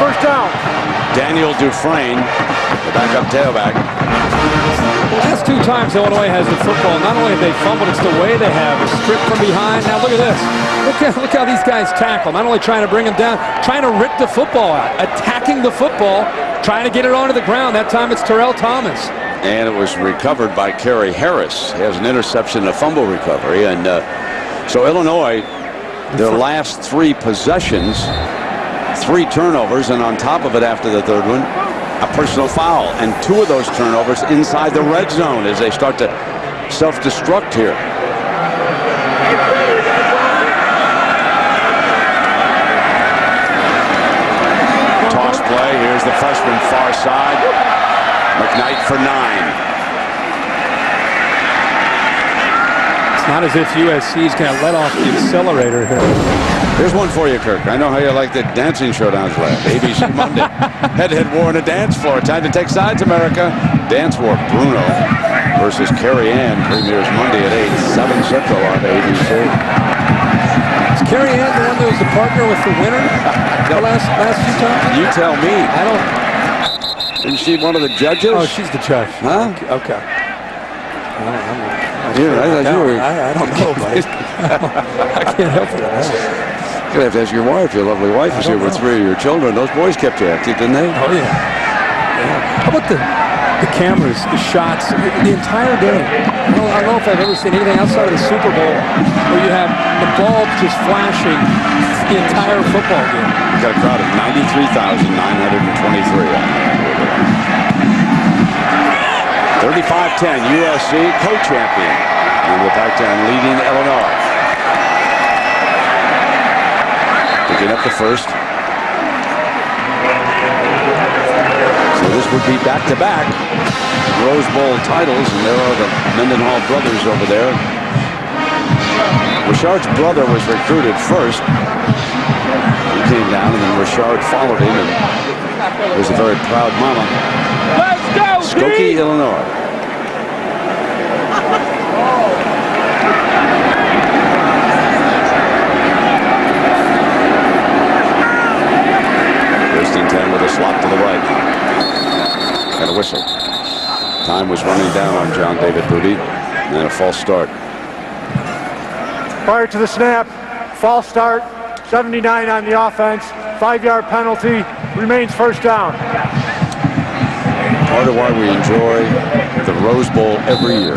First down. Daniel Dufresne, the backup tailback. The last 2 times Illinois has the football, not only have they fumbled, it's the way they have. Stripped from behind. Now look at this. Look how these guys tackle. Not only trying to bring him down, trying to rip the football out. Attacking the football, trying to get it onto the ground. That time it's Terrell Thomas. And it was recovered by Kerry Harris. He has an interception, a fumble recovery. And so Illinois, their last 3 possessions, 3 turnovers, and on top of it after the 3rd one, a personal foul. And 2 of those turnovers inside the red zone as they start to self-destruct here. Toss play. Here's the freshman far side. McKnight for 9. It's not as if USC is going to let off the accelerator here. Here's one for you, Kirk. I know how you like the dancing showdowns last. ABC Monday. Head-to-head war on the dance floor. Time to take sides, America. Dance war. Bruno versus Carrie Ann. Premieres Monday at 8, 7 Central on ABC. Is Carrie Ann the one that was the partner with the winner the last few times? You tell me. I don't. Isn't she one of the judges? Oh, she's the judge. Huh? Okay. I don't know, buddy. I can't help it. You're going to have to ask your wife, your lovely wife, is here with 3 of your children. Those boys kept you active, didn't they? Oh, yeah. How about the cameras, the shots, the entire game? I don't know if I've ever seen anything outside of the Super Bowl where you have the ball just flashing the entire football game. We've got a crowd of 93,923 on there. 35-10, USC co-champion. And the Pac-10 leading Illinois. Picking up the first. So this would be back-to-back Rose Bowl titles, and there are the Mendenhall brothers over there. Richard's brother was recruited first. He came down, and then Richard followed him, and was a very proud mama. Let's go, Skokie, Illinois. First and 10 with a slot to the right. And a whistle. Time was running down on John David Booty, and a false start. Prior to the snap, false start, 79 on the offense, 5-yard penalty, remains first down. Part of why we enjoy the Rose Bowl every year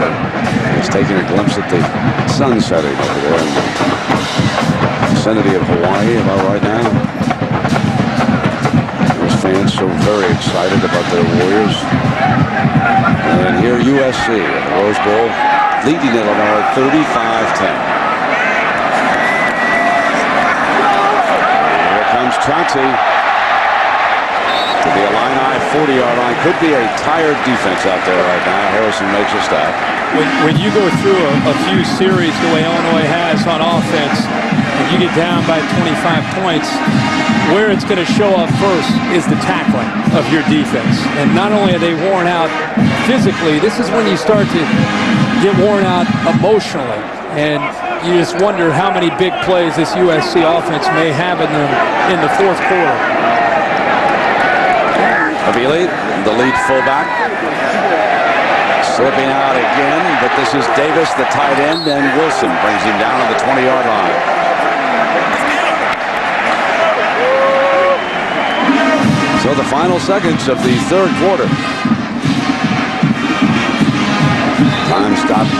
is taking a glimpse at the sun setting over there in the vicinity of Hawaii, am I right now? Those fans so very excited about their Warriors. And here USC at the Rose Bowl leading Illinois 35-10. Here comes Chauncey. to the Illini 40-yard line. Could be a tired defense out there right now. Harrison makes a stop. When you go through a few series the way Illinois has on offense, and you get down by 25 points, where it's going to show up first is the tackling of your defense. And not only are they worn out physically, this is when you start to get worn out emotionally. And you just wonder how many big plays this USC offense may have in them in the fourth quarter. Avili, the lead fullback, slipping out again, but this is Davis, the tight end, and Wilson brings him down on the 20-yard line. So the final seconds of the third quarter. Time stopped,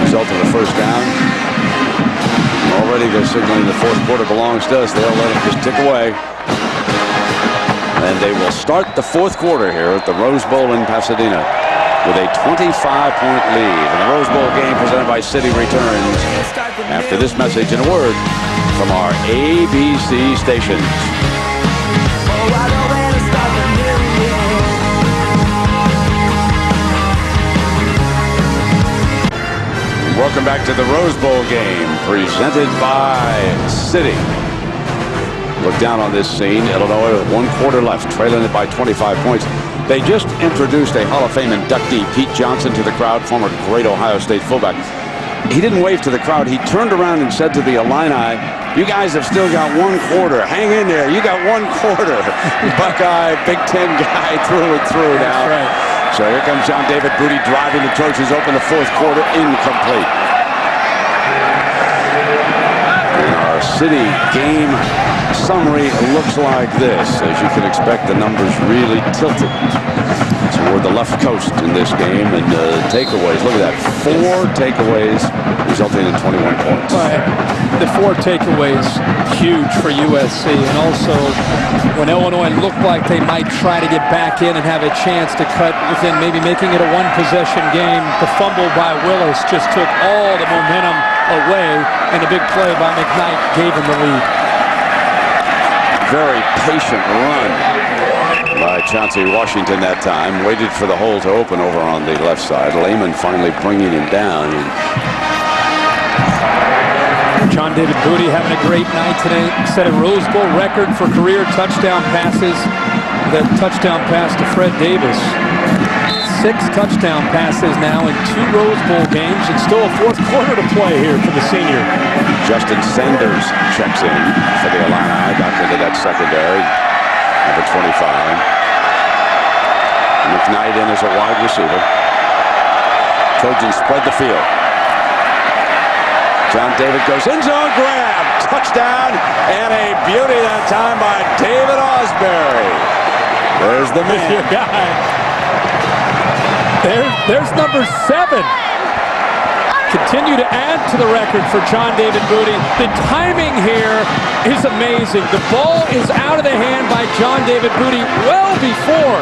result of a first down. Already they're signaling the fourth quarter belongs to us. They'll let it just tick away. And they will start the fourth quarter here at the Rose Bowl in Pasadena with a 25-point lead. And the Rose Bowl game presented by City returns after this message and a word from our ABC stations. Welcome back to the Rose Bowl game presented by City. Look down on this scene. Illinois with 1 quarter left, trailing it by 25 points. They just introduced a Hall of Fame inductee, Pete Johnson, to the crowd, former great Ohio State fullback. He didn't wave to the crowd. He turned around and said to the Illini, "You guys have still got 1 quarter. Hang in there. You got 1 quarter." Buckeye, Big Ten guy through and through now. That's right. So here comes John David Booty driving the Trojans open. The fourth quarter incomplete. And our City game summary looks like this. As you can expect, the numbers really tilted toward the left coast in this game. And takeaways, look at that. 4 takeaways resulting in 21 points. Right. The 4 takeaways, huge for USC. And also, when Illinois looked like they might try to get back in and have a chance to cut within maybe making it a 1-possession game, the fumble by Willis just took all the momentum away, and a big play by McKnight gave him the lead. Very patient run by Chauncey Washington that time. Waited for the hole to open over on the left side. Lehman finally bringing him down. John David Booty having a great night today. Set a Rose Bowl record for career touchdown passes. The touchdown pass to Fred Davis. 6 touchdown passes now in 2 Rose Bowl games, and still a fourth quarter to play here for the senior. Justin Sanders checks in for the Illini, back into that secondary, number 25. McKnight in as a wide receiver. Trojans spread the field. John David goes in zone grab, touchdown, and a beauty that time by David Osbury. There's the man. Your guy. There's number 7. Continue to add to the record for John David Booty. The timing here is amazing. The ball is out of the hand by John David Booty well before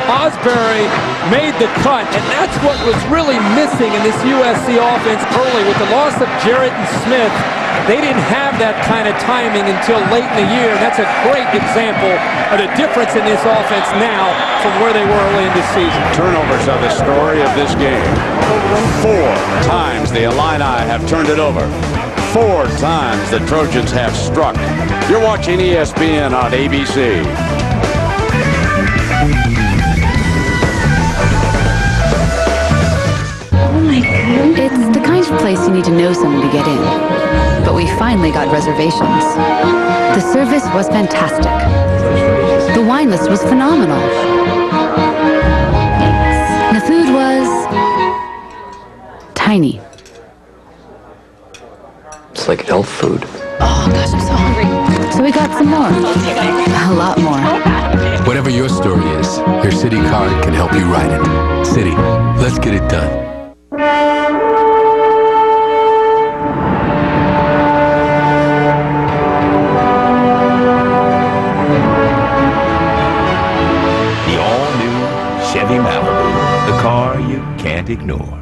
Osbury made the cut, and that's what was really missing in this USC offense early. With the loss of Jarrett and Smith, they didn't have that kind of timing until late in the year. And that's a great example of the difference in this offense now from where they were early in this season. Turnovers are the story of this game. 4 times the Illini have turned it over. 4 times the Trojans have struck. You're watching ESPN on ABC. It's the kind of place you need to know someone to get in. But we finally got reservations. The service was fantastic. The wine list was phenomenal. The food was tiny. It's like health food. Oh gosh, I'm so hungry. So we got some more. A lot more. Whatever your story is, your City card can help you write it. City, let's get it done. The all-new Chevy Malibu, the car you can't ignore.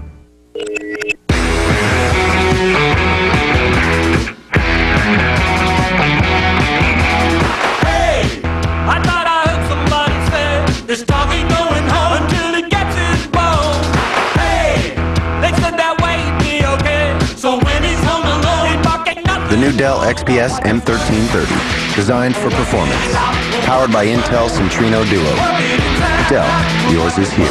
I thought I heard somebody say The new Dell XPS M1330, designed for performance. Powered by Intel Centrino Duo. Dell, yours is here.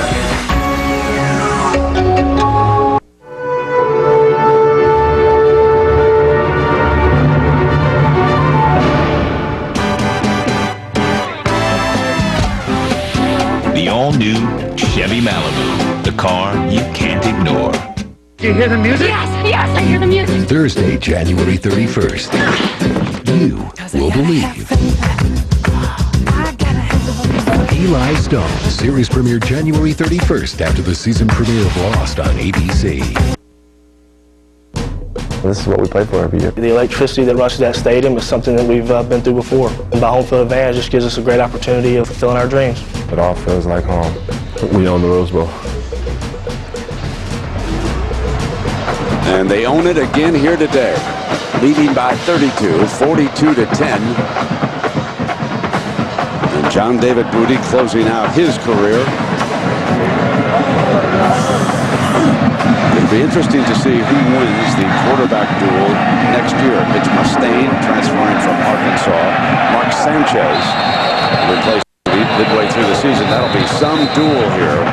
The all-new Chevy Malibu, the car you can't ignore. Do you hear the music? Yes, I hear the music. Thursday, January 31st. You will believe. Eli Stone, series premiere January 31st after the season premiere of Lost on ABC. This is what we play for every year. The electricity that rushes that stadium is something that we've been through before. And by home field advantage just gives us a great opportunity of fulfilling our dreams. It all feels like home. We own the Rose Bowl. And they own it again here today, leading by 32, 42-10. And John David Booty closing out his career. It'll be interesting to see who wins the quarterback duel next year. Mitch Mustaine transferring from Arkansas. Mark Sanchez replaced midway through the season. That'll be some duel here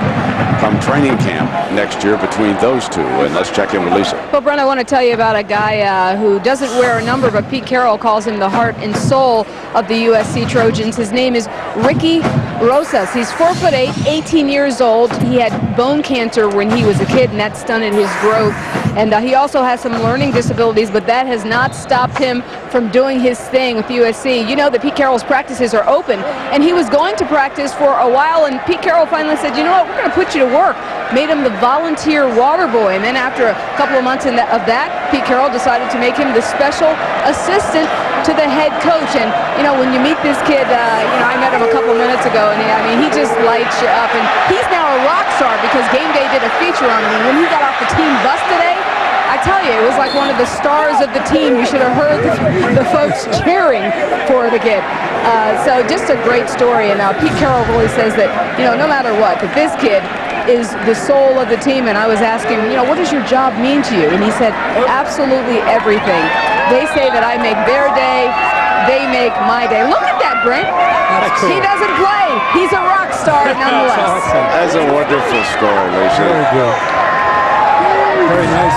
come training camp next year between those two. And let's check in with Lisa. Well, Brent, I want to tell you about a guy who doesn't wear a number, but Pete Carroll calls him the heart and soul of the USC Trojans. His name is Ricky Rosas. He's 4'8", 18 years old. He had bone cancer when he was a kid, and that stunted his growth. And he also has some learning disabilities, but that has not stopped him from doing his thing with USC. You know that Pete Carroll's practices are open, and he was going to practice for a while, and Pete Carroll finally said, you know what, we're going to put you to work. Made him the volunteer water boy, and then after a couple of months of that, Pete Carroll decided to make him the special assistant to the head coach. And you know, when you meet this kid, you know, I met him a couple minutes ago, and he just lights you up. And he's now a rock star because Game Day did a feature on him. And when he got off the team bus today, I tell you, it was like one of the stars of the team. You should have heard the folks cheering for the kid. So just a great story. And Pete Carroll really says that, you know, no matter what, that this kid is the soul of the team. And I was asking, you know, what does your job mean to you? And he said, absolutely everything. They say that I make their day, they make my day. Look at that, Brent. Cool. He doesn't play. He's a rock star nonetheless. That's a wonderful story, Lisa. Very good. Very nice.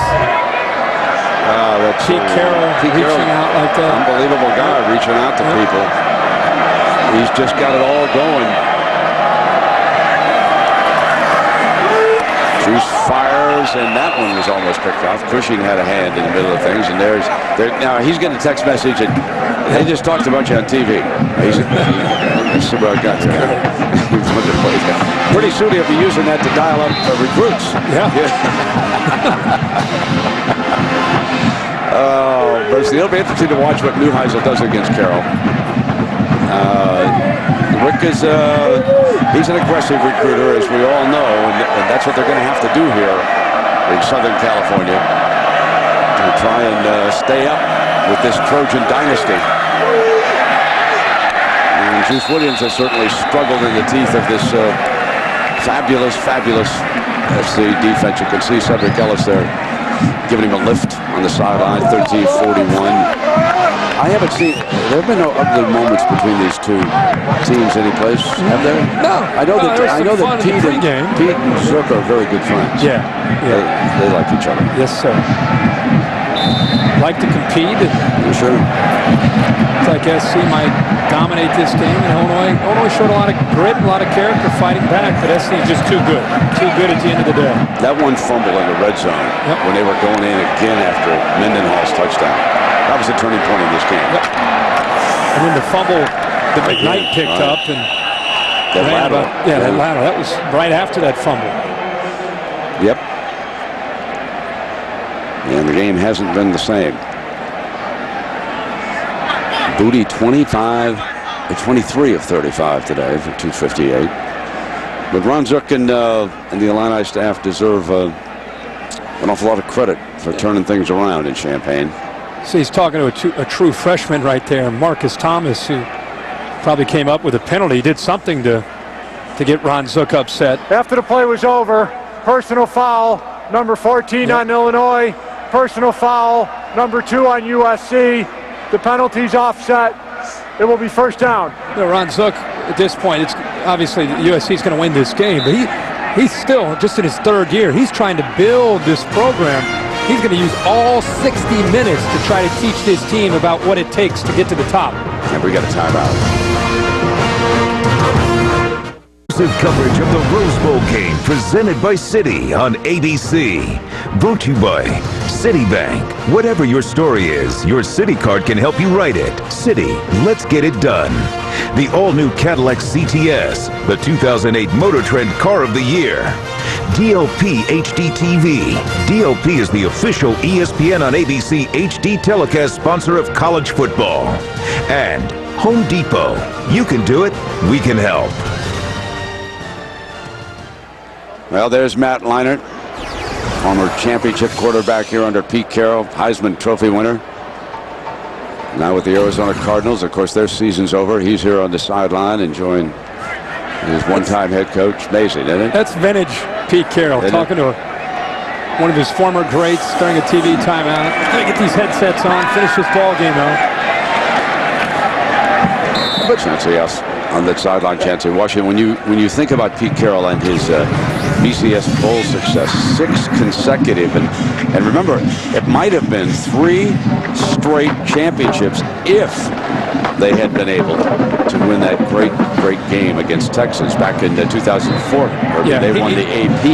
That's Pete Carroll reaching out like that. Unbelievable guy reaching out to people. He's just got it all going. Juice fires, and that one was almost picked off. Cushing had a hand in the middle of things, and now he's getting a text message, and they just talked about you on TV. That's about guys. Pretty soon he'll be using that to dial up recruits. Yeah. But it'll be interesting to watch what Neuheisel does against Carroll. Rick is he's an aggressive recruiter, as we all know, and that's what they're going to have to do here in Southern California to try and stay up with this Trojan dynasty. And Juice Williams has certainly struggled in the teeth of this fabulous SC defense. You can see Cedric Ellis there giving him a lift on the sideline, 13-41. I haven't seen, there have been no ugly moments between these two teams anyplace, have there? No. I know that Pete and Zook are very good friends. Yeah. They like each other. Yes, sir. Like to compete. Sure. It's like SC might dominate this game, and Illinois showed a lot of grit, a lot of character fighting back, but SC is just too good. Too good at the end of the day. That one fumble in the red zone when they were going in again after Mendenhall's touchdown. That was a turning point in this game. Yep. And then the fumble that McKnight picked up, and that lateral. That lateral. That was right after that fumble. Yep. And the game hasn't been the same. Booty 23 of 35 today for 258. But Ron Zook and the Illini staff deserve an awful lot of credit for turning things around in Champaign. So he's talking to a true freshman right there, Marcus Thomas, who probably came up with a penalty. He did something to get Ron Zook upset. After the play was over, personal foul, number 14 on Illinois. Personal foul number 2 on USC. The penalty's offset. It will be first down. Ron Zook, at this point, it's obviously USC is going to win this game, but he's still just in his 3rd year. He's trying to build this program. He's going to use all 60 minutes to try to teach this team about what it takes to get to the top. And we got a timeout. Coverage of the Rose Bowl game presented by Citi on ABC. Brought to you by Citibank. Whatever your story is, your Citi card can help you write it. Citi, let's get it done. The all-new Cadillac CTS, the 2008 Motor Trend Car of the Year. DLP HD TV. DLP is the official ESPN on ABC HD telecast sponsor of college football. And Home Depot. You can do it, we can help. Well, there's Matt Leinart, former championship quarterback here under Pete Carroll, Heisman Trophy winner. Now with the Arizona Cardinals, of course, their season's over. He's here on the sideline enjoying his one-time head coach. Amazing, isn't it? That's vintage Pete Carroll talking to one of his former greats during a TV timeout. Gonna get these headsets on, finish this ball game out. But Chancey, yes, on that sideline, Chancey Washington. When you think about Pete Carroll and his BCS bowl success, 6 consecutive, and remember, it might have been 3 straight championships if they had been able to win that great game against Texas back in 2004. Yeah, they won the AP.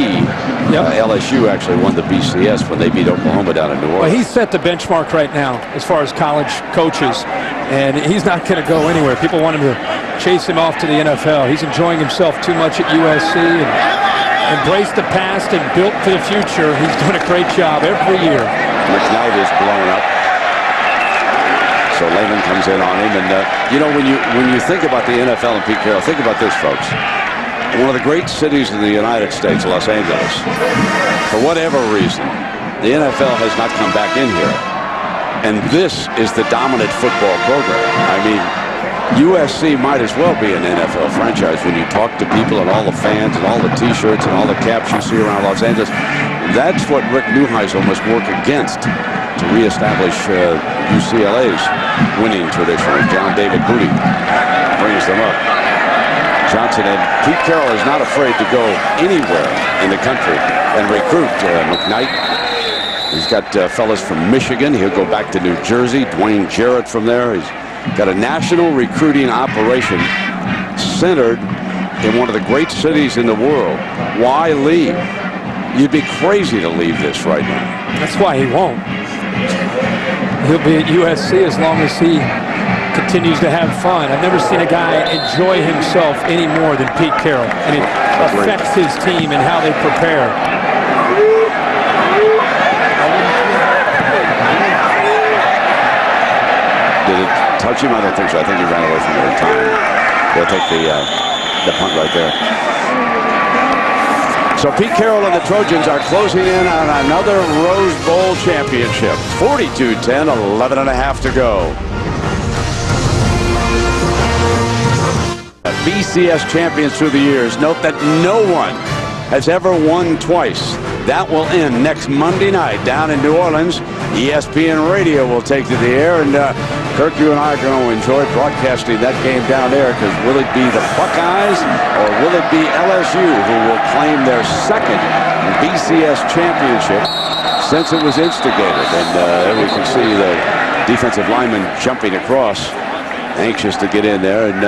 LSU actually won the BCS when they beat Oklahoma down in New Orleans. Well, he's set the benchmark right now as far as college coaches, and he's not going to go anywhere. People want him to chase him off to the NFL. He's enjoying himself too much at USC and embraced the past and built for the future. He's doing a great job every year. McKnight is blown up. So Lehman comes in on him, and you know, when you think about the NFL and Pete Carroll, think about this, folks. One of the great cities in the United States, Los Angeles, for whatever reason, the NFL has not come back in here, and this is the dominant football program. I mean, USC might as well be an NFL franchise when you talk to people and all the fans and all the T-shirts and all the caps you see around Los Angeles. That's what Rick Neuheisel must work against to reestablish UCLA's winning tradition. John David Booty brings them up. Johnson and Pete Carroll is not afraid to go anywhere in the country and recruit McKnight. He's got fellas from Michigan. He'll go back to New Jersey. Dwayne Jarrett from there. He's got a national recruiting operation centered in one of the great cities in the world. Why leave? You'd be crazy to leave this right now. That's why he won't. He'll be at USC as long as he continues to have fun. I've never seen a guy enjoy himself any more than Pete Carroll, and it affects his team and how they prepare. Did it touch him? I don't think so. I think he ran away from it in time. They'll take the punt right there. So Pete Carroll and the Trojans are closing in on another Rose Bowl championship. 42-10, 11.5 to go. BCS champions through the years. Note that no one has ever won twice. That will end next Monday night down in New Orleans. ESPN Radio will take to the air, and Kirk, you and I are going to enjoy broadcasting that game down there, because will it be the Buckeyes or will it be LSU who will claim their second BCS championship since it was instigated? And there we can see the defensive lineman jumping across, anxious to get in there. And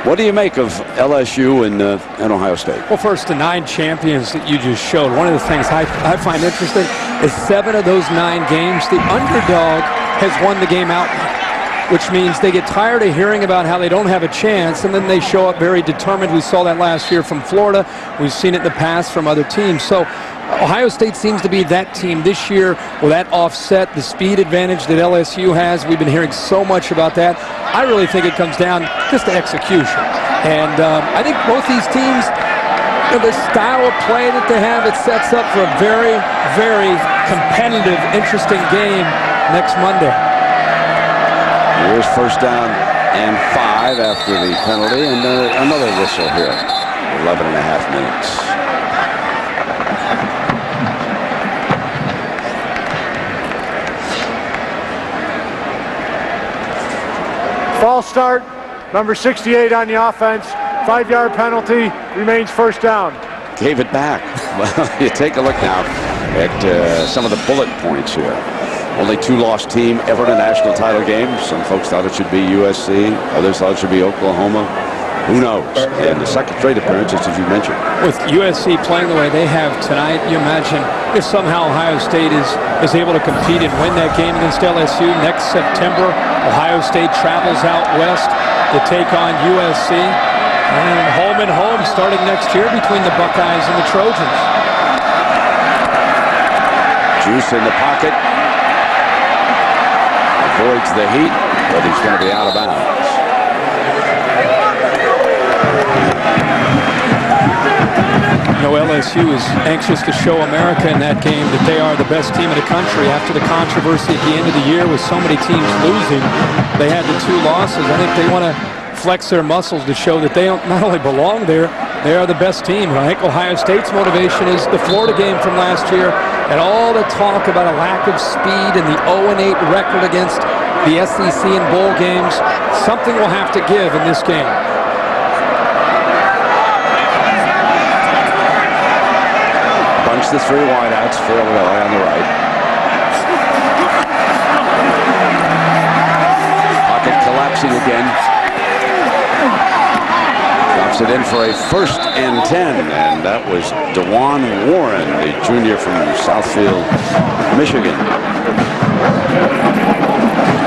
what do you make of LSU and Ohio State? Well, first, the 9 champions that you just showed. One of the things I find interesting is 7 of those 9 games, the underdog has won the game outright, which means they get tired of hearing about how they don't have a chance, and then they show up very determined. We saw that last year from Florida. We've seen it in the past from other teams. So Ohio State seems to be that team this year. Will that offset the speed advantage that LSU has? We've been hearing so much about that. I really think it comes down just to execution. And I think both these teams, the style of play that they have, it sets up for a very, very competitive, interesting game next Monday. Here's first down and 5 after the penalty, and another whistle here. 11.5 minutes. False start, number 68 on the offense. 5-yard penalty, remains first down. Gave it back. Well, you take a look now at some of the bullet points here. Only 2-loss team ever in a national title game. Some folks thought it should be USC. Others thought it should be Oklahoma. Who knows? And the second straight appearance, as you mentioned. With USC playing the way they have tonight, you imagine if somehow Ohio State is able to compete and win that game against LSU next September. Ohio State travels out west to take on USC. And home and home starting next year between the Buckeyes and the Trojans. Juice in the pocket. Avoids the heat, but he's going to be out of bounds. You know, LSU is anxious to show America in that game that they are the best team in the country. After the controversy at the end of the year with so many teams losing, they had the 2 losses. I think they want to flex their muscles to show that they don't not only belong there, they are the best team. I think Ohio State's motivation is the Florida game from last year and all the talk about a lack of speed and the 0-8 record against the SEC in bowl games. Something will have to give in this game. Bunch the 3 wideouts for Illinois on the right. Pocket collapsing again. Drops it in for a 1st and 10, and that was DeJuan Warren, the junior from Southfield, Michigan.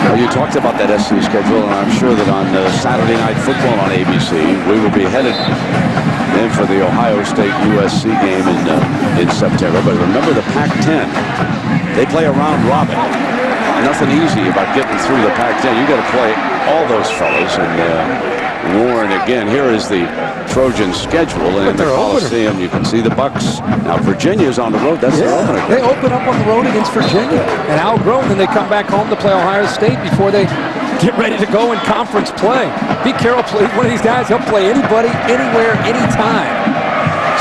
Well, you talked about that SC schedule, and I'm sure that on Saturday Night Football on ABC, we will be headed in for the Ohio State-USC game in September. But remember the Pac-10, they play a round robin. Nothing easy about getting through the Pac-10. You got to play all those fellas, and Warren again. Here is the Trojan schedule, and in the Coliseum you can see the Bucks. Now Virginia's on the road. That's their opener. They open up on the road against Virginia and outgrown, and they come back home to play Ohio State before they get ready to go in conference play. Be careful, one of these guys, he'll play anybody, anywhere, anytime.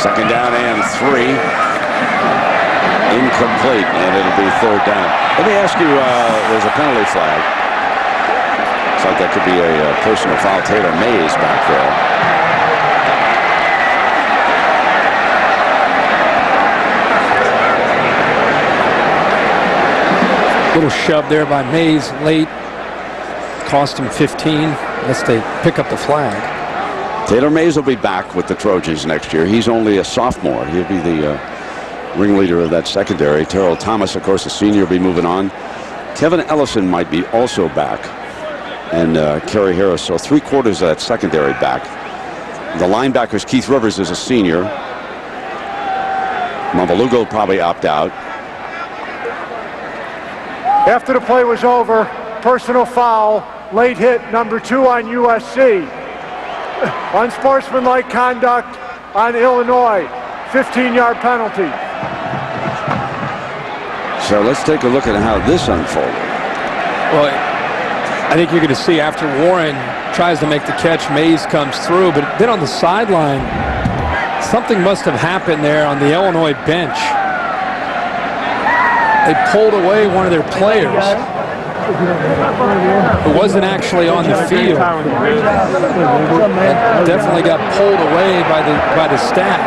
2nd down and 3. Incomplete, and it'll be 3rd down. Let me ask you, there's a penalty flag. Looks like that could be a personal foul. Taylor Mays back there. Little shove there by Mays late. Cost him 15. Unless they pick up the flag. Taylor Mays will be back with the Trojans next year. He's only a sophomore. He'll be the ringleader of that secondary. Terrell Thomas, of course, a senior, will be moving on. Kevin Ellison might be also back. And Kerry Harris, so 3/4 of that secondary back. The linebackers, Keith Rivers is a senior. Mamalugo will probably opt out. After the play was over, personal foul, late hit, number 2 on USC. Unsportsmanlike conduct on Illinois, 15-yard penalty. So let's take a look at how this unfolded. Well, I think you're going to see after Warren tries to make the catch, Mays comes through, but then on the sideline, something must have happened there on the Illinois bench. They pulled away one of their players who wasn't actually on the field. That definitely got pulled away by the staff.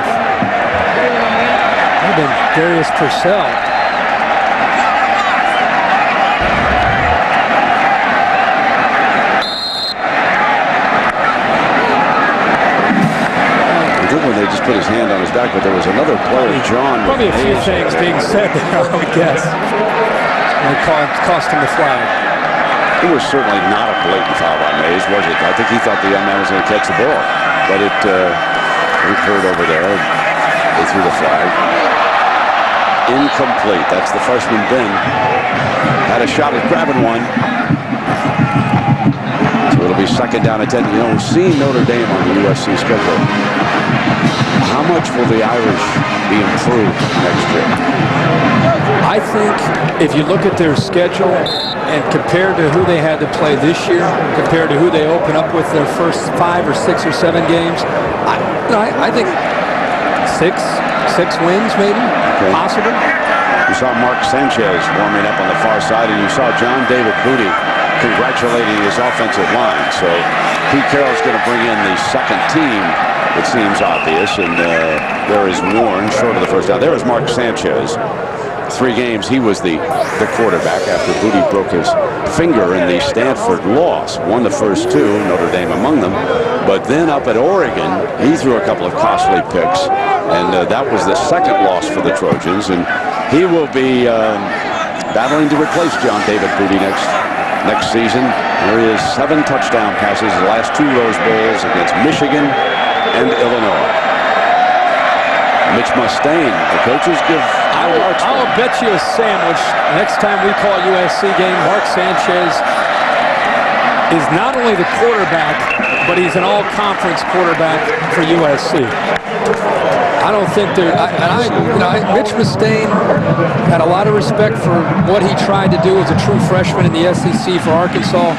Might have been Darius Purcell. They just put his hand on his back, but there was another player, John. Probably a few things being said there, I would guess. And it cost him the flag. It was certainly not a blatant foul by Mays, was it? I think he thought the young man was going to catch the ball, but it occurred over there. They threw the flag. Incomplete. That's the freshman Ben. Had a shot at grabbing one. So it'll be 2nd down and 10. You know, seeing Notre Dame on the USC schedule, how much will the Irish be improved next year? I think if you look at their schedule and compared to who they had to play this year, compared to who they open up with their first 5 or 6 or 7 games, I think six wins maybe, possible. You saw Mark Sanchez warming up on the far side, and you saw John David Booty congratulating his offensive line. So Pete Carroll's going to bring in the second team. It seems obvious, and there is Warren short of the first down. There is Mark Sanchez. 3 games he was the quarterback after Booty broke his finger in the Stanford loss. Won the first 2, Notre Dame among them. But then up at Oregon, he threw a couple of costly picks, and that was the second loss for the Trojans. And he will be battling to replace John David Booty next season. There is 7 touchdown passes the last 2 Rose Bowls against Michigan and Illinois. Mitch Mustaine, the coaches give high marks. I'll bet you a sandwich next time we call a USC game. Mark Sanchez is not only the quarterback, but he's an all-conference quarterback for USC. I don't think there. Mitch Mustaine had a lot of respect for what he tried to do as a true freshman in the SEC for Arkansas.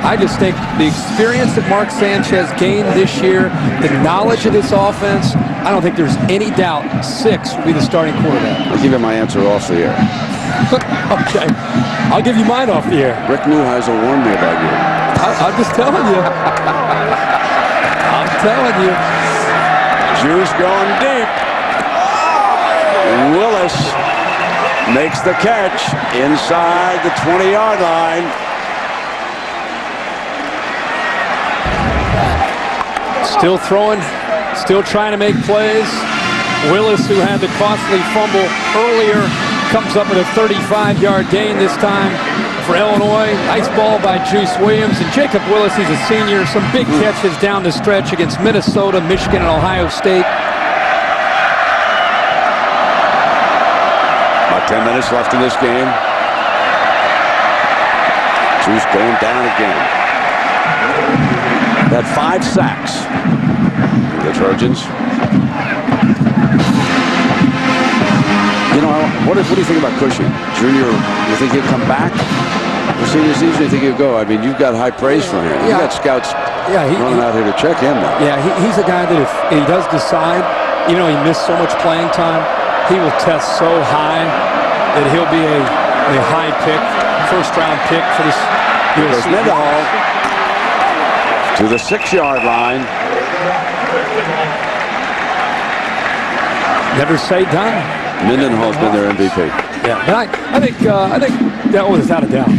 I just think the experience that Mark Sanchez gained this year, the knowledge of this offense, I don't think there's any doubt 6 will be the starting quarterback. I'll give you my answer off the air. Okay. I'll give you mine off the air. Rick Neuheisel warned me about you. I'm just telling you. I'm telling you. Juice going deep. Willis makes the catch inside the 20-yard line. Still throwing, still trying to make plays. Willis, who had the costly fumble earlier, comes up with a 35-yard gain this time for Illinois. Nice ball by Juice Williams. And Jacob Willis, he's a senior. Some big catches down the stretch against Minnesota, Michigan, and Ohio State. About 10 minutes left in this game. Juice going down again. Had 5 sacks. The Trojans. You know, what do you think about Cushing? Junior, you think he'll come back? The senior season, you think he'll go? I mean, you've got high praise for him. You got scouts running out here to check him now. Yeah, he's a guy that if he does decide, he missed so much playing time, he will test so high that he'll be a high pick, first-round pick for this USC. To the 6-yard line. Never say done. Mendenhall's been their MVP. Yeah, but I think that was without a doubt.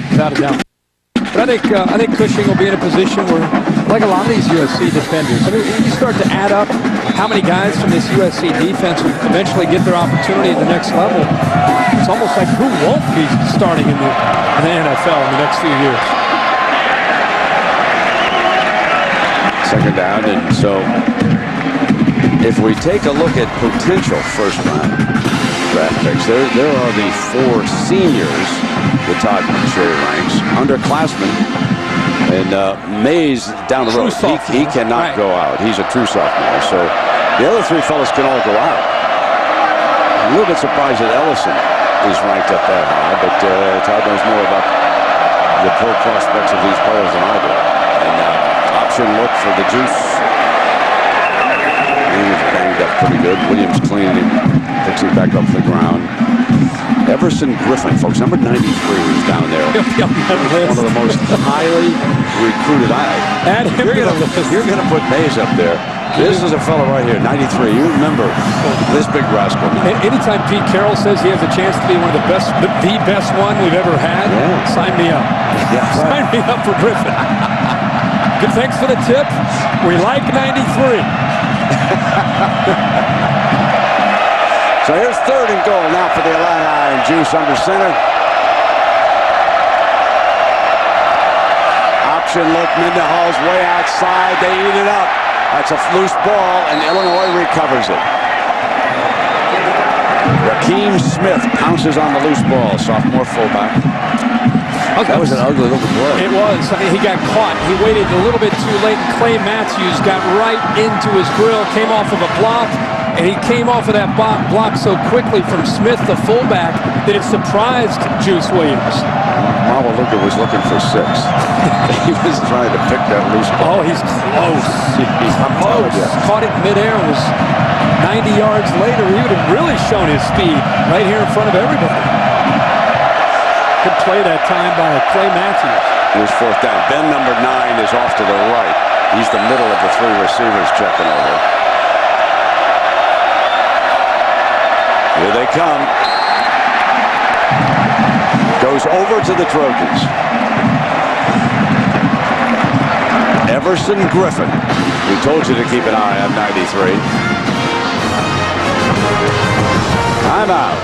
But I think Cushing will be in a position where, like a lot of these USC defenders, I mean, you start to add up how many guys from this USC defense will eventually get their opportunity at the next level. It's almost like who won't be starting in the NFL in the next few years. Second down, and so if we take a look at potential first-round draft picks, there are the 4 seniors that Todd McShay ranks, underclassmen, and Mays down the road. He cannot go out. He's a true sophomore, so the other 3 fellas can all go out. I'm a little bit surprised that Ellison is ranked up that high, but Todd knows more about the pro prospects of these players than I do. And option look for the Juice. He was banged up pretty good. Williams cleaning him, picks him back up the ground. Everson Griffin, folks, number 93 is down there. One of the most highly recruited. You're going to put Mays up there. This is a fellow right here, 93. You remember this big rascal. Anytime Pete Carroll says he has a chance to be one of the best one we've ever had, sign me up. Yeah, sign me up for Griffin. Good, thanks for the tip. We like 93. So here's 3rd and goal now for the Illini, and Juice under center. Option look, Mendenhall's way outside. They eat it up. That's a loose ball, and Illinois recovers it. Raheem Smith pounces on the loose ball, sophomore fullback. That was an ugly looking play. It was. I mean, he got caught. He waited a little bit too late. Clay Matthews got right into his grill, came off of a block, and he came off of that block so quickly from Smith, the fullback, that it surprised Juice Williams. Mamaluga was looking for 6. He was trying to pick that loose ball. Oh, he's close. He's close. Caught it midair. Was 90 yards later. He would have really shown his speed right here in front of everybody. Good play that time by Clay Matthews. Here's fourth down. Ben, number 9, is off to the right. He's the middle of the 3 receivers checking over. Here they come. Goes over to the Trojans. Everson Griffin. We told you to keep an eye on 93. Timeout.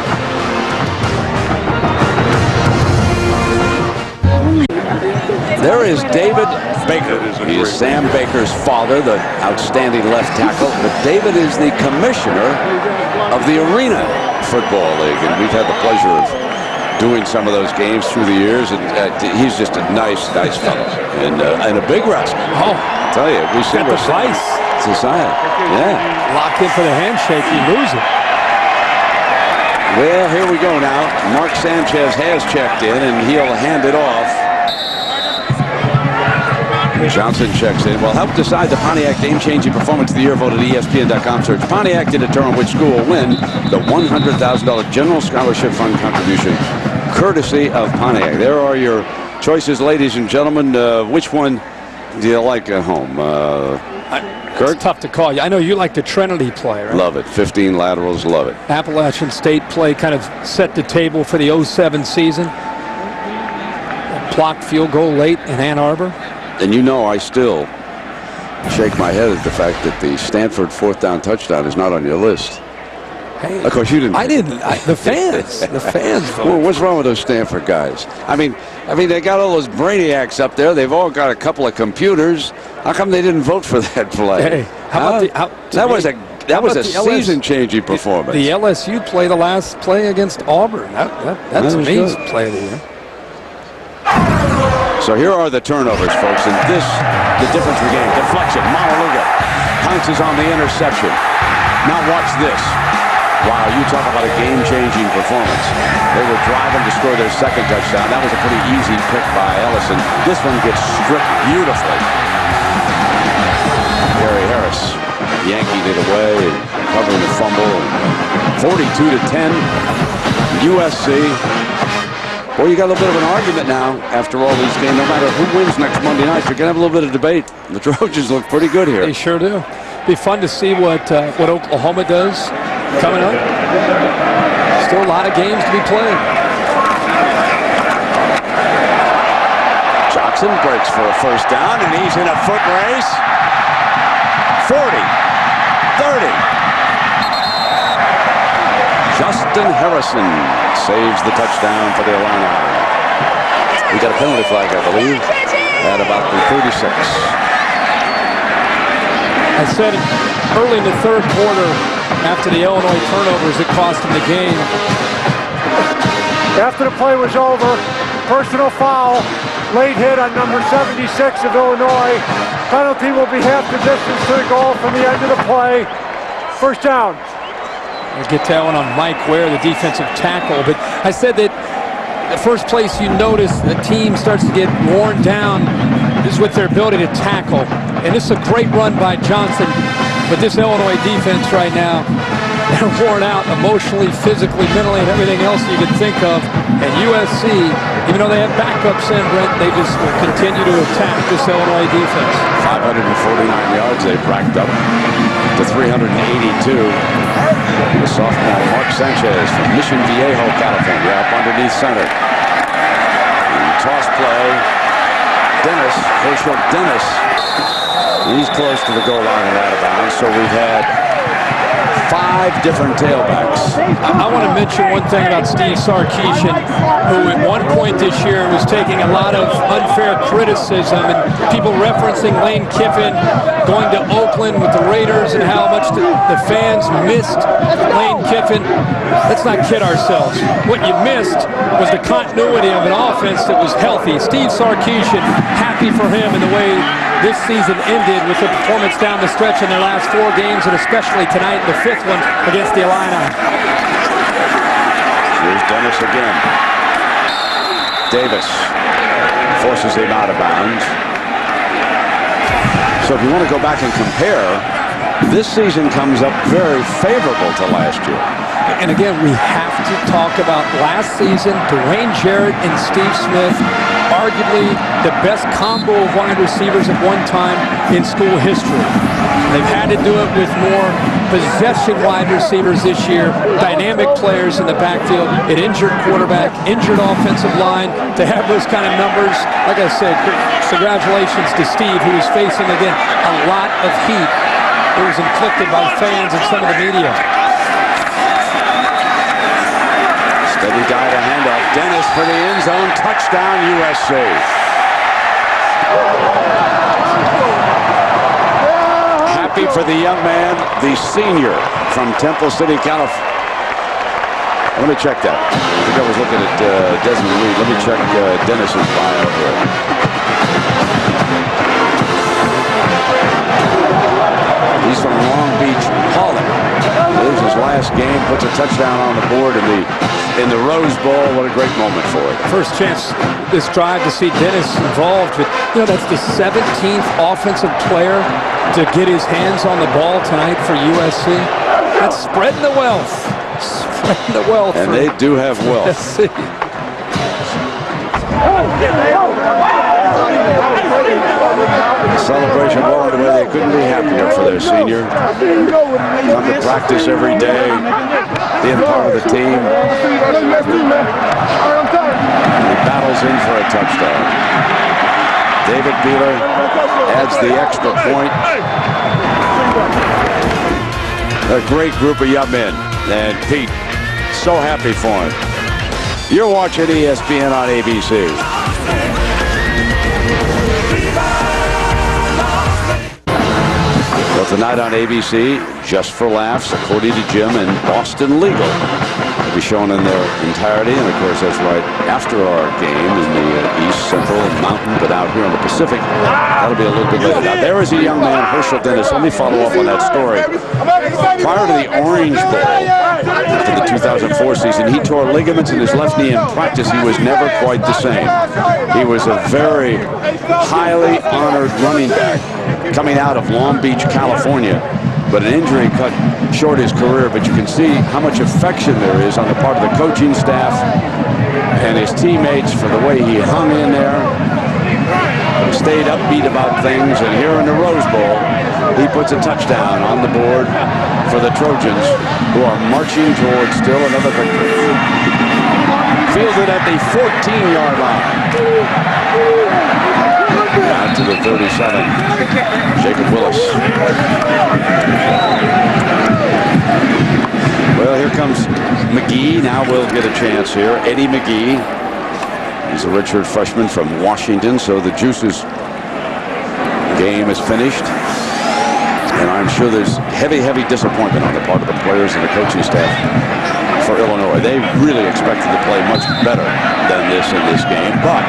There is David Baker. He is Sam Baker's father, the outstanding left tackle. But David is the commissioner of the Arena Football League, and we've had the pleasure of doing some of those games through the years. And he's just a nice fellow, and a big wrestler. Oh, I tell you, we see got the vice. Society. Yeah, locked in for the handshake, you lose it. Well, here we go now. Mark Sanchez has checked in, and he'll hand it off. Johnson checks in. Will help decide the Pontiac game-changing performance of the year. Voted ESPN.com. Search Pontiac to determine which school will win the $100,000 General Scholarship Fund contribution, courtesy of Pontiac. There are your choices, ladies and gentlemen. Which one do you like at home? Kurt? It's tough to call. I know you like the Trinity play, right? Love it. 15 laterals. Love it. Appalachian State play kind of set the table for the 07 season. A blocked field goal late in Ann Arbor. And you know, I still shake my head at the fact that the Stanford 4th down touchdown is not on your list. Hey, of course, you didn't. I didn't. The fans. The fans. Well, what's wrong with those Stanford guys? I mean, they got all those brainiacs up there. They've all got a couple of computers. How come they didn't vote for that play? Hey, how about that was a season-changing performance. The LSU play, the last play against Auburn. That's amazing play of the year. So here are the turnovers, folks, and the difference in the game. Deflection, Monaluga pounces on the interception. Now watch this. Wow, you talk about a game-changing performance. They were driving to score their second touchdown. That was a pretty easy pick by Ellison. This one gets stripped beautifully. Gary Harris yanking it away and covering the fumble. 42-10, USC. Boy, you got a little bit of an argument now after all these games. No matter who wins next Monday night, you're going to have a little bit of debate. The Trojans look pretty good here. They sure do. Be fun to see what Oklahoma does coming up. Still a lot of games to be played. Johnson breaks for a first down, and he's in a foot race. 40, 30. Justin Harrison saves the touchdown for the Illini. We got a penalty flag, I believe, at about the 36. I said early in the third quarter, after the Illinois turnovers, it cost them the game. After the play was over, personal foul, late hit on number 76 of Illinois. Penalty will be half the distance to the goal from the end of the play. First down. We'll get that one on Mike Ware, the defensive tackle. But I said that the first place you notice the team starts to get worn down is with their ability to tackle. And this is a great run by Johnson. But this Illinois defense right now, they're worn out emotionally, physically, mentally, and everything else you can think of. And USC, even though they have backups in, Brent, they just will continue to attack this Illinois defense. 549 yards they've racked up to 382. The sophomore Mark Sanchez from Mission Viejo, California, up underneath center. And toss play. Herschel Dennis. He's close to the goal line and out of bounds. So we've had 5 different tailbacks. I want to mention one thing about Steve Sarkisian, who at one point this year was taking a lot of unfair criticism and people referencing Lane Kiffin going to Oakland with the Raiders and how much the fans missed Lane Kiffin. Let's not kid ourselves. What you missed was the continuity of an offense that was healthy. Steve Sarkisian, happy for him in the way this season ended with the performance down the stretch in their last 4 games, and especially tonight, the 5th one against the Illini. Here's Dennis again. Davis forces him out of bounds. So if you want to go back and compare, this season comes up very favorable to last year. And again, we have to talk about last season, Dwayne Jarrett and Steve Smith, arguably the best combo of wide receivers at one time in school history. They've had to do it with more possession wide receivers this year, dynamic players in the backfield, an injured quarterback, injured offensive line. To have those kind of numbers, like I said, congratulations to Steve, who is facing, again, a lot of heat that was inflicted by fans and some of the media. Steady dive, a handoff. Dennis for the end zone. Touchdown, USC. Happy for the young man, the senior from Temple City, California. Let me check that. I think I was looking at Desmond Reed. Let me check Dennis's bio here. He's from Long Beach, Holland. This is his last game, puts a touchdown on the board in the Rose Bowl. What a great moment for it. First chance this drive to see Dennis involved. But, you know, that's the 17th offensive player to get his hands on the ball tonight for USC. That's spreading the wealth. Spreading the wealth. And they do have wealth. The celebration going the way they couldn't be happier for their senior. Come to practice every day, being part of the team. And he battles in for a touchdown. David Beeler adds the extra point. A great group of young men. And Pete, so happy for him. You're watching ESPN on ABC. Well, tonight on ABC, Just for Laughs, according to Jim, and Boston Legal will be shown in their entirety. And of course, that's right after our game in the East, Central, and Mountain, but out here in the Pacific. That'll be a little bit later. Now, there is a young man, Herschel Dennis. Let me follow up on that story. Prior to the Orange Bowl, after the 2004 season, he tore ligaments in his left knee in practice. He was never quite the same. He was a very highly honored running back coming out of Long Beach, California. But an injury cut short his career. But you can see how much affection there is on the part of the coaching staff and his teammates for the way he hung in there, stayed upbeat about things. And here in the Rose Bowl, he puts a touchdown on the board for the Trojans, who are marching towards still another victory. Fielded at the 14-yard line. Down to the 37. Jacob Willis. Well, here comes McGee. Now we'll get a chance here. Eddie McGee. He's a redshirt freshman from Washington, so the Juices game is finished. And I'm sure there's heavy, heavy disappointment on the part of the players and the coaching staff for Illinois. They really expected to play much better than this in this game, but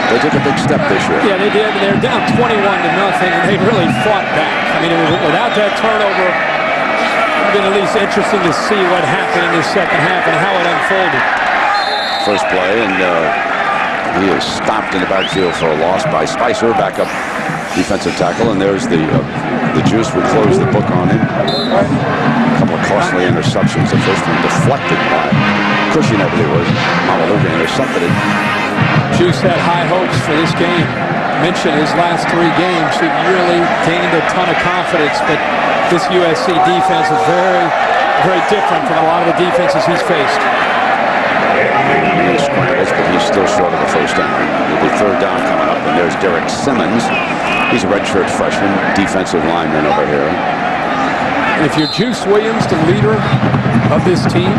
they took a big step this year. Yeah, they did. They're down 21-0, and they really fought back. I mean, without that turnover, it would have been at least interesting to see what happened in the second half and how it unfolded. First play, and he is stopped in the backfield for a loss by Spicer, backup defensive tackle, and there's the Juice would close the book on him. A couple of costly interceptions. The first one deflected by Cushing, I believe it was. Mamaluga intercepted it. Juice had high hopes for this game. Mentioned his last 3 games. He really gained a ton of confidence, but this USC defense is very, very different from a lot of the defenses he's faced. He scrambles, but he's still short of the first down. It'll be third down coming up, and there's Derek Simmons. He's a redshirt freshman, defensive lineman over here. And if you're Juice Williams, the leader of this team,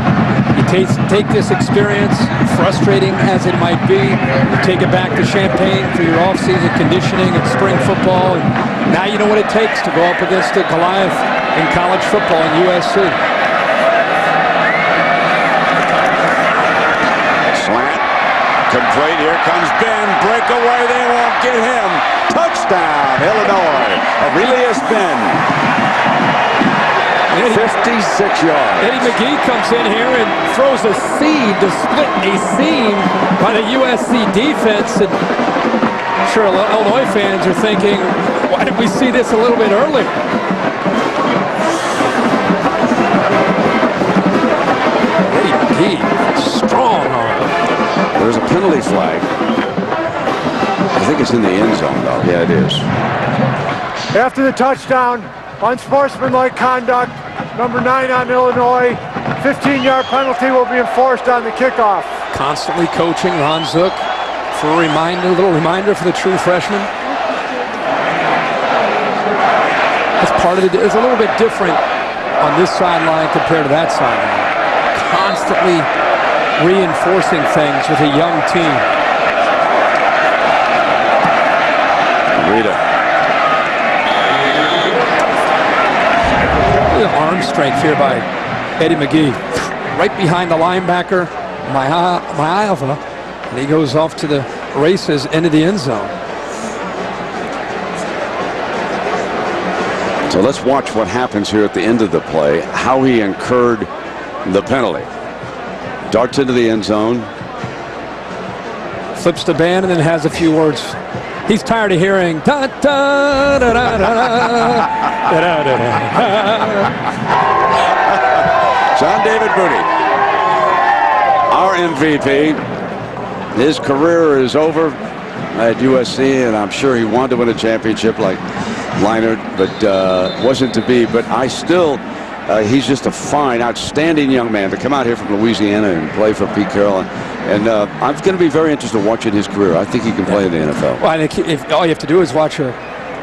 you take this experience, frustrating as it might be, you take it back to Champaign for your off-season conditioning and spring football, and now you know what it takes to go up against the Goliath in college football in USC. Slant, complete, here comes Ben, breakaway, they won't get him. Touchdown, Illinois, Aurelius Ben. 56 yards. Eddie McGee comes in here and throws a seed to split a seam by the USC defense. And I'm sure Illinois fans are thinking, why didn't we see this a little bit earlier? McGee, strong arm. There's a penalty flag. I think it's in the end zone, though. Yeah, it is. After the touchdown, unsportsmanlike conduct, number 9 on Illinois. 15-yard penalty will be enforced on the kickoff. Constantly coaching Ron Zook for a little reminder for the true freshman. That's part of it. It's a little bit different on this sideline compared to that sideline. Constantly reinforcing things with a young team. Rita. Arm strength here by Eddie McGee. Right behind the linebacker, Maiava, and he goes off to the races into the end zone. So let's watch what happens here at the end of the play, how he incurred the penalty. Darts into the end zone. Flips the band and then has a few words. He's tired of hearing da da da da da da da da. John David Booty, our MVP. His career is over at USC, and I'm sure he wanted to win a championship like Leinart, but wasn't to be. But I still, he's just a fine, outstanding young man to come out here from Louisiana and play for Pete Carroll. And I'm going to be very interested in watching his career. I think he can play in the NFL. Well, I think if all you have to do is watch a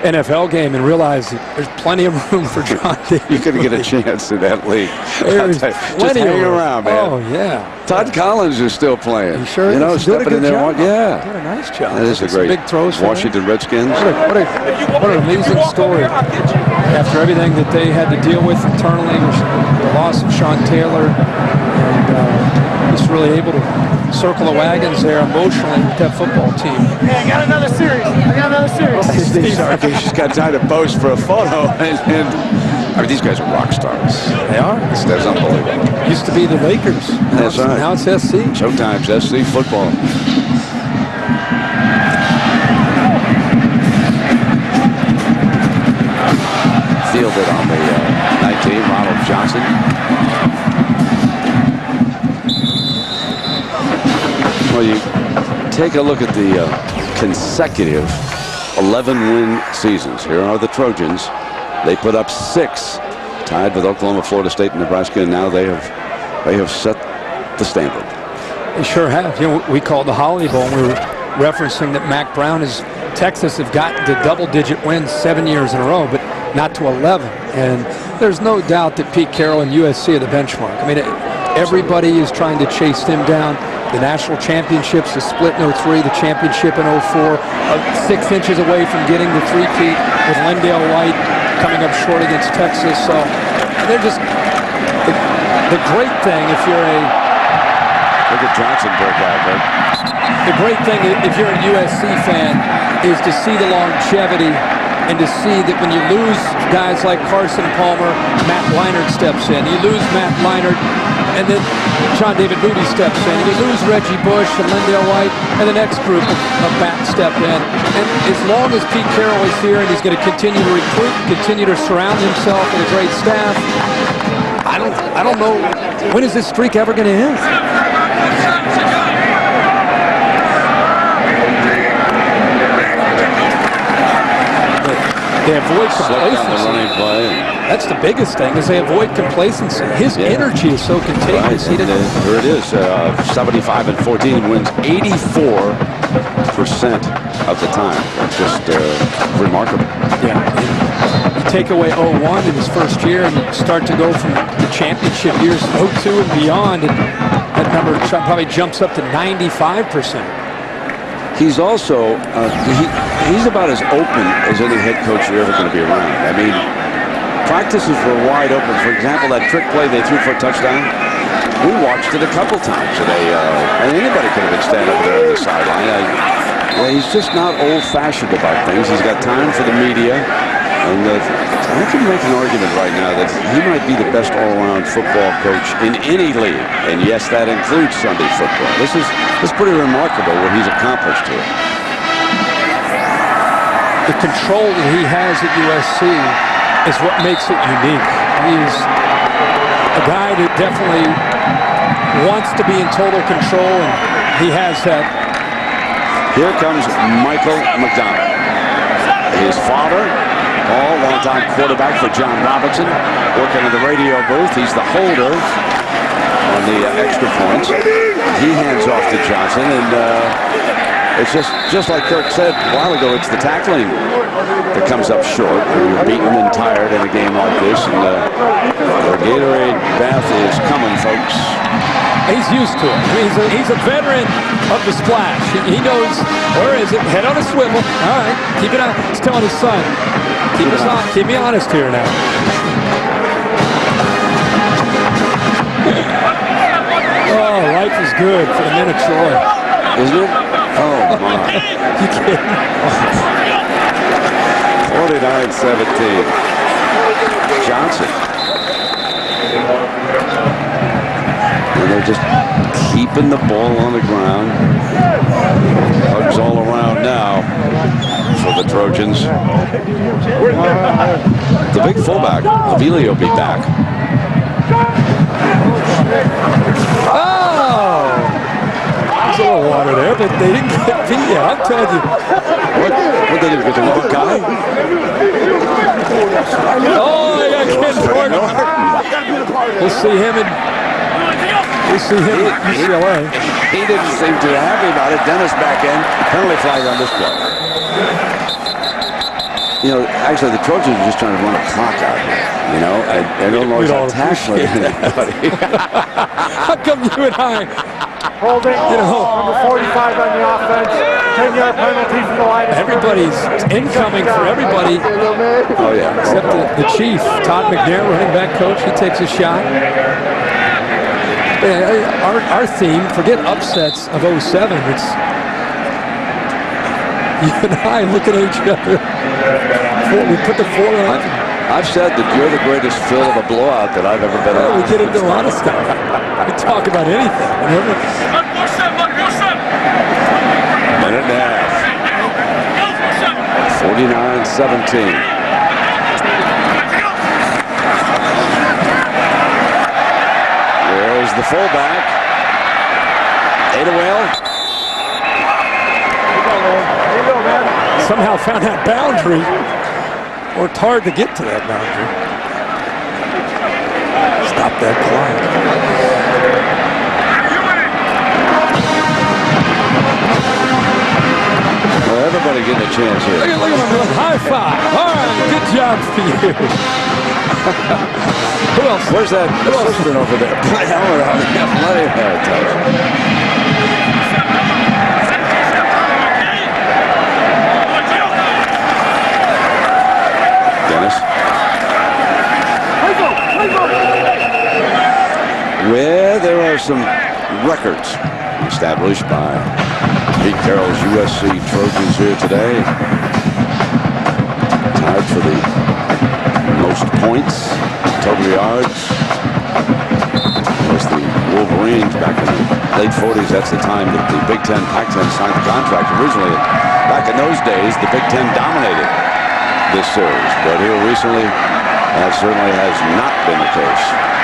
NFL game and realize that there's plenty of room for John David. You're going to get a chance in that league. There's just plenty hang of room. around, man. Oh, yeah. Todd Collins is still playing. He sure you know, is. Doing a stepping in good there. job. Yeah. Doing a nice job. That is a great big throws. Washington Redskins. What an amazing story. After everything that they had to deal with internally, the loss of Sean Taylor, and just really able to circle the wagons there emotionally with that football team. Hey, I got another series. She's got time to pose for a photo. And I mean, these guys are rock stars. They are. That's unbelievable. Used to be the Lakers. That's right. Now it's SC. Showtime's SC football. Fielded on the 19, Ronald Johnson. Well, you take a look at the consecutive 11-win seasons. Here are the Trojans. They put up 6, tied with Oklahoma, Florida State, and Nebraska, and now they have set the standard. They sure have. You know, we call it the Holiday Bowl, and we were referencing that Mac Brown Texas have gotten to double-digit wins 7 years in a row, but not to 11. And there's no doubt that Pete Carroll and USC are the benchmark. I mean, everybody is trying to chase them down. The national championships, the split in 03, the championship in 04, 6 inches away from getting the three-peat with Lendale White coming up short against Texas. So they're just the great thing if you're a... Look at Johnson broke out, right? The great thing if you're a USC fan is to see the longevity and to see that when you lose guys like Carson Palmer, Matt Leinart steps in. You lose Matt Leinart, and then John David Booty steps in. And you lose Reggie Bush and Lendale White, and the next group of backs step in. And as long as Pete Carroll is here and he's going to continue to recruit, continue to surround himself with a great staff, I don't know, when is this streak ever going to end? They avoid complacency. That's the biggest thing, is they avoid complacency. His energy is so contagious. Right. Here it is, 75-14, wins 84% of the time. Just remarkable. Yeah. You take away 01 in his first year and you start to go from the championship years 02 and beyond, and that number probably jumps up to 95%. He's also, he's about as open as any head coach you're ever going to be around. I mean, practices were wide open. For example, that trick play they threw for a touchdown, we watched it a couple times today. And anybody could have been standing over there on the sideline. He's just not old-fashioned about things. He's got time for the media. And I can make an argument right now that he might be the best all-around football coach in any league. And yes, that includes Sunday football. This is pretty remarkable what he's accomplished here. The control that he has at USC is what makes it unique. He's a guy that definitely wants to be in total control, and he has that. Here comes Michael McDonald. His father, Paul, longtime quarterback for John Robinson, working in the radio booth. He's the holder on the extra points. He hands off to Johnson, and it's just like Kirk said a while ago, it's the tackling that comes up short. You're beaten and tired in a game like this, and the Gatorade bath is coming, folks. He's used to it. He's a veteran of the splash. He knows, where is it? Head on a swivel. All right, keep it on. He's telling his son, keep me honest here now. Oh, life is good for the men of Troy. Isn't it? Oh, my. You kidding? 49-17. Johnson. And they're just keeping the ball on the ground. Hugs all around now for the Trojans. The big fullback, Avili, will be back. Oh! There's a little water there, but they didn't get beat yet. I'm telling you. What they did, get the wrong guy? Oh, they got Ken Norton. We'll see him at UCLA. He didn't seem too happy about it. Dennis back in. Penalty flag on this play. You know, actually, the Trojans are just trying to run a clock out here. You know, I don't know if I'm tackling anybody. How come you and I? Holding, number 45 on the offense. 10-yard penalty from the line. Everybody's incoming for everybody. Oh, yeah. Except the chief, Todd McNair, running back coach. He takes a shot. Our theme, forget upsets of 07. It's you and I looking at each other. We put the 4 on. I've said that you're the greatest fill of a blowout that I've ever been on. We get into a lot of stuff. We talk about anything. Minute and a half. 49-17. There's the fullback. Adewale. Somehow found that boundary. Worked hard to get to that boundary. Stop that clock. Well, everybody getting a chance here. Look at him. High five. All right, good job for you. Who else? Where's that assistant over there? Let him have a touch. Where there are some records established by Pete Carroll's USC Trojans here today. Tied for the most points, total yards. Was the Wolverines back in the late 40s. That's the time that the Big Ten, Pac-10 signed the contract. Originally, back in those days, the Big Ten dominated this series. But here recently, that certainly has not been the case.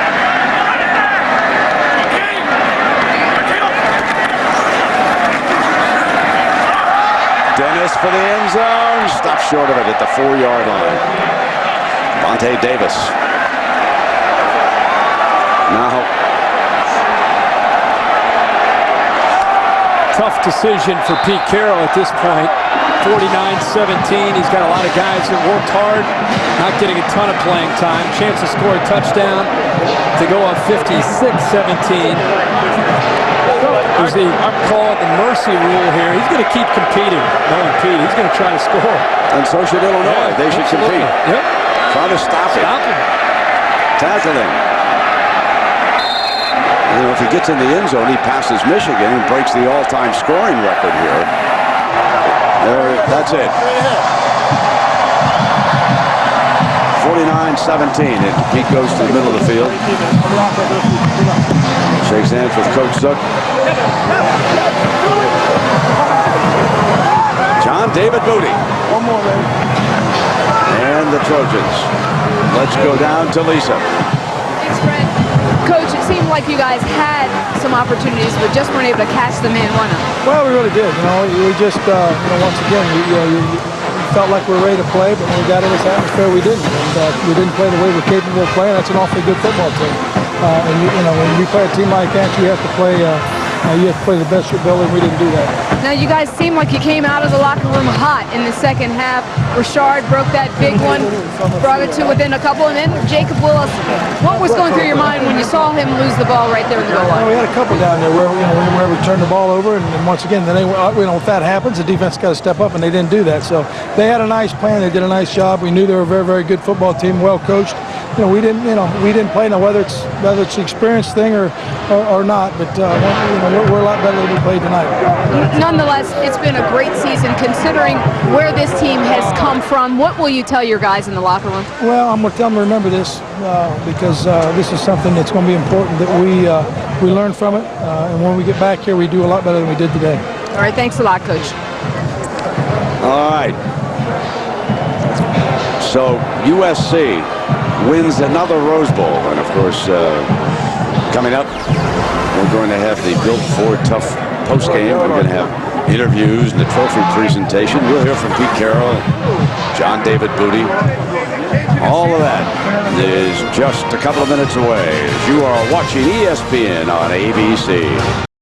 Dennis for the end zone. Stopped short of it at the 4-yard line. Vontae Davis. Now. Tough decision for Pete Carroll at this point. 49-17. He's got a lot of guys that worked hard, not getting a ton of playing time. Chance to score a touchdown to go up 56-17. There's the call the mercy rule here. He's going to keep competing. Knowing Pete, he's going to try to score. And so should Illinois. They should compete. Yep. Try to stop him. Tackle him. You know, if he gets in the end zone, he passes Michigan and breaks the all-time scoring record here. That's it. 49-17, and Pete goes to the middle of the field. Shakes hands with Coach Zook. John David Booty. One more, man. And the Trojans. Let's go down to Lisa. Thanks, Fred. Coach, it seemed like you guys had some opportunities, but just weren't able to catch them in one. Well, we really did. We just, once again, we felt like we were ready to play, but when we got in this atmosphere, we didn't. And we didn't play the way we're capable of playing. That's an awfully good football team. And when you play a team like that, you have to play. You have to play the best of your ability. We didn't do that. Now, you guys seem like you came out of the locker room hot in the second half. Rashard broke that big one, brought it to within a couple, and then Jacob Willis. What was going through your mind when you saw him lose the ball right there in the goal line? We had a couple down there where we turned the ball over, and once again, then if that happens, the defense got to step up, and they didn't do that. So they had a nice plan. They did a nice job. We knew they were a very, very good football team, well coached. We didn't play. Now whether it's an experience thing or not, but we're a lot better than we played tonight. Nonetheless, it's been a great season considering where this team has come from. What will you tell your guys in the locker room? Well, I'm going to tell them to remember this because this is something that's going to be important that we learn from it, and when we get back here, we do a lot better than we did today. All right, thanks a lot, Coach. All right. So USC wins another Rose Bowl, and of course, coming up, we're going to have the Built Ford Tough postgame. We're going to have interviews and the trophy presentation. We'll hear from Pete Carroll, John David Booty. All of that is just a couple of minutes away as you are watching ESPN on ABC.